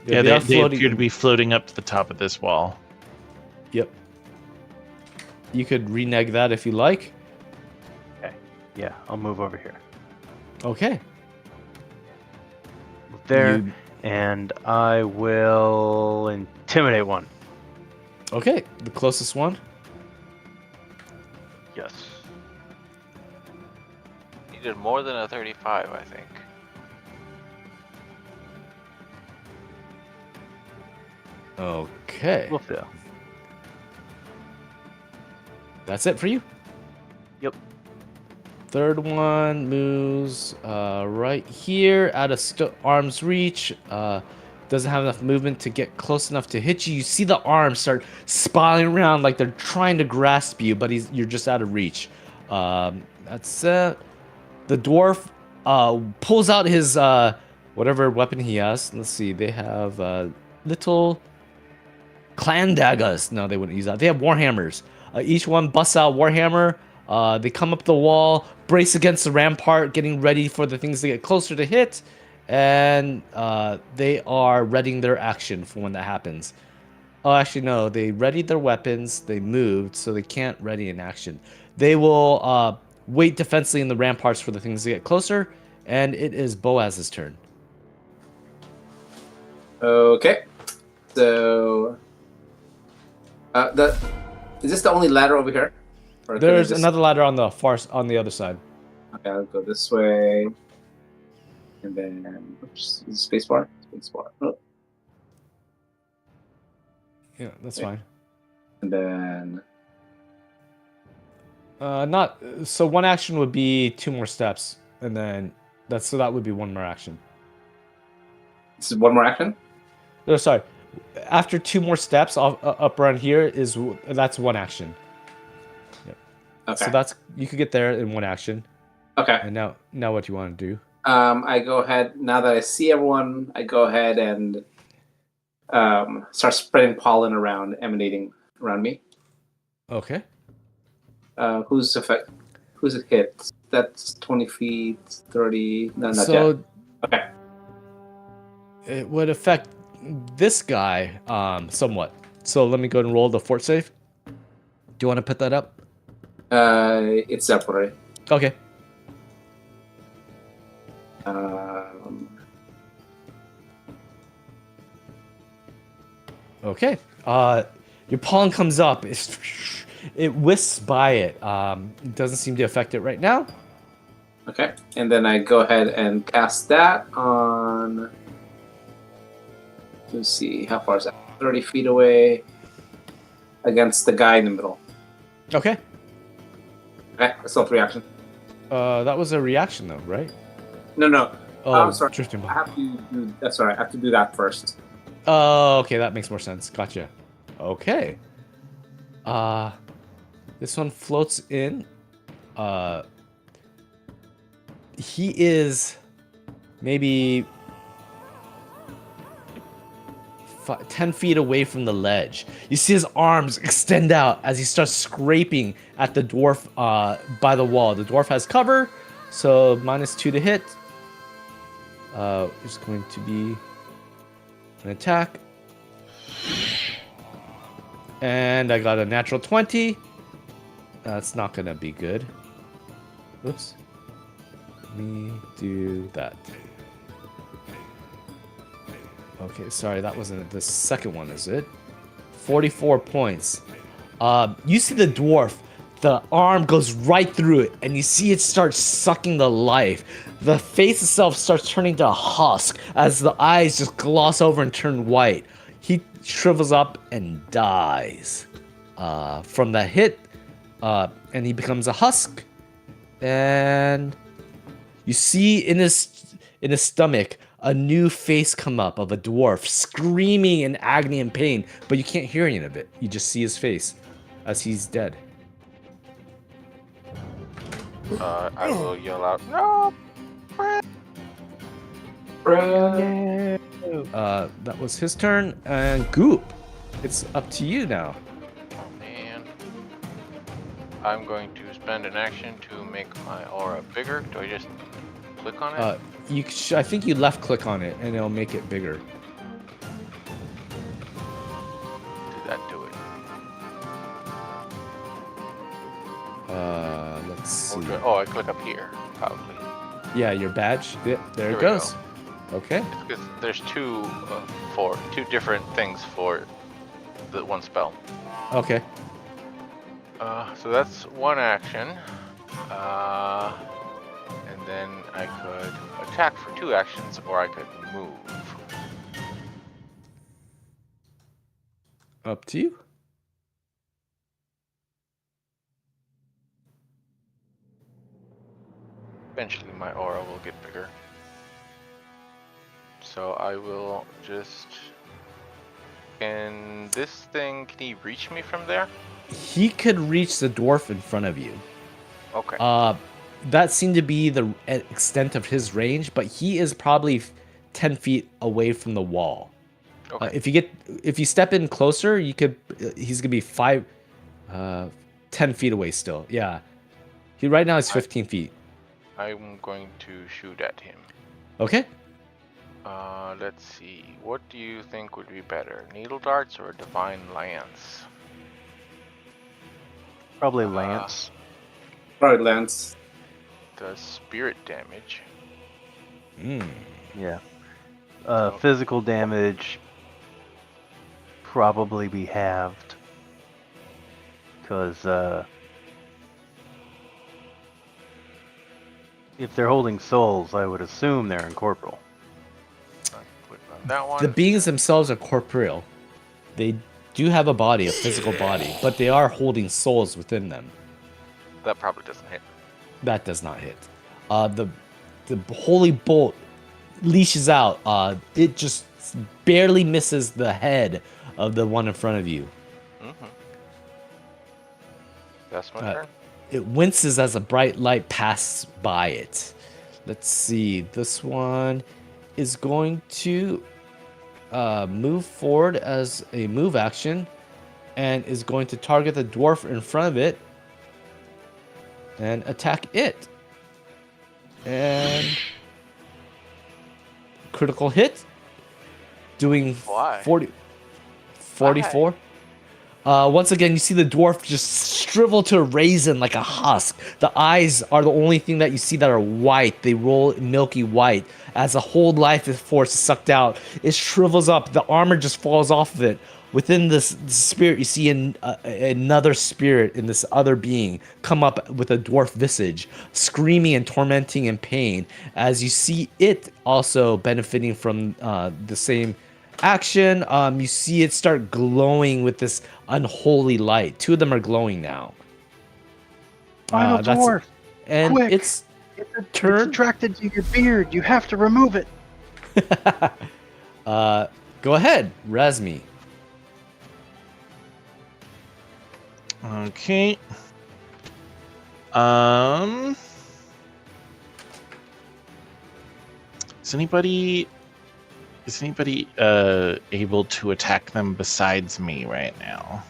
Yeah, are they appear to be floating up to the top of this wall. Yep. You could renege that if you like. Okay. Yeah, I'll move over here. Okay. Move there, You and I will intimidate one. okay? The closest one. Yes. You did more than a 35, I think. Okay. We'll fail. That's it for you. Yep. Third one moves right here out of arm's reach. Doesn't have enough movement to get close enough to hit you. You see the arms start spiraling around like they're trying to grasp you, but you're just out of reach. That's it. The dwarf pulls out his whatever weapon he has. Let's see. They have little clan daggers. No, they wouldn't use that. They have warhammers. Each one busts out warhammer. They come up the wall, brace against the rampart, getting ready for the things to get closer to hit, and they are readying their action for when that happens. Oh, actually, no. They readied their weapons. They moved, so they can't ready an action. They will wait defensively in the ramparts for the things to get closer, and it is Boaz's turn. Okay. So, is this the only ladder over here? Or can I There's just- another ladder on the other side. Okay, I'll go this way, and then oops, spacebar. Spacebar. Oh, Yeah, that's Okay. fine. and then Not so. One action would be 2 more steps, and then that would be 1 more action. this is one more action. No, sorry. After 2 more steps up around here that's 1 action. Okay. So you could get there in 1 action. Okay. And now what do you want to do? I go ahead now that I see everyone. I go ahead and start spreading pollen around, emanating around me. Okay. Who's it hit? That's 20 feet, 30. No, not yet. So Okay. it would affect this guy somewhat. So let me go ahead and roll the fort save. Do you want to put that up? It's up already. Okay. Okay. Your pollen comes up. It whisks by it. It doesn't seem to affect it right now. Okay, and then I go ahead and cast that on. Let's see, how far is that? 30 feet away against the guy in the middle. Okay. Okay, that's still 3 action. That was a reaction though, right? No. Oh, I'm sorry. drifting by. I have to do. That's all right. I have to do that first. Oh, okay, that makes more sense. Gotcha. Okay. This one floats in. He is maybe 10 feet away from the ledge. You see his arms extend out as he starts scraping at the dwarf by the wall. The dwarf has cover, so -2 to hit. Is going to be an attack. And I got a natural 20. That's not going to be good. Oops. Let me do that. Okay, sorry, that wasn't the second one, is it? 44 points. You see the dwarf. The arm goes right through it, and you see it start sucking the life. The face itself starts turning to a husk as the eyes just gloss over and turn white. He shrivels up and dies from the hit, and he becomes a husk. And you see in his stomach a new face come up of a dwarf screaming in agony and pain, but you can't hear any of it. You just see his face as he's dead. I will yell out, "No!" Bruh. That was his turn. And Goop, it's up to you now. Oh man. I'm going to spend an action to make my aura bigger. Do I just click on it? I think you left click on it and it'll make it bigger. Did that do it? Let's see. Oh, I click up here, probably. Yeah, your badge. Yeah, there Here it we goes. go. Okay. Because there's two different things for the one spell. Okay. So that's one action. And then I could attack for 2 actions, or I could move. Up to you. Eventually my aura will get bigger. So I will just... Can he reach me from there? He could reach the dwarf in front of you. Okay. That seemed to be the extent of his range, but he is probably 10 feet away from the wall. Okay. If you step in closer, he's gonna be 10 feet away still. Yeah. Right now he's 15 feet. I'm going to shoot at him. Okay. Let's see. What do you think would be better, needle darts or divine lance? Probably Lance. Probably Lance. Does spirit damage. Yeah. Physical damage probably be halved. Because if they're holding souls, I would assume they're incorporeal. Click on that one. The beings themselves are corporeal. They do have a body, a physical body, but they are holding souls within them. That probably doesn't hit. That does not hit. The holy bolt leashes out. It just barely misses the head of the one in front of you. Mm-hmm. That's my turn. It winces as a bright light passes by it. Let's see. This one is going to move forward as a move action and is going to target the dwarf in front of it and attack it. And critical hit. Doing Why? 44. Once again, you see the dwarf just shrivel to a raisin like a husk. The eyes are the only thing that you see that are white. They roll milky white. As a whole life force is sucked out, it shrivels up. The armor just falls off of it. Within this spirit, you see another spirit in this other being come up with a dwarf visage, screaming and tormenting in pain. As you see it also benefiting from the same action, you see it start glowing with this unholy light. 2 of them are glowing now. Final dwarf! And Quick! it's It's turn. attracted to your beard. You have to remove it. Go ahead, Razmi. Okay. Is anybody able to attack them besides me right now?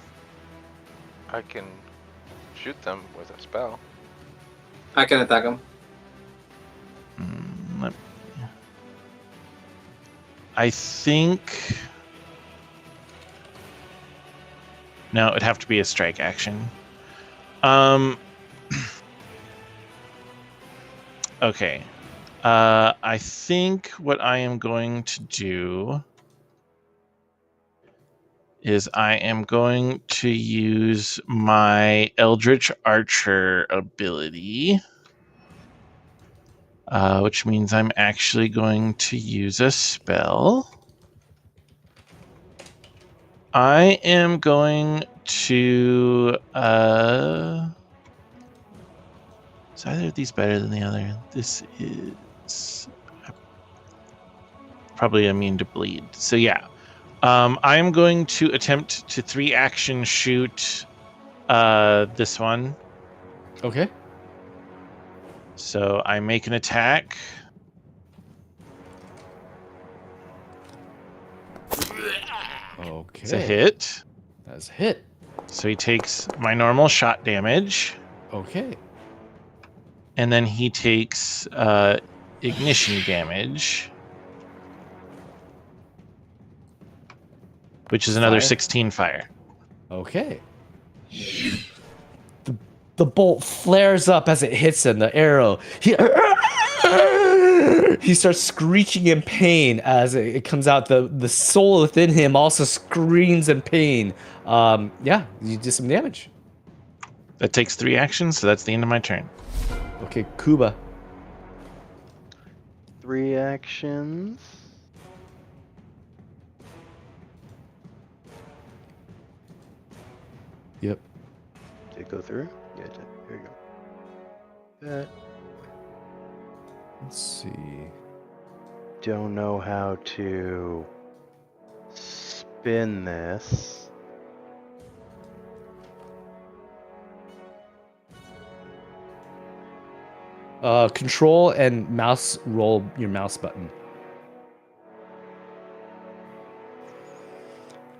I can shoot them with a spell. I can attack him. I think... No, it'd have to be a strike action. Okay. I think what I am going to do is I am going to use my Eldritch Archer ability, which means I'm actually going to use a spell. I am going to... is either of these better than the other? This is probably immune to bleed. So yeah. I am going to attempt to 3-action shoot this one. Okay. So I make an attack. Okay. It's a hit. That's a hit. So he takes my normal shot damage, Okay. and then he takes ignition damage, which is another Fire. 16 fire. Okay. The bolt flares up as it hits him. The arrow. He starts screeching in pain as it comes out. The soul within him also screams in pain. Yeah, you did some damage. That takes 3 actions, so that's the end of my turn. Okay, Kuba. 3 actions. Yep. Did it go through? Yeah, it did. Here you go. That. Let's see. Don't know how to spin this. Control and mouse roll your mouse button.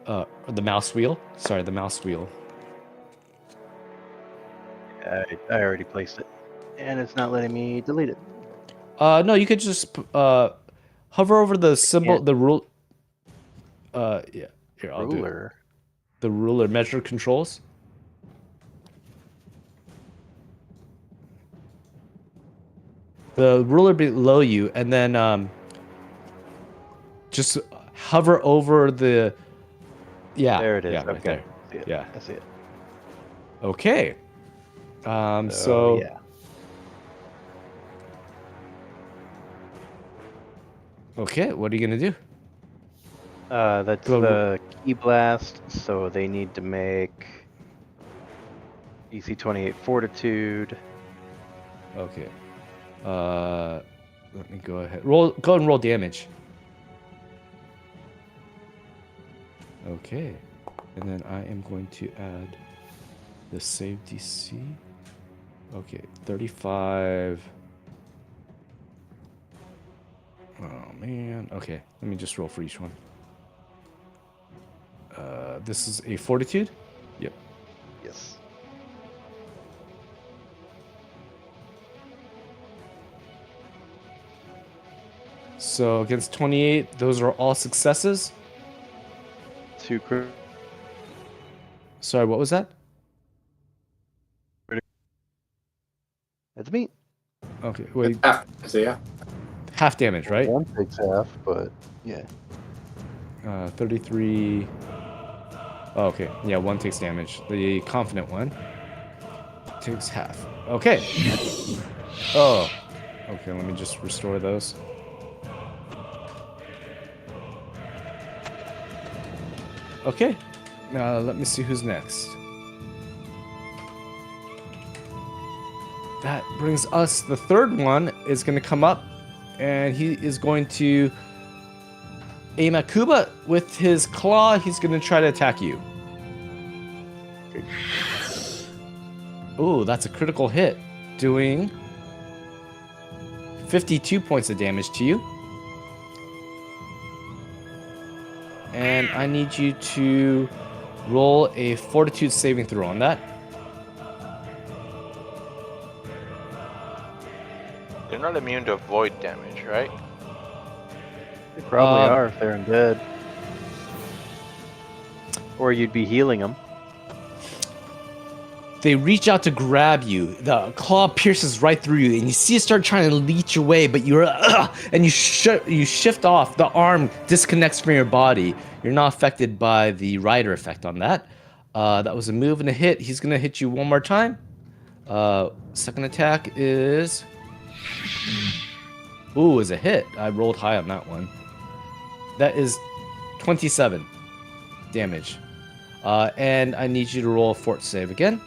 The mouse wheel. Sorry, the mouse wheel. I already placed it. And it's not letting me delete it. No, you could just hover over the symbol, can't. the rule. Yeah. Here, I'll do it. Ruler. The ruler measure controls. The ruler below you, and then just hover over the. Yeah. There it is. Yeah, right Okay. there. See it. Yeah. I see it. Okay. So yeah. Okay, what are you gonna do? That's Go- the key blast, so they need to make DC 28 Fortitude. Okay. Let me go ahead. Go ahead and roll damage. Okay. And then I am going to add the save DC. Okay, 35. Oh man. Okay, let me just roll for each one. This is a fortitude? Yep. Yes. So against 28, those are all successes. 2 crit. Sorry, what was that? That's me. Okay, wait. So yeah. Half damage, right? One takes half, but yeah. 33. Oh, okay. Yeah, one takes damage. The confident one takes half. Okay. Oh. Okay, let me just restore those. Okay. Let me see who's next. That brings us. The third one is going to come up, and he is going to aim at Kuba with his claw. He's going to try to attack you. Ooh, that's a critical hit, doing 52 points of damage to you. And I need you to roll a fortitude saving throw on that. They're not immune to void damage, right? They probably Um, are if they're undead. Or you'd be healing them. They reach out to grab you. The claw pierces right through you, and you see it start trying to leech away, but you're and you shift off. The arm disconnects from your body. You're not affected by the rider effect on that. That was a move and a hit. He's gonna hit you one more time. Second attack is is a hit. I rolled high on that one. That is 27 damage. And I need you to roll a fort save again.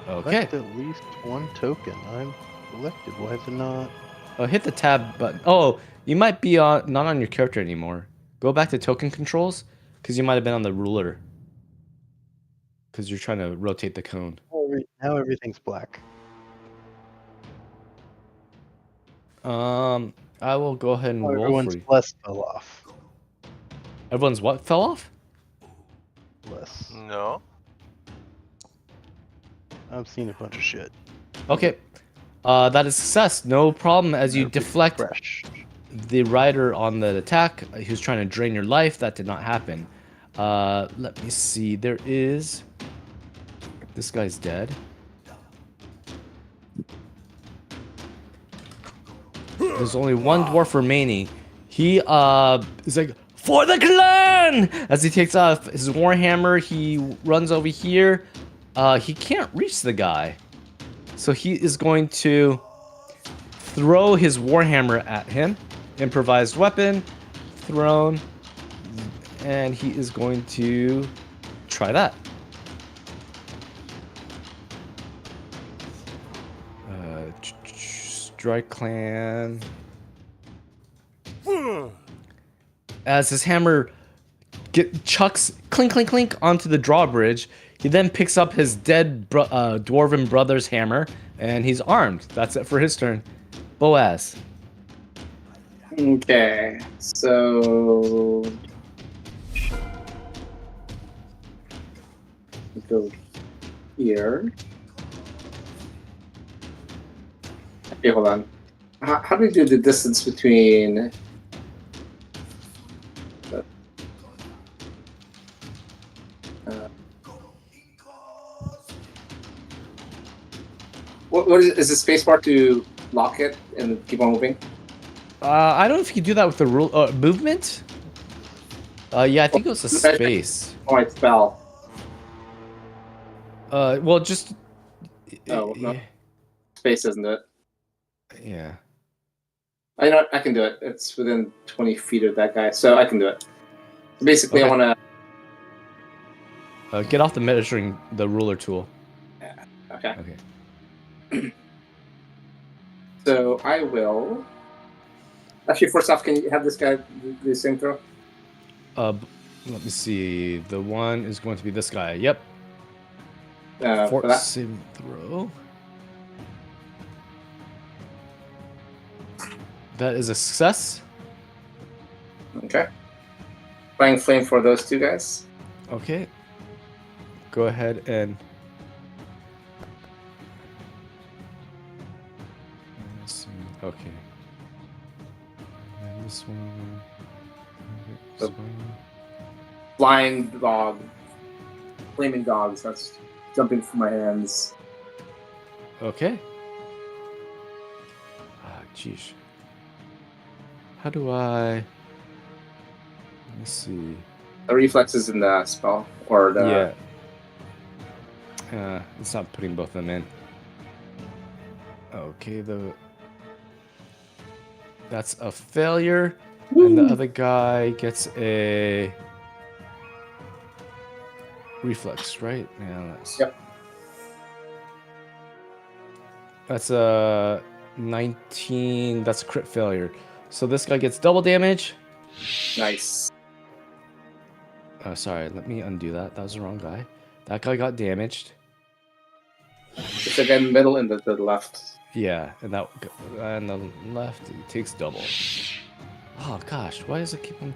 Okay. Collect at least one token. I'm collected. Why is it not? Oh, hit the tab button. Oh, you might be not on your character anymore. Go back to token controls, because you might have been on the ruler. Because you're trying to rotate the cone. Oh, Now everything's black. I will go ahead and Now roll everyone's for you. bless fell off. Everyone's what fell off? Bless. No. I've seen a bunch of shit. Okay. That is success. No problem as you Everything's deflect fresh. the rider on the attack. He was trying to drain your life. That did not happen. Let me see. There is... This guy's dead. There's only one dwarf remaining. He is like, for the clan! As he takes off his warhammer, he runs over here. He can't reach the guy. So he is going to throw his warhammer at him. Improvised weapon, thrown, and he is going to try that. Strike clan. As his hammer chucks clink clink clink onto the drawbridge, he then picks up his dead dwarven brother's hammer, and he's armed. That's it for his turn. Boaz. Okay, so go here. Okay, hold on. How do we do the distance between? What is the spacebar to lock it and keep on moving? I don't know if you can do that with the rule movement. Yeah, I think it was a space. Oh, it fell. Well, just. Oh no, space doesn't do it. Yeah. I know I can do it. It's within 20 feet of that guy, so I can do it. Basically, Okay. I want to. Get off the ruler tool. Yeah. Okay. Okay. So I will. Actually, first off, can you have this guy do the same throw? Let me see. The one is going to be this guy. Yep. For Fort that. saving throw. That is a success. Okay. Flying flame for those two guys. Okay. Go ahead and. Okay. And this one. This one. Flying dog. Flaming dogs. That's jumping from my hands. Okay. Ah, jeez. How do I? Let me see. The reflexes in the spell, or the It's not putting both of them in. Okay, that's a failure, and the other guy gets a reflex, right? Yeah, that's. Yep. That's a 19. That's a crit failure. So this guy gets double damage. Nice. Sorry, let me undo that. That was the wrong guy. That guy got damaged. It's again middle and the left. Yeah, and the left he takes double. Oh gosh, why does it keep on?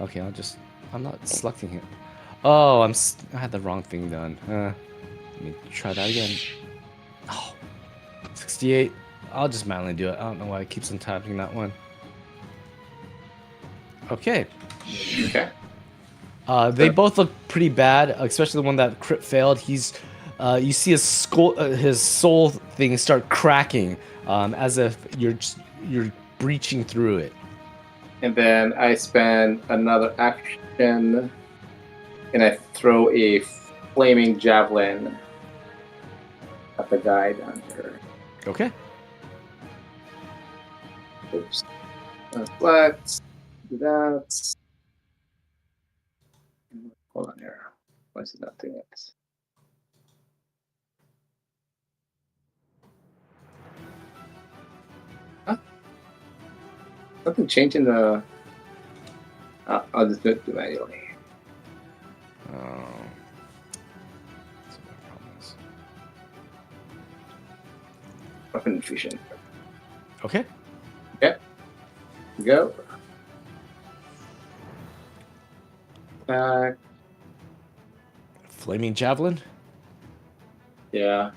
Okay, I'm not selecting him. Oh, I had the wrong thing done. Let me try that again. Oh, 68. I'll just manually do it. I don't know why it keeps on tapping that one. Okay. Okay. They both look pretty bad, especially the one that crit failed. You see his soul thing start cracking, as if you're breaching through it. And then I spend another action, and I throw a flaming javelin at the guy down here. Okay. Oops. Let's do that. Hold on here. Why is it not doing it? Huh? Something changing the. I'll just do it manually. Oh. That's what my problem is. Weapon infusion. Okay. Go. Attack. Flaming javelin. Yeah.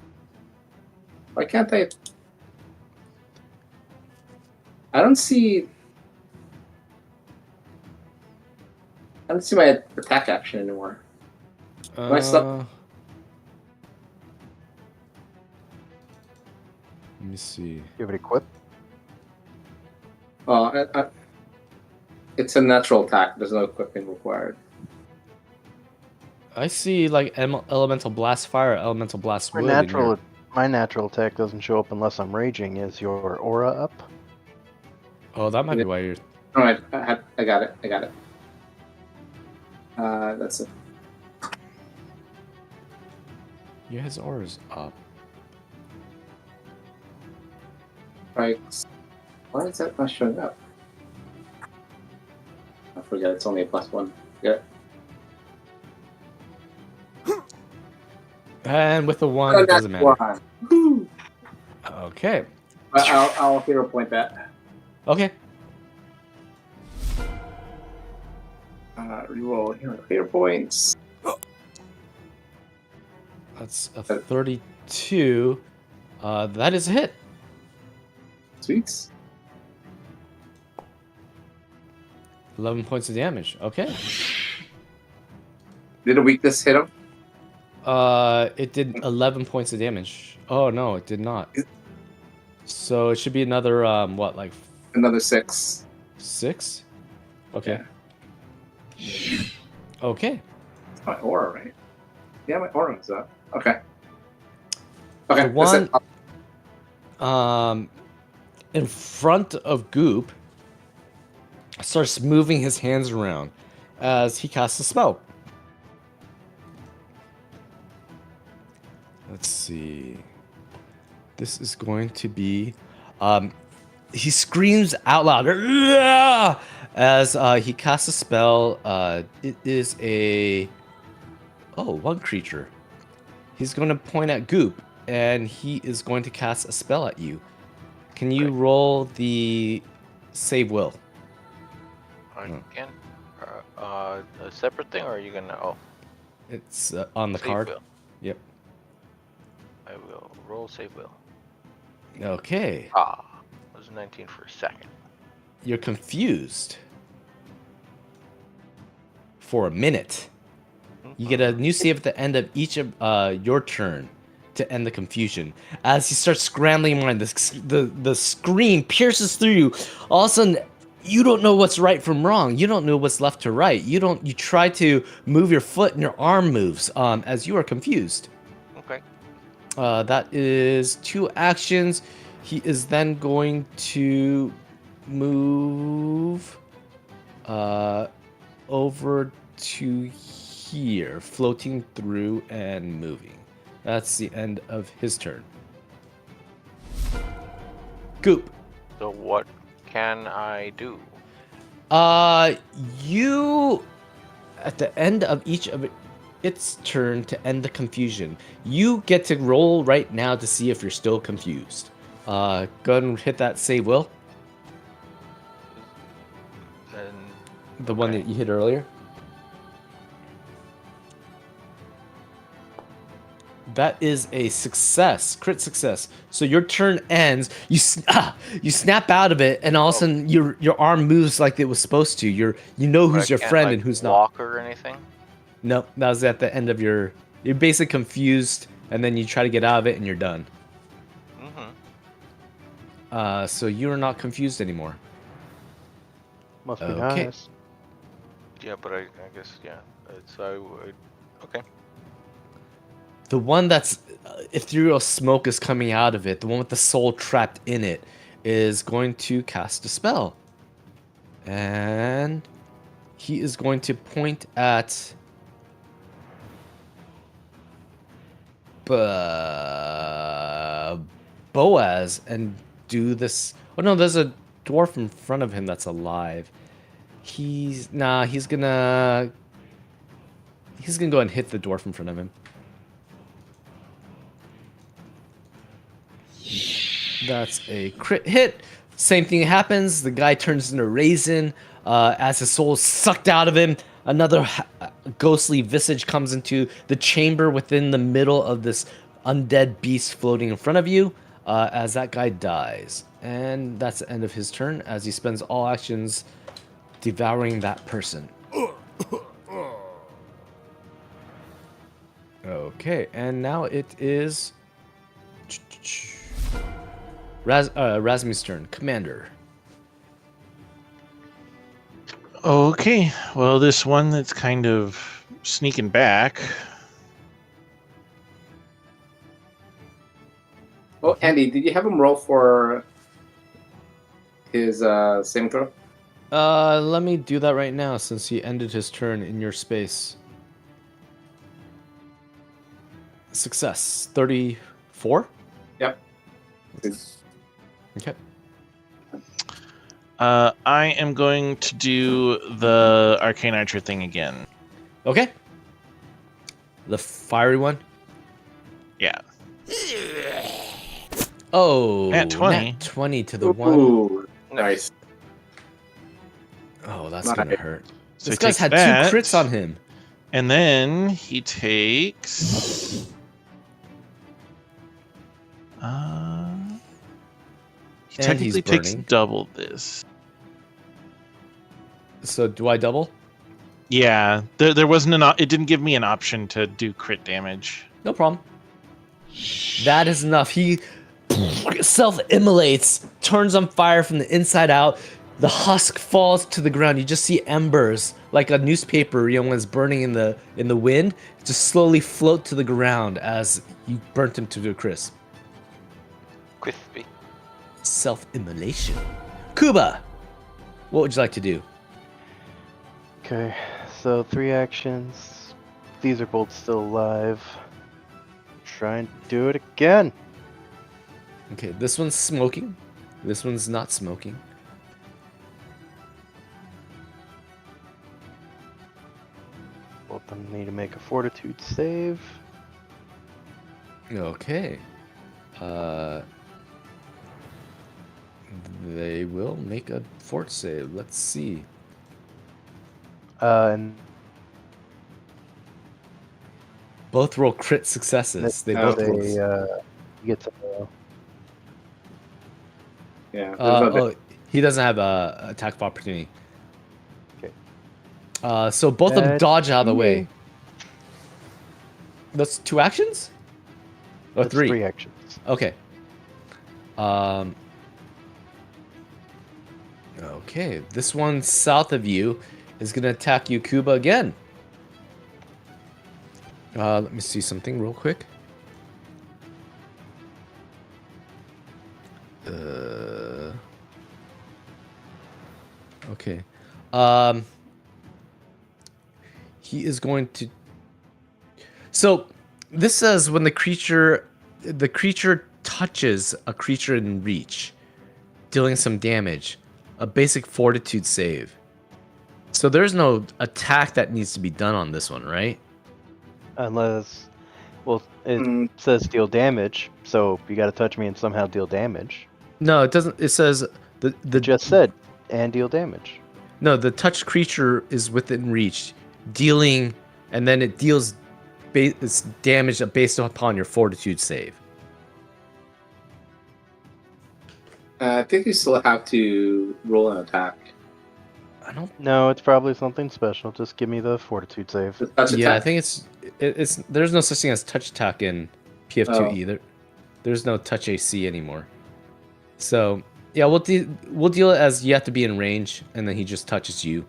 Why can't I? I don't see. I don't see my attack action anymore. Am I stuck? Let me see. You have it equipped? It's a natural attack. There's no equipment required. I see like elemental blast fire, elemental blast My wood. in your- natural attack doesn't show up unless I'm raging. Is your aura up? Oh, that might be why you're. All right, I got it. I got it. That's it. Yeah, his aura's up. Right. Why is that not showing up? I forget. It's only a +1. Yeah. And with the one, it doesn't matter. Woo! Okay. I'll hero point that. Okay. Reroll hero points. That's a 32. That is a hit. Sweets. 11 points of damage. Okay. Did a weakness hit him? It did 11 points of damage. Oh no, it did not. So it should be another what, like Another 6. 6? Okay. Okay. It's my aura, right? Yeah, my aura is up. Okay. Okay. The one in front of Goop starts moving his hands around as he casts a spell. Let's see. This is going to be he screams out loud "Aah!" as he casts a spell. It is a one creature. He's going to point at Goop and he is going to cast a spell at you. Can you roll the save will? Again, a separate thing, or are you gonna? Oh, It's on the save card. will. Yep. I will roll save will. Okay. It was 19 for a second. You're confused for a minute. You get a new save at the end of each of your turn to end the confusion. As you start scrambling around, the scream pierces through you. All of a sudden, you don't know what's right from wrong. You don't know what's left to right. You try to move your foot and your arm moves as you are confused. Okay. That is 2 actions. He is then going to move over to here, floating through and moving. That's the end of his turn. Goop. So what can I do? You at the end of each of its turn to end the confusion, you get to roll right now to see if you're still confused. Go ahead and hit that save will. And The one that you hit earlier. That is a success, crit success. So your turn ends. You snap out of it, and all of a sudden your arm moves like it was supposed to. You know but I who's your can't, friend like, and who's not. walk or anything. Nope, that was at the end of your. You're basically confused, and then you try to get out of it, and you're done. So you're not confused anymore. Must be Okay. nice. Yeah, but I guess yeah. Okay. The one that's ethereal smoke is coming out of it, the one with the soul trapped in it, is going to cast a spell. And he is going to point at Boaz and do this. Oh no, there's a dwarf in front of him that's alive. He's gonna go and hit the dwarf in front of him. That's a crit hit. Same thing happens. The guy turns into a raisin. As his soul is sucked out of him, another ghostly visage comes into the chamber within the middle of this undead beast floating in front of you. As that guy dies, and that's the end of his turn. As he spends all actions devouring that person. Okay, and now it is Razmi's turn. Commander. Okay, well, this one that's kind of sneaking back. Oh, Andy, did you have him roll for his saving throw? Let me do that right now since he ended his turn in your space. Success. 34? Yep. Okay. I am going to do the Arcane Archer thing again. Okay. The fiery one? Yeah. Oh, Nat 20. Nat 20 to the one. Ooh, nice. Oh, that's Nice. gonna hurt. So This he guy's takes had that, 2 crits on him. And then he takes... he And technically he's takes burning. double this. So do I double? Yeah, there wasn't it didn't give me an option to do crit damage. No problem. That is enough. He self-immolates, turns on fire from the inside out. The husk falls to the ground. You just see embers, like a newspaper, when it's burning in the wind, just slowly float to the ground as you burnt him to a crisp. Crispy. Self-immolation. Kuba, what would you like to do? Okay, so 3 actions. These are both still alive. Try and do it again. Okay, this one's smoking. This one's not smoking. Both of them need to make a fortitude save. Okay. They will make a fort save. Let's see. And Both roll crit successes. They both roll. you get to Yeah. there's no He doesn't have a attack of opportunity. Okay. So both of them That's dodge out of the way. me. That's 2 actions? Or That's 3? 3 actions. Okay. Okay, this one south of you is going to attack you, Kuba, again. Let me see something real quick. Okay. He is going to... So, this says when the creature touches a creature in reach, dealing some damage, a basic fortitude save. So there's no attack that needs to be done on this one, right? Unless, well, it Mm. says deal damage, so you got to touch me and somehow deal damage. No, it doesn't. It says It just said and deal damage. no. The touched creature is within reach, dealing, and then it deals it's damage based upon your fortitude save. I think you still have to roll an attack. I don't. No, it's probably something special. Just give me the fortitude save. The touch Yeah, I attack. think it's. There's no such thing as touch attack in PF2 Oh. either. There's no touch AC anymore. So yeah, we'll deal it as you have to be in range, and then he just touches you.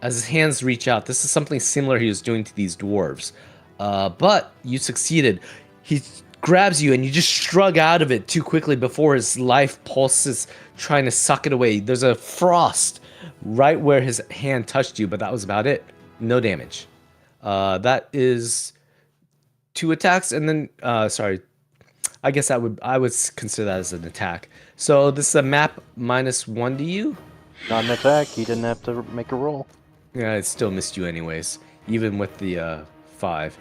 As his hands reach out, this is something similar he was doing to these dwarves, but you succeeded. He grabs you, and you just shrug out of it too quickly before his life pulses, trying to suck it away. There's a frost right where his hand touched you, but that was about it. No damage. That is 2 attacks, and then sorry. I guess I would consider that as an attack. So this is a map -1 to you. Not an attack. He didn't have to make a roll. Yeah, it still missed you anyways, even with the 5.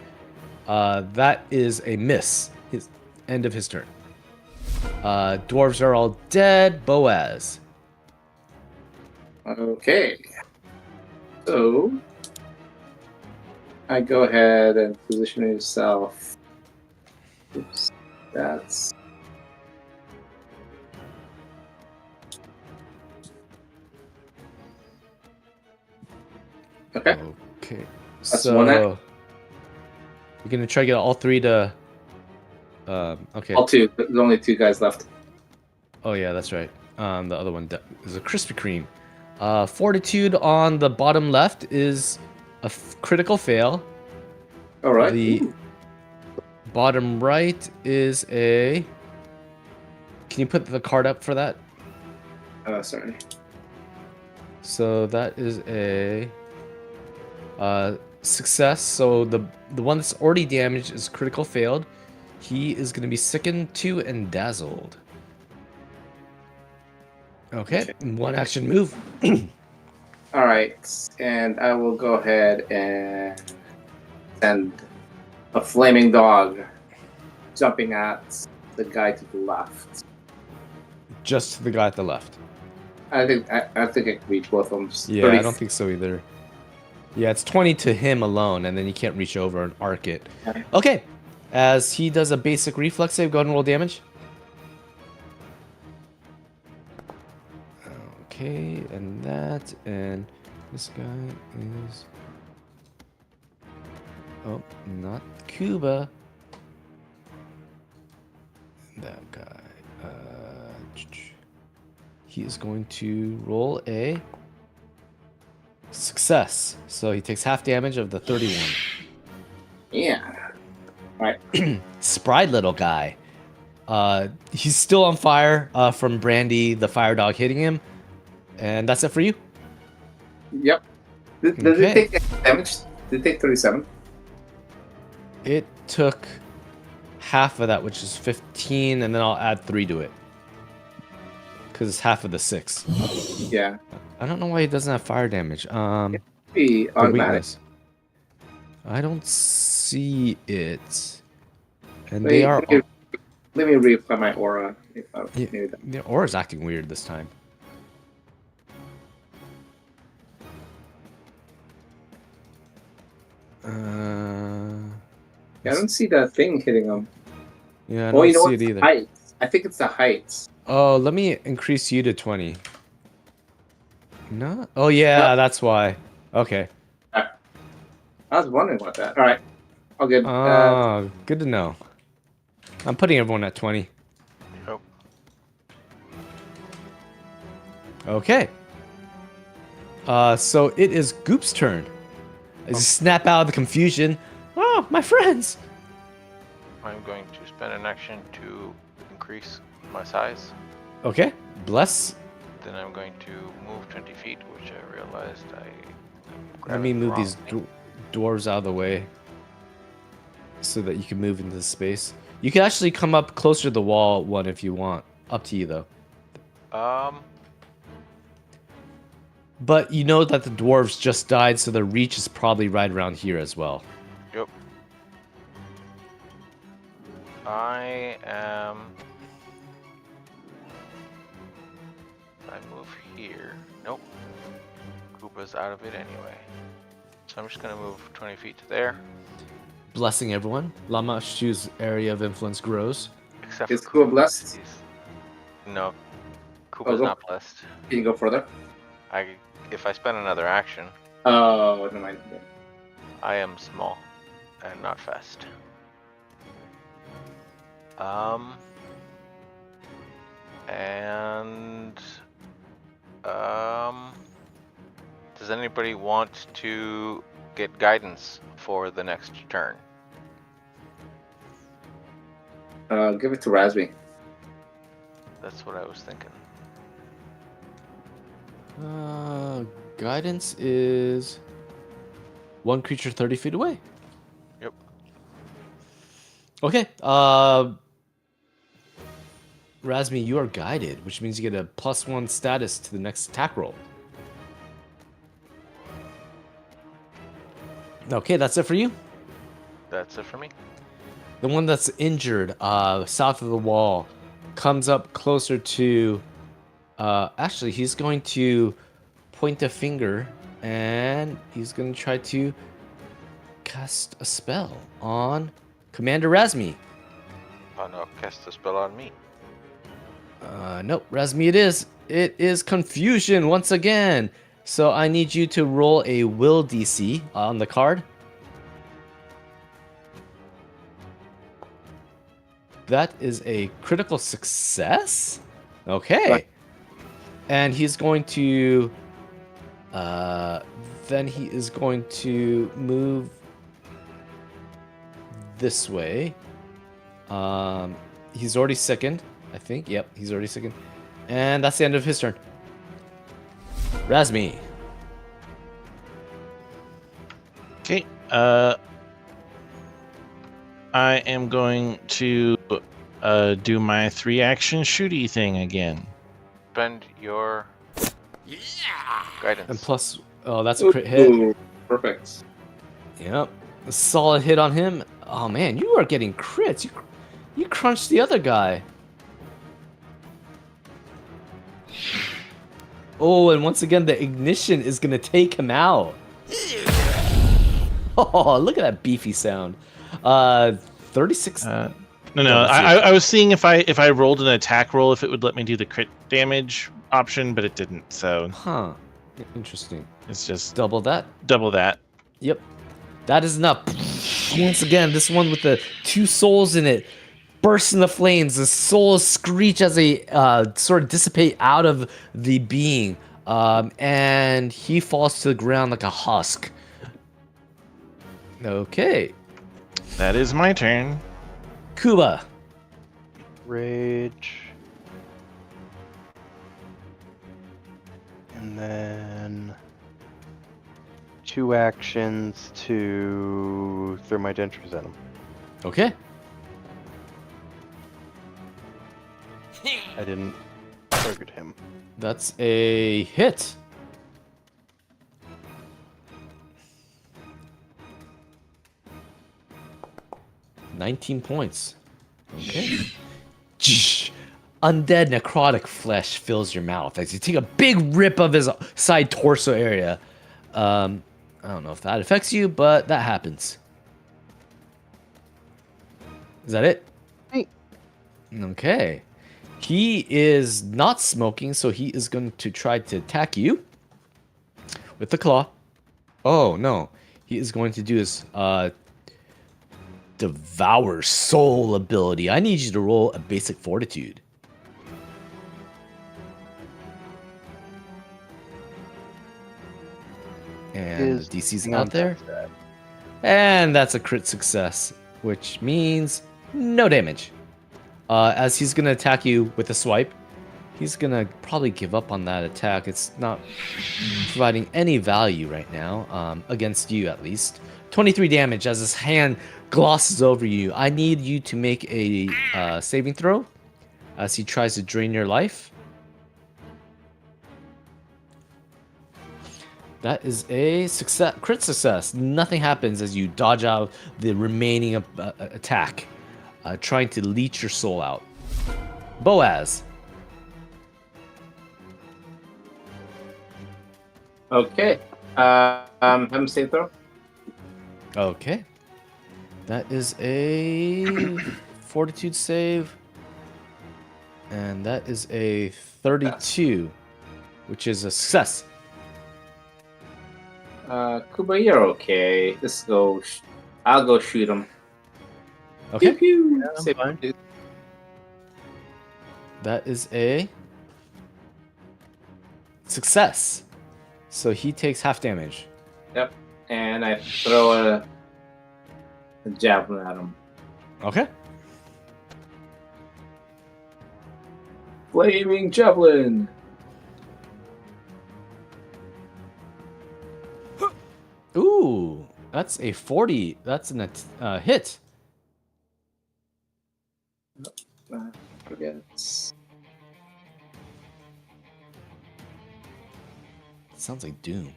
That is a miss. His end of his turn. Dwarves are all dead. Boaz. Okay. So I go ahead and position yourself. Oops. That's okay. Okay. That's one So you're gonna try to get all three to. Okay. All two. There's only two guys left. Oh yeah, that's right. The other one is a Krispy Kreme. Fortitude on the bottom left is a critical fail. All right. The Ooh. bottom right is a. Can you put the card up for that? Sorry. So that is a success. So the one that's already damaged is critical failed. He is going to be sickened 2 and dazzled. Okay, one action move. All right, and I will go ahead and send a flaming dog jumping at the guy to the left. Just to the guy at the left. I think I can reach both of them. Yeah, I don't think so either. Yeah, it's 20 to him alone, and then you can't reach over and arc it. Okay, as he does a basic reflex save, go ahead and roll damage. Okay, and that, and this guy is... Oh, not Cuba. That guy. He is going to roll a success. So he takes half damage of the 31. Yeah. All right. Spry little guy. He's still on fire from Brandy, the fire dog, hitting him. And that's it for you. Yep. Does Okay. it take any damage? Did it take 37? It took half of that, which is 15, and then I'll add 3 to it. Because it's half of the 6. Yeah. I don't know why he doesn't have fire damage. Be The automatic. weakness. I don't see it. And they are... Let me reapply my aura. Yeah, the aura's acting weird this time. I don't see that thing hitting him. Yeah, I Oh, don't you know see what? it either. Height. I think it's the height. Oh, let me increase you to 20. No? Oh, yeah, that's why. Okay. I was wondering about that. All right. All good. Oh, good to know. I'm putting everyone at 20. Yep. Okay. So it is Goop's turn. As you snap out of the confusion. Oh, my friends! I'm going to spend an action to increase my size. Okay. Bless. Then I'm going to move 20 feet, which I realized I... Let me move these dwarves out of the way. So that you can move into the space. You can actually come up closer to the wall one if you want. Up to you, though. But you know that the dwarves just died, so the reach is probably right around here as well. Yep. I move here. Nope. Koopa's out of it anyway. So I'm just gonna move 20 feet to there. Blessing everyone. Lama Shu's area of influence grows. Except Is for Koopa blessed? No. Koopa's go- not blessed. Can you go further? If I spend another action, Oh, never mind. I am small and not fast. Does anybody want to get guidance for the next turn? Give it to Raspy. That's what I was thinking. Guidance is one creature 30 feet away. Yep. Okay. Razmi, you are guided, which means you get a +1 status to the next attack roll. Okay, that's it for you. That's it for me. The one that's injured, south of the wall, comes up closer to. Actually, he's going to point a finger, and he's going to try to cast a spell on Commander Razmi. Oh no, cast a spell on me. Nope, Razmi it is. It is confusion once again. So I need you to roll a will DC on the card. That is a critical success. Okay. And he's going to then he is going to move this way. He's already sickened, I think. Yep, he's already sickened. And that's the end of his turn. Razmi. Okay. I am going to do my 3-action shooty thing again. Spend your guidance. And plus, oh, that's a crit hit. Ooh, perfect. Yep. A solid hit on him. Oh man, you are getting crits. You crunched the other guy. Oh, and once again, the ignition is gonna take him out. Oh, look at that beefy sound. 36. No. let's see. I was seeing if I rolled an attack roll, if it would let me do the crit damage option, but it didn't. So Huh. Interesting. it's just Double that. double that. Yep. That is enough. Once again, this one with the 2 souls in it bursts into flames. The souls screech as they sort of dissipate out of the being. And he falls to the ground like a husk. Okay. That is my turn. Kuba. Rage. And then 2 actions to throw my dentures at him. Okay. I didn't target him. That's a hit. $19 points. Okay. Undead necrotic flesh fills your mouth as you take a big rip of his side torso area. I don't know if that affects you, but that happens. Is that it? Hey. Okay. He is not smoking, so he is going to try to attack you with the claw. Oh, no. He is going to do his Devour Soul ability. I need you to roll a basic fortitude. And the DC's out there. And that's a crit success, which means no damage. As he's going to attack you with a swipe, he's going to probably give up on that attack. It's not providing any value right now, against you at least. 23 damage as his hand glosses over you. I need you to make a saving throw as he tries to drain your life. That is a success, crit success. Nothing happens as you dodge out the remaining attack, trying to leech your soul out. Boaz. Okay. Have him save throw. Okay. That is a fortitude save. And that is a 32, which is a success. Kuba, you're okay. Just go. I'll go shoot him. Okay. Pew, pew. Yeah, I'm Save fine. dude. That is a success. So he takes half damage. Yep. And I throw a javelin at him. Okay. Flaming javelin. Ooh, that's a 40. That's a hit. Forget it. Sounds like Doom.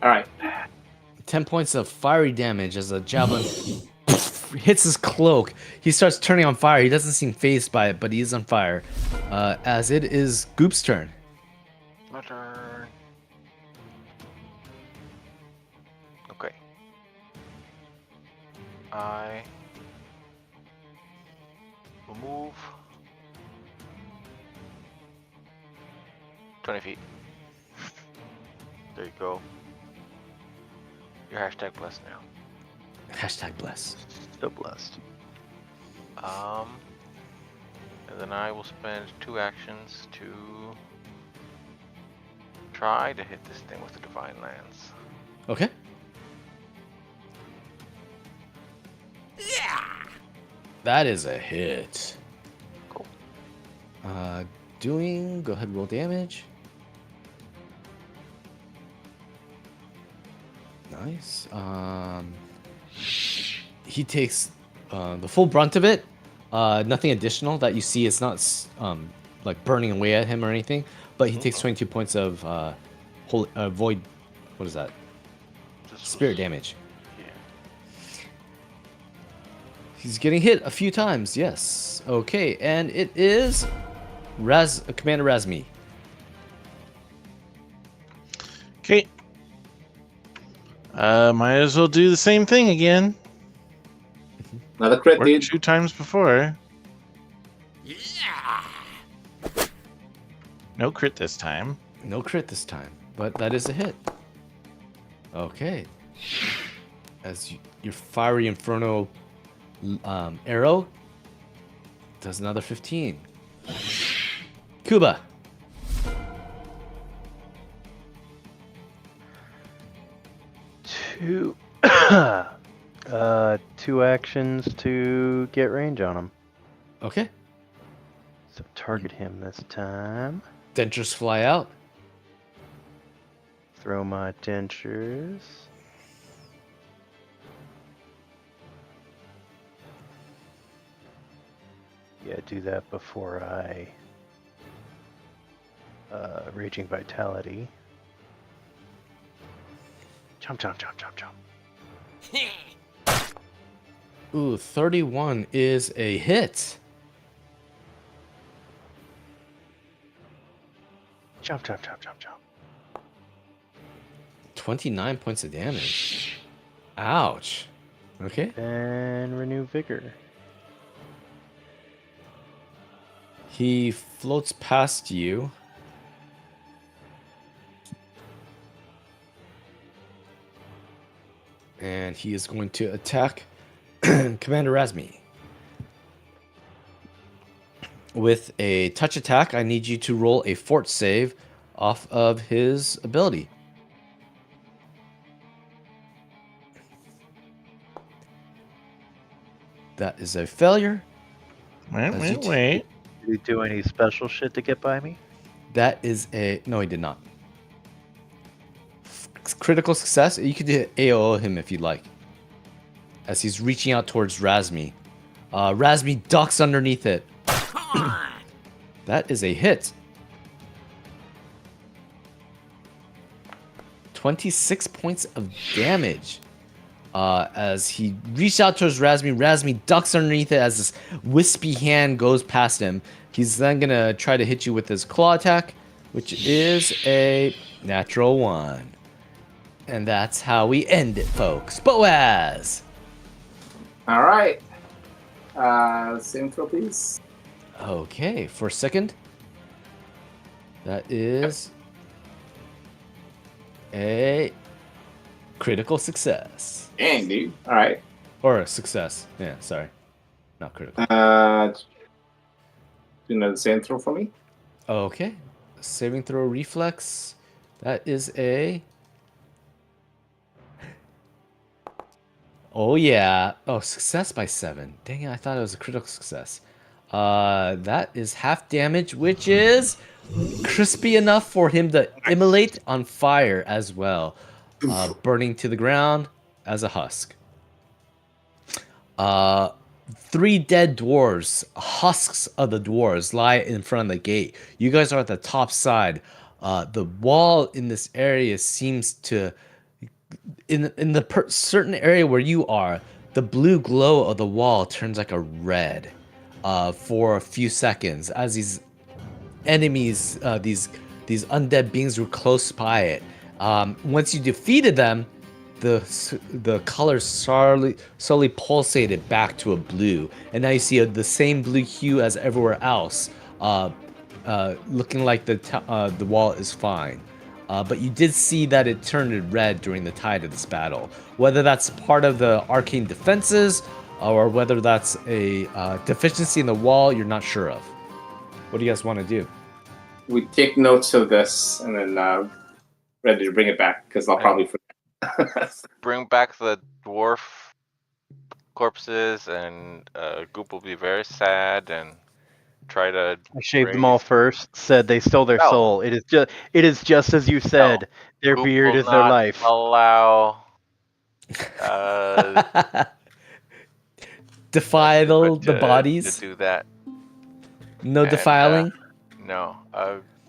All right. 10 points of fiery damage as a javelin hits his cloak. He starts turning on fire. He doesn't seem phased by it, but he is on fire. As it is Goop's turn. My turn. Okay. I will move 20 feet. There you go. Your hashtag blessed now. Hashtag bless. So blessed. And then I will spend 2 actions to try to hit this thing with the Divine Lance. Okay. That is a hit. Cool. Go ahead, roll damage. Nice. He takes the full brunt of it. Nothing additional that you see. It's not like burning away at him or anything. But he takes 22 points of void. What is that? Spirit damage. Yeah. He's getting hit a few times. Yes. Okay, and it is Commander Razmi. Okay. Might as well do the same thing again. Another crit, Worked dude. 2 times before. No crit this time. No crit this time, but that is a hit. Okay. As your fiery inferno arrow does another 15. Kuba. Two. 2 actions to get range on him. Okay. So target him this time. Dentures fly out. Throw my dentures. Yeah, do that before I Raging Vitality. Jump, jump, jump, jump, jump. Ooh, 31 is a hit. Jump, jump, jump, jump, jump. 29 points of damage. Ouch. Okay. And renew vigor. He floats past you. And he is going to attack Commander Razmi. With a touch attack, I need you to roll a fort save off of his ability. That is a failure. Wait. Did he do any special shit to get by me? That is a... No, he did not. Critical success. You could AOO him if you'd like. As he's reaching out towards Razmi. Razmi ducks underneath it. That is a hit. 26 points of damage. As he reached out towards Razmi. Razmi ducks underneath it as this wispy hand goes past him. He's then going to try to hit you with his claw attack, which is a natural 1. And that's how we end it, folks. Boaz! All right. Same throw, please. Okay, for a second. That is a critical success. Dang, dude. All right. Or a success. Yeah, sorry. Not critical. Do another same throw for me. Okay. Saving throw reflex. That is a... Oh, yeah. Oh, success by 7. Dang it, I thought it was a critical success. That is half damage, which is crispy enough for him to immolate on fire as well. Burning to the ground as a husk. 3 dead dwarves, husks of the dwarves, lie in front of the gate. You guys are at the top side. The wall in this area seems to... In the certain area where you are, the blue glow of the wall turns like a red for a few seconds as these enemies, these undead beings were close by it. Once you defeated them, the colors slowly pulsated back to a blue, and now you see the same blue hue as everywhere else, looking like the wall is fine. But you did see that it turned red during the tide of this battle. Whether that's part of the arcane defenses, or whether that's a deficiency in the wall, you're not sure of. What do you guys want to do? We take notes of this and then ready to bring it back because I'll probably forget. Bring back the dwarf corpses, and Goop will be very sad and try to. I shaved them all first. Said they stole their No. soul. It is just as you said. Their Goop beard will is their not life. Allow. Defile the to bodies. do that. No And, defiling. No.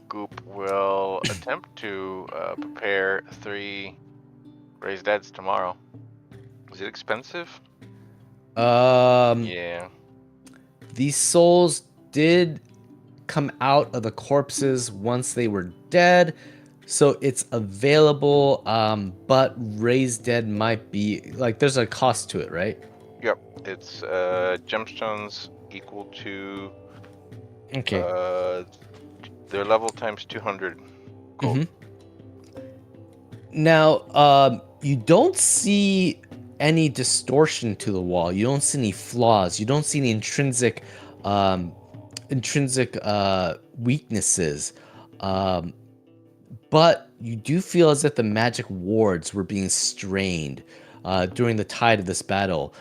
Goop will attempt to prepare 3 raised deads tomorrow. Is it expensive? Yeah. These souls did come out of the corpses once they were dead, so it's available. But raised dead might be like there's a cost to it, right? Yep. It's gemstones equal to Okay. their level times 200 gold. Now, you don't see any distortion to the wall. You don't see any flaws. You don't see any intrinsic weaknesses. But you do feel as if the magic wards were being strained during the tide of this battle.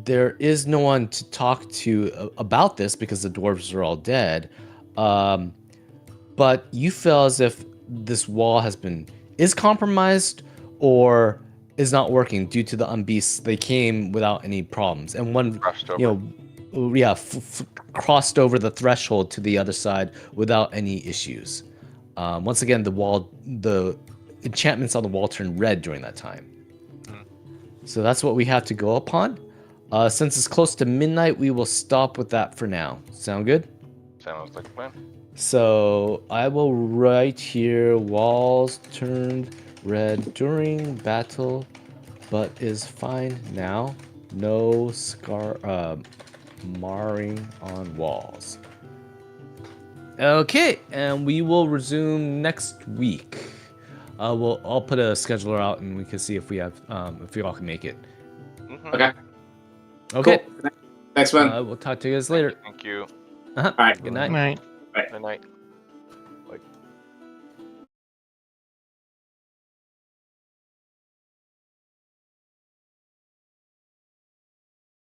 There is no one to talk to about this because the dwarves are all dead. But you feel as if this wall is compromised or is not working due to the unbeasts. They came without any problems, and one Crossed over. crossed over the threshold to the other side without any issues. Once again, the enchantments on the wall turned red during that time. So that's what we have to go upon. Since it's close to midnight, we will stop with that for now. Sound good? Sounds like a plan. So I will write here, walls turned red during battle, but is fine now. No marring on walls. Okay, and we will resume next week. I'll put a scheduler out and we can see if we have if we all can make it. Okay. Okay. Cool. Thanks, man. We'll talk to you guys later. Thank you. Uh-huh. All right. Good night. Night. Good night.